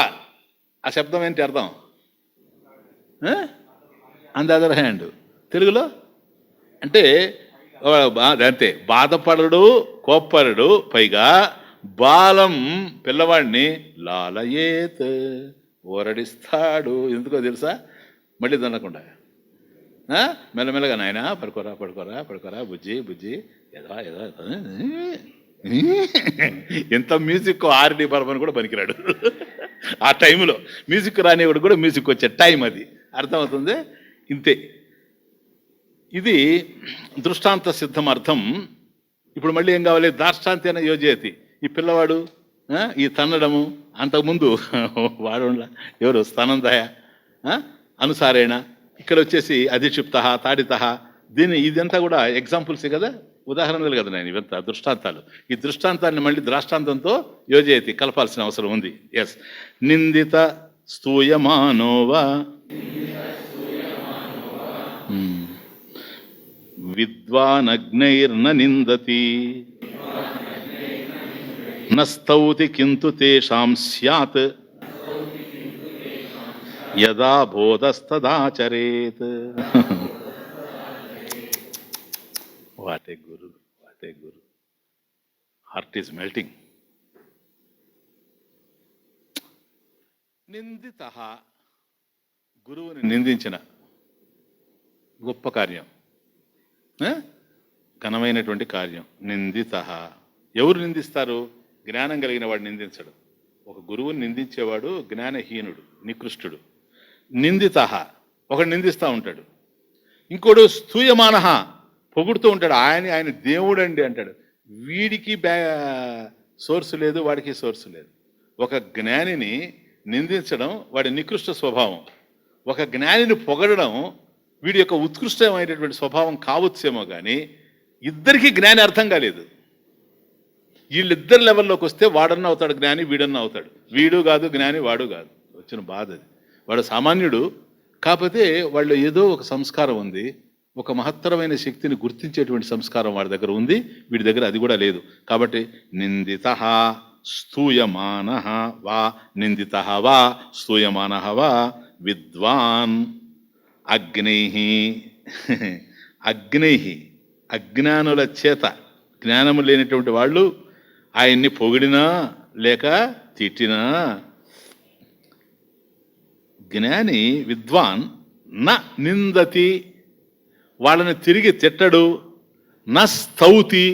ఆ శబ్దం ఏంటి అర్థం? On the other hand. తెలుగులో అంటే అంతే, బాధపడడు, కోప్పడడు, పైగా బాలం పిల్లవాడిని లాలయేత్ ఓరడిస్తాడు. ఎందుకో తెలుసా? మళ్ళీ దన్నకుండా మెల్లమెల్లగా నాయన పడుకోరా బుజ్జి ఏదో ఎంత మ్యూజిక్ ఆర్డి బర్మన్ కూడా పనికిరాడు. ఆ టైంలో మ్యూజిక్ రానివాడు కూడా మ్యూజిక్ వచ్చే టైం అది. అర్థమవుతుంది? ఇంతే. ఇది దృష్టాంత సిద్ధం అర్థం. ఇప్పుడు మళ్ళీ ఏం కావాలి? దార్ష్టాంతేన యోజయతి. ఈ పిల్లవాడు ఈ తన్నడము, అంతకుముందు వాడు ఎవరు స్తనందయ అనుసారేణ, ఇక్కడ వచ్చేసి అధిక్షిప్త, తాడిత. ఇదంతా కూడా ఎగ్జాంపుల్సే కదా, ఉదాహరణలు కదా నేను ఇవంతా దృష్టాంతాలు. ఈ దృష్టాంతాన్ని మళ్ళీ ద్రాష్టాంతంతో యోజయతి కలపాల్సిన అవసరం ఉంది. ఎస్. నిందిత స్తూయమానోవా విద్వానగ్నైర్న నిందతి నస్తౌతి కింతు తేషాం స్యాత్ యదా బోధస్తదాచరేత్. What a guru, what a guru. Heart is melting. నిందిత, గురువుని నిందించిన గొప్ప కార్యం, ఘనమైనటువంటి కార్యం. నిందిత. ఎవరు నిందిస్తారు? జ్ఞానం కలిగిన వాడు నిందించడు. ఒక గురువుని నిందించేవాడు జ్ఞానహీనుడు, నికృష్టుడు. నిందిత, ఒకడు నిందిస్తూ ఉంటాడు. ఇంకోడు స్తూయమాన, పొగుడుతూ ఉంటాడు. ఆయన దేవుడు అండి అంటాడు. వీడికి సోర్సు లేదు, వాడికి సోర్సు లేదు. ఒక జ్ఞానిని నిందించడం వాడి నికృష్ట స్వభావం. ఒక జ్ఞానిని పొగడడం వీడి యొక్క ఉత్కృష్టమైనటువంటి స్వభావం కావచ్చేమో కానీ ఇద్దరికీ జ్ఞాని అర్థం కాలేదు. వీళ్ళిద్దరు లెవెల్లోకి వస్తే వాడన్నా అవుతాడు జ్ఞాని, వీడన్నా అవుతాడు. వీడు కాదు జ్ఞాని, వాడు కాదు. వచ్చిన బాధ అది. వాడు సామాన్యుడు, కాకపోతే వాళ్ళు ఏదో ఒక సంస్కారం ఉంది, ఒక మహత్తరమైన శక్తిని గుర్తించేటువంటి సంస్కారం వాడి దగ్గర ఉంది, వీడి దగ్గర అది కూడా లేదు. కాబట్టి నిందిత స్తూయమాన వా, నిందిత వా స్తూయమాన వా విద్వాన్ అగ్నై. అజ్ఞానుల చేత, జ్ఞానము లేనటువంటి వాళ్ళు ఆయన్ని పొగిడినా లేక తిట్టినా, జ్ఞాని విద్వాన్ న నిందతి, వాళ్ళని తిరిగి తిట్టడు, న స్తౌతి,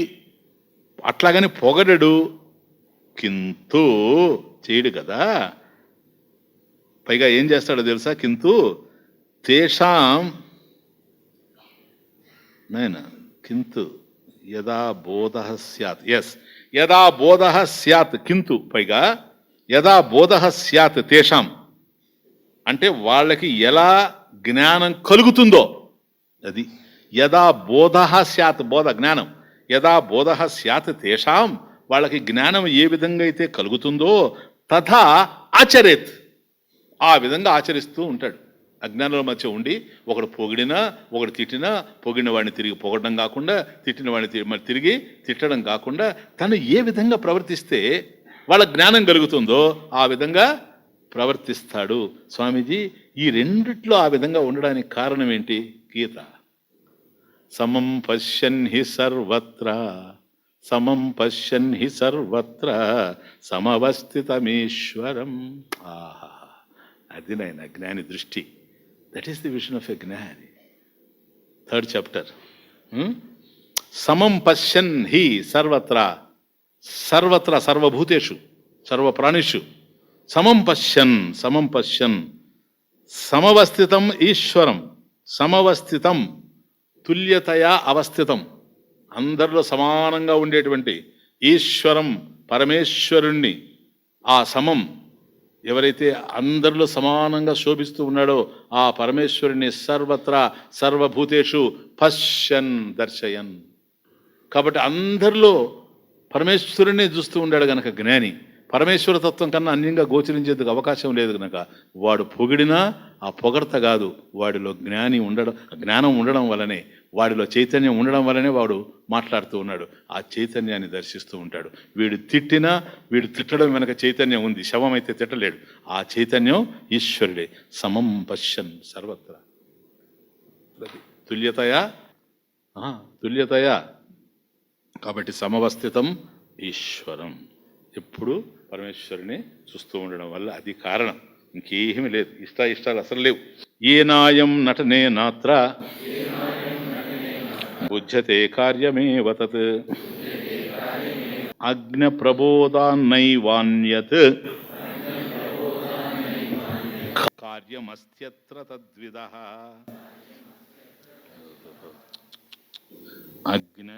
అట్లాగని పొగడడు, కింతు చేయడు కదా, పైగా ఏం చేస్తాడో తెలుసా? కింతు తేషాం నైనా కింతు యదా బోధ స్యాత్, ఎస్, యదా బోధ స్యాత్ కింతు, పైగా యదా బోధ స్యాత్ తేషాం అంటే వాళ్ళకి ఎలా జ్ఞానం కలుగుతుందో, అది యదా బోధ స్యాత్, బోధ జ్ఞానం, యదా బోధ స్యాత్ తేషాం వాళ్ళకి జ్ఞానం ఏ విధంగా అయితే కలుగుతుందో తథా ఆచరేత్, ఆ విధంగా ఆచరిస్తూ ఉంటాడు. అజ్ఞానుల మధ్య ఉండి ఒకడు పొగిడినా ఒకడు తిట్టినా, పొగిడిన వాడిని తిరిగి పొగడడం కాకుండా, తిట్టిన వాడిని మరి తిరిగి తిట్టడం కాకుండా, తను ఏ విధంగా ప్రవర్తిస్తే వాళ్ళ జ్ఞానం కలుగుతుందో ఆ విధంగా ప్రవర్తిస్తాడు. స్వామీజీ, ఈ రెండిట్లో ఆ విధంగా ఉండడానికి కారణం ఏంటి? గీత సమం పశ్యన్ హి సర్వత్ర, సమం పశ్యన్ హి సర్వత్ర సమవస్థితమీశ్వరం. ఆహా, అది నాయన జ్ఞాని దృష్టి. That is the vision of a జ్ఞాని. 3rd chapter. సమం పశ్యన్ హి సర్వత్ర, సర్వత్ర సర్వభూతేషు సర్వప్రాణిషు సమం పశ్యన్, సమం పశ్యన్ సమవస్థితం ఈశ్వరం, సమవస్థితం తుల్యతయా అవస్థితం, అందరిలో సమానంగా ఉండేటువంటి ఈశ్వరం పరమేశ్వరుణ్ణి, ఆ సమం ఎవరైతే అందరిలో సమానంగా శోభిస్తూ ఉన్నాడో ఆ పరమేశ్వరుని సర్వత్రా సర్వభూతేషు పశ్యన్ దర్శయన్. కాబట్టి అందరిలో పరమేశ్వరుణ్ణి చూస్తూ ఉండాడు గనక జ్ఞాని, పరమేశ్వర తత్వం కన్నా అన్యంగా గోచరించేందుకు అవకాశం లేదు కనుక వాడు పొగిడినా ఆ పొగడత కాదు, వాడిలో జ్ఞానం ఉండడం వల్లనే, వాడిలో చైతన్యం ఉండడం వల్లనే వాడు మాట్లాడుతూ ఉన్నాడు. ఆ చైతన్యాన్ని దర్శిస్తూ ఉంటాడు. వీడు తిట్టినా వీడు తిట్టడం వెనక చైతన్యం ఉంది, శవం అయితే తిట్టలేడు. ఆ చైతన్యం ఈశ్వరుడే. సమం పశ్యన్ సర్వత్ర తుల్యతయా, తుల్యతయా. కాబట్టి సమవస్థితం ఈశ్వరం, ఎప్పుడు పరమేశ్వరుని చూస్తూ ఉండడం వల్ల అది కారణం, ఇంకేమీ లేదు. ఇష్టాలు అసలు లేవు. ఏ నాయం నటనే నాత్ర బుధ్యతే కార్యమేవ తత్ అగ్న ప్రబోధాన్నైవాన్యత్ కార్యమస్త్యత్ర తద్విదః. అగ్న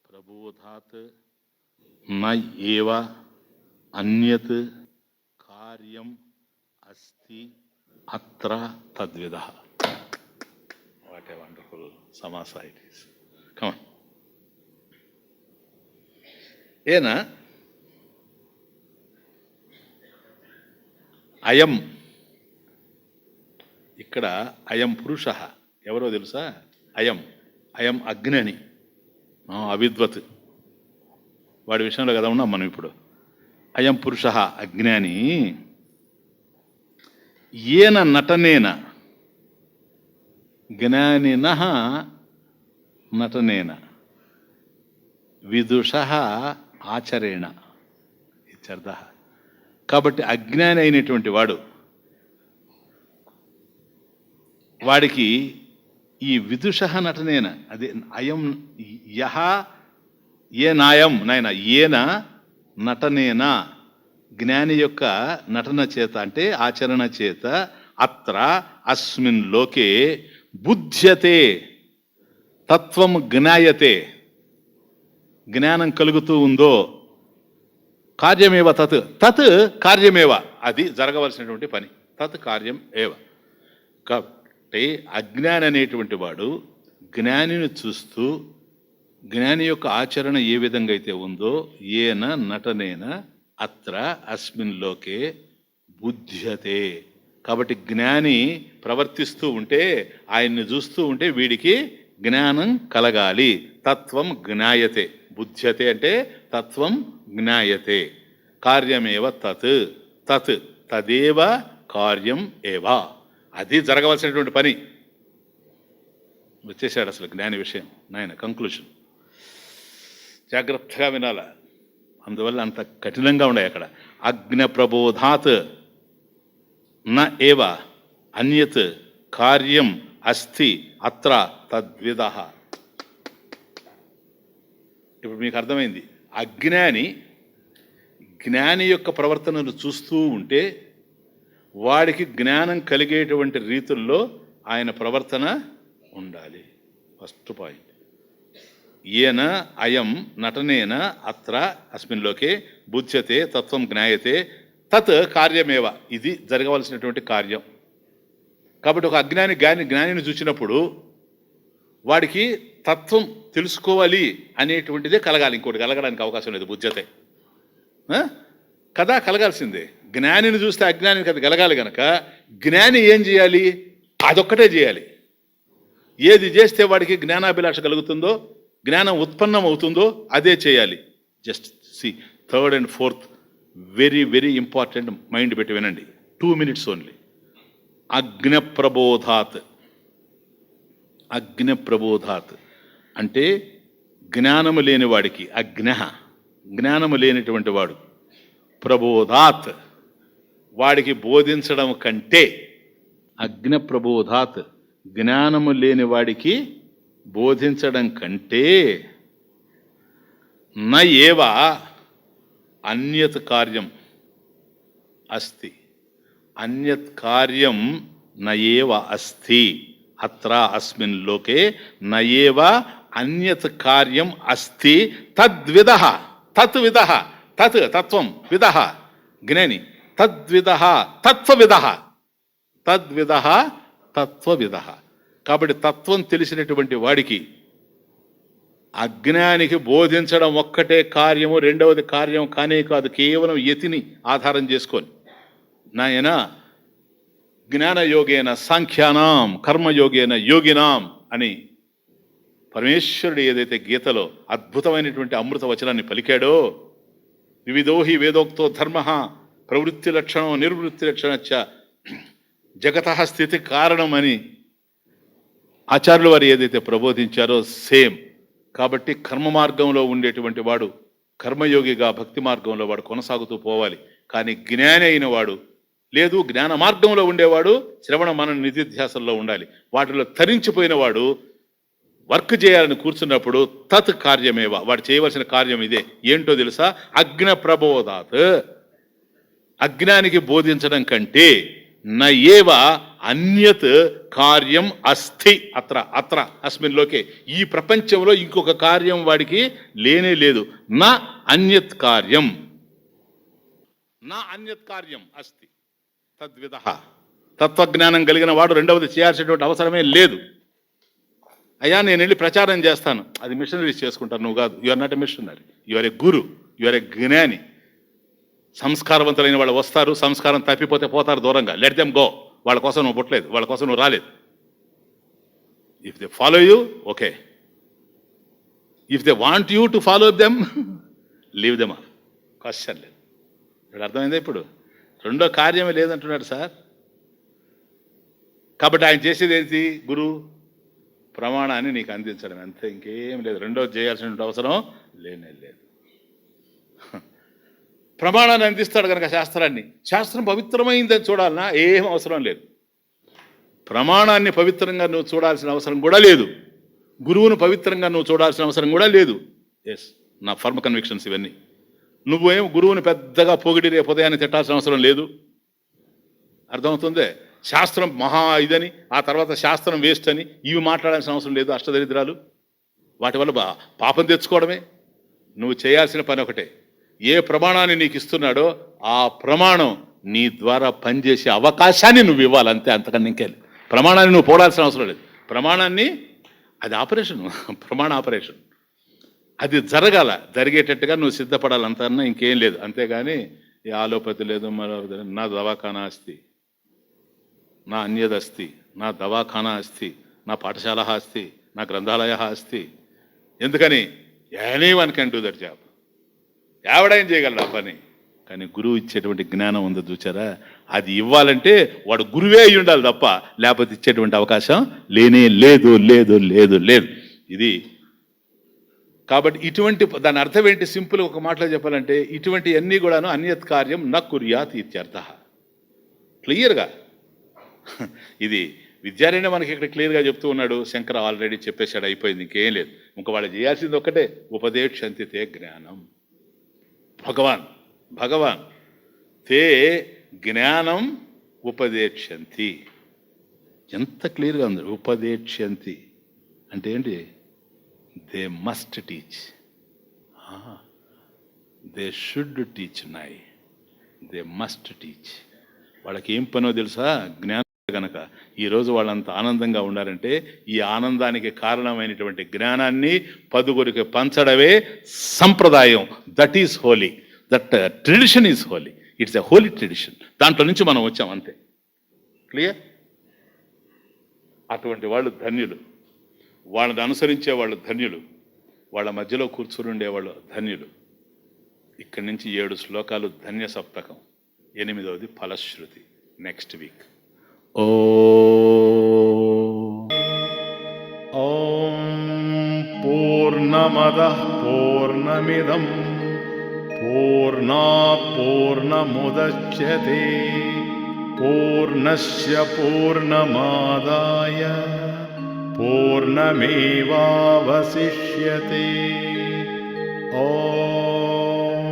ప్రబోధాత్ న ఏవ అన్యత్ కార్యం అస్తి అత్ర తద్విదః. What a wonderful samasa it is. Come on. ఏనా అయం, ఇక్కడ అయం పురుష ఎవరో తెలుసా? అయం అగ్ని అని, అవిద్వత్, వాడి విషయంలో కదా ఉన్నాం మనం ఇప్పుడు. అయం పురుష అజ్ఞాని ఏన నటనేన, జ్ఞానిన నటనేన విదుష ఆచరేణ ఇత్యర్థ. కాబట్టి అజ్ఞాని అయినటువంటి వాడికి ఈ విదుష నటనేన, అదే అయం యహ ఏ నాయం నాయన ఏన నటనేన, జ్ఞాని యొక్క నటన చేత అంటే ఆచరణ చేత, అత్ర అస్మిన్ లోకే బుధ్యతే తత్వం జ్ఞాయతే, జ్ఞానం కలుగుతూ ఉందో, కార్యమేవ తత్ కార్యమేవ, అది జరగవలసినటువంటి పని, తత్ కార్యం ఏవ. కాబట్టి అజ్ఞాని అనేటువంటి వాడు జ్ఞానిని చూస్తూ జ్ఞాని యొక్క ఆచరణ ఏ విధంగా అయితే ఉందో, ఏన నటనేన అత్ర అస్మిన్ లోకే బుధ్యతే. కాబట్టి జ్ఞాని ప్రవర్తిస్తూ ఉంటే, ఆయన్ని చూస్తూ ఉంటే వీడికి జ్ఞానం కలగాలి. తత్వం జ్ఞాయతే, బుధ్యతే అంటే తత్వం జ్ఞాయతే. కార్యమేవ తత్ తదేవ కార్యం ఏవా, అది జరగవలసినటువంటి పని. వచ్చేసాడు అసలు జ్ఞాని విషయం నాయన. కంక్లూషన్ జాగ్రత్తగా వినాల, అందువల్ల అంత కఠినంగా ఉన్నాయి అక్కడ. అగ్న ప్రబోధాత్ న ఏవ అన్యత్ కార్యం అస్తి అత్ర తద్విదః. ఇప్పుడు మీకు అర్థమైంది. జ్ఞాని యొక్క ప్రవర్తనను చూస్తూ ఉంటే వాడికి జ్ఞానం కలిగేటువంటి రీతుల్లో ఆయన ప్రవర్తన ఉండాలి. First point. ఈయన అయం నటనేన అత్ర అస్మిన్ లోకే బుధ్యతే తత్వం జ్ఞాయతే తత్ కార్యమేవ. ఇది జరగవలసినటువంటి కార్యం. కాబట్టి ఒక జ్ఞానిని చూసినప్పుడు వాడికి తత్వం తెలుసుకోవాలి అనేటువంటిదే కలగాలి, ఇంకోటి కలగడానికి అవకాశం లేదు. బుధ్యతే కదా కలగాల్సిందే. జ్ఞానిని చూస్తే అజ్ఞానికి అది కలగాలి కనుక జ్ఞాని ఏం చేయాలి? అదొక్కటే చేయాలి. ఏది చేస్తే వాడికి జ్ఞానాభిలాష కలుగుతుందో, జ్ఞానం ఉత్పన్నం అవుతుందో అదే చేయాలి. Just see third and fourth very very important. Mind పెట్టి వినండి. 2 minutes ఓన్లీ. అజ్ఞప్రబోధాత్. అజ్ఞప్రబోధాత్ అంటే జ్ఞానము లేనివాడికి జ్ఞానము లేనిటువంటి వాడు ప్రబోధాత్ వాడికి బోధించడం కంటే, అజ్ఞప్రబోధాత్ జ్ఞానము లేని వాడికి బోధించడం కంటే న ఏవ అన్యత్ కార్యం అస్తి. అన్యత్ కార్యం న ఏవ అస్తి అత్ర అస్మిన్ లోకే న ఏవ అన్యత్ కార్యం అస్తి తద్విదః. తత్విదః తత్వం విదః జ్ఞాని తద్విదః తత్వవిదః. తద్విదః తత్వవిదః. కాబట్టి తత్వం తెలిసినటువంటి వాడికి అజ్ఞానికి బోధించడం ఒక్కటే కార్యము, రెండవది కార్యం కానే కాదు. కేవలం యతిని ఆధారం చేసుకొని నాయన జ్ఞానయోగేన సాంఖ్యానాం కర్మయోగేన యోగినాం అని పరమేశ్వరుడు ఏదైతే గీతలో అద్భుతమైనటువంటి అమృత వచనాన్ని పలికాడో, వివిధోహి వేదోక్తో ధర్మ ప్రవృత్తి లక్షణం నిర్వృత్తి లక్షణచ్చ జగత స్థితి కారణం అని ఆచార్యులు వారు ఏదైతే ప్రబోధించారో సేమ్. కాబట్టి కర్మ మార్గంలో ఉండేటువంటి వాడు కర్మయోగిగా భక్తి మార్గంలో వాడు కొనసాగుతూ పోవాలి. కానీ జ్ఞాని అయిన వాడు లేదు, జ్ఞాన మార్గంలో ఉండేవాడు శ్రవణ మన నిధిధ్యాసంలో ఉండాలి. వాటిలో తరించిపోయిన వాడు వర్క్ చేయాలని కూర్చున్నప్పుడు తత్ కార్యమేవ, వాడు చేయవలసిన కార్యం ఇదే. ఏంటో తెలుసా? అజ్ఞ ప్రబోధాత్. అజ్ఞానికి బోధించడం కంటే న ఏవ అన్యత్ కార్యం అస్థి అత్ర అస్మిన్ లోకే. ఈ ప్రపంచంలో ఇంకొక కార్యం వాడికి లేనే లేదు. నా అన్యత్ కార్యం అస్తి తద్విదః. తత్వజ్ఞానం కలిగిన వాడు రెండవది చేయాల్సినటువంటి అవసరమే లేదు. అయ్యా నేను వెళ్ళి ప్రచారం చేస్తాను, అది మిషనరీస్ చేసుకుంటారు, నువ్వు కాదు. You are not a missionary, you are a guru, you are a jnani. సంస్కారవంతులైన వాళ్ళు వస్తారు, సంస్కారం తప్పిపోతే పోతారు దూరంగా. Let them go. వాళ్ళ కోసం నువ్వు పుట్టలేదు, వాళ్ళ కోసం నువ్వు రాలేదు. If they follow you okay, if they want you to follow them leave them all. Question లేదు. ఇప్పుడు అర్థమైందా? ఇప్పుడు రెండో కార్యమే లేదంటున్నాడు సార్. కాబట్టి ఆయన చేసేది ఏంటి? గురువు ప్రమాణాన్ని నీకు అందించడం, అంతే, ఇంకేం లేదు. రెండోది చేయాల్సిన అవసరం లేనే లేదు. ప్రమాణాన్ని అందిస్తాడు కనుక శాస్త్రాన్ని. శాస్త్రం పవిత్రమైందని చూడాలన్నా ఏం అవసరం లేదు. ప్రమాణాన్ని పవిత్రంగా నువ్వు చూడాల్సిన అవసరం కూడా లేదు. గురువును పవిత్రంగా నువ్వు చూడాల్సిన అవసరం కూడా లేదు. ఎస్, నా ఫర్మ్ కన్విక్షన్స్ ఇవన్నీ. నువ్వేం గురువుని పెద్దగా పొగిడి రేపు ఉదయాన్ని తిట్టాల్సిన అవసరం లేదు. అర్థమవుతుందే? శాస్త్రం మహా ఇదని, ఆ తర్వాత శాస్త్రం వేస్ట్ అని ఇవి మాట్లాడాల్సిన అవసరం లేదు. అష్టదరిద్రాలు వాటి వల్ల పాపం తెచ్చుకోవడమే. నువ్వు చేయాల్సిన పని ఒకటే, ఏ ప్రమాణాన్ని నీకు ఇస్తున్నాడో ఆ ప్రమాణం నీ ద్వారా పనిచేసే అవకాశాన్ని నువ్వు ఇవ్వాలి, అంతే. అంతకన్నా ఇంకేం. ప్రమాణాన్ని నువ్వు పోడాల్సిన అవసరం లేదు. ప్రమాణాన్ని, అది ఆపరేషన్, ప్రమాణ ఆపరేషన్, అది జరగాల, జరిగేటట్టుగా నువ్వు సిద్ధపడాలి, అంతకన్నా ఇంకేం లేదు. అంతేగాని ఈ ఆలోపతి లేదు, మరో నా దవాఖానా అస్తి, నా అన్యదస్తి, నా దవాఖానా అస్తి, నా పాఠశాల అస్తి, నా గ్రంథాలయ అస్తి. ఎందుకని? Any one can do that job. ఎవడైనా చేయగలడు ఆ పని. కానీ గురువు ఇచ్చేటువంటి జ్ఞానం ఉందో చూచారా, అది ఇవ్వాలంటే వాడు గురువే అయి ఉండాలి తప్ప లేకపోతే ఇచ్చేటువంటి అవకాశం లేనే లేదు లేదు లేదు లేదు. ఇది కాబట్టి ఇటువంటి దాని అర్థం ఏంటి? సింపుల్ ఒక మాటలో చెప్పాలంటే ఇటువంటి అన్నీ కూడాను అన్యత్ కార్యం న కుర్యాత్ ఇత్యర్థ. క్లియర్గా ఇది విద్యారణ్య మనకి ఇక్కడ క్లియర్గా చెప్తూ ఉన్నాడు. శంకర ఆల్రెడీ చెప్పేశాడు, అయిపోయింది, ఇంకేం లేదు. ఇంకా వాళ్ళు చేయాల్సింది ఒక్కటే, ఉపదేశంతి తే జ్ఞానం. భగవాన్ తే జ్ఞానం ఉపదేక్ష్యంతి. ఎంత క్లియర్గా ఉంది. ఉపదేక్ష్యంతి అంటే ఏంటి? They must teach, they should teach. They must teach. వాళ్ళకి ఏం పనో తెలుసా? జ్ఞానం కనుక ఈరోజు వాళ్ళంత ఆనందంగా ఉండాలంటే ఈ ఆనందానికి కారణమైనటువంటి జ్ఞానాన్ని పదుగురికి పంచడమే సంప్రదాయం. That is holy, that tradition is holy, it's a holy tradition. దాంట్లో నుంచి మనం వచ్చాం, అంతే. క్లియర్? అటువంటి వాళ్ళు ధన్యులు, వాళ్ళని అనుసరించే వాళ్ళు ధన్యులు, వాళ్ళ మధ్యలో కూర్చుని ఉండేవాళ్ళు ధన్యులు. ఇక్కడి నుంచి 7 శ్లోకాలు ధన్య సప్తకం, 8వది ఫలశ్రుతి. Next week. ఓం పూర్ణమదః పూర్ణమిదం పూర్ణాత్ పూర్ణముదచ్యతే పూర్ణస్య పూర్ణమాదాయ పూర్ణమేవావశిష్యతే. ఓం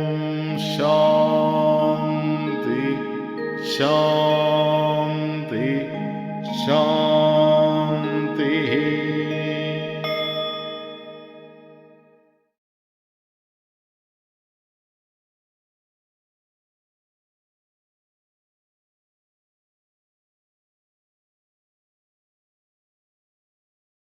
శాంతి శాంతి శాంతి.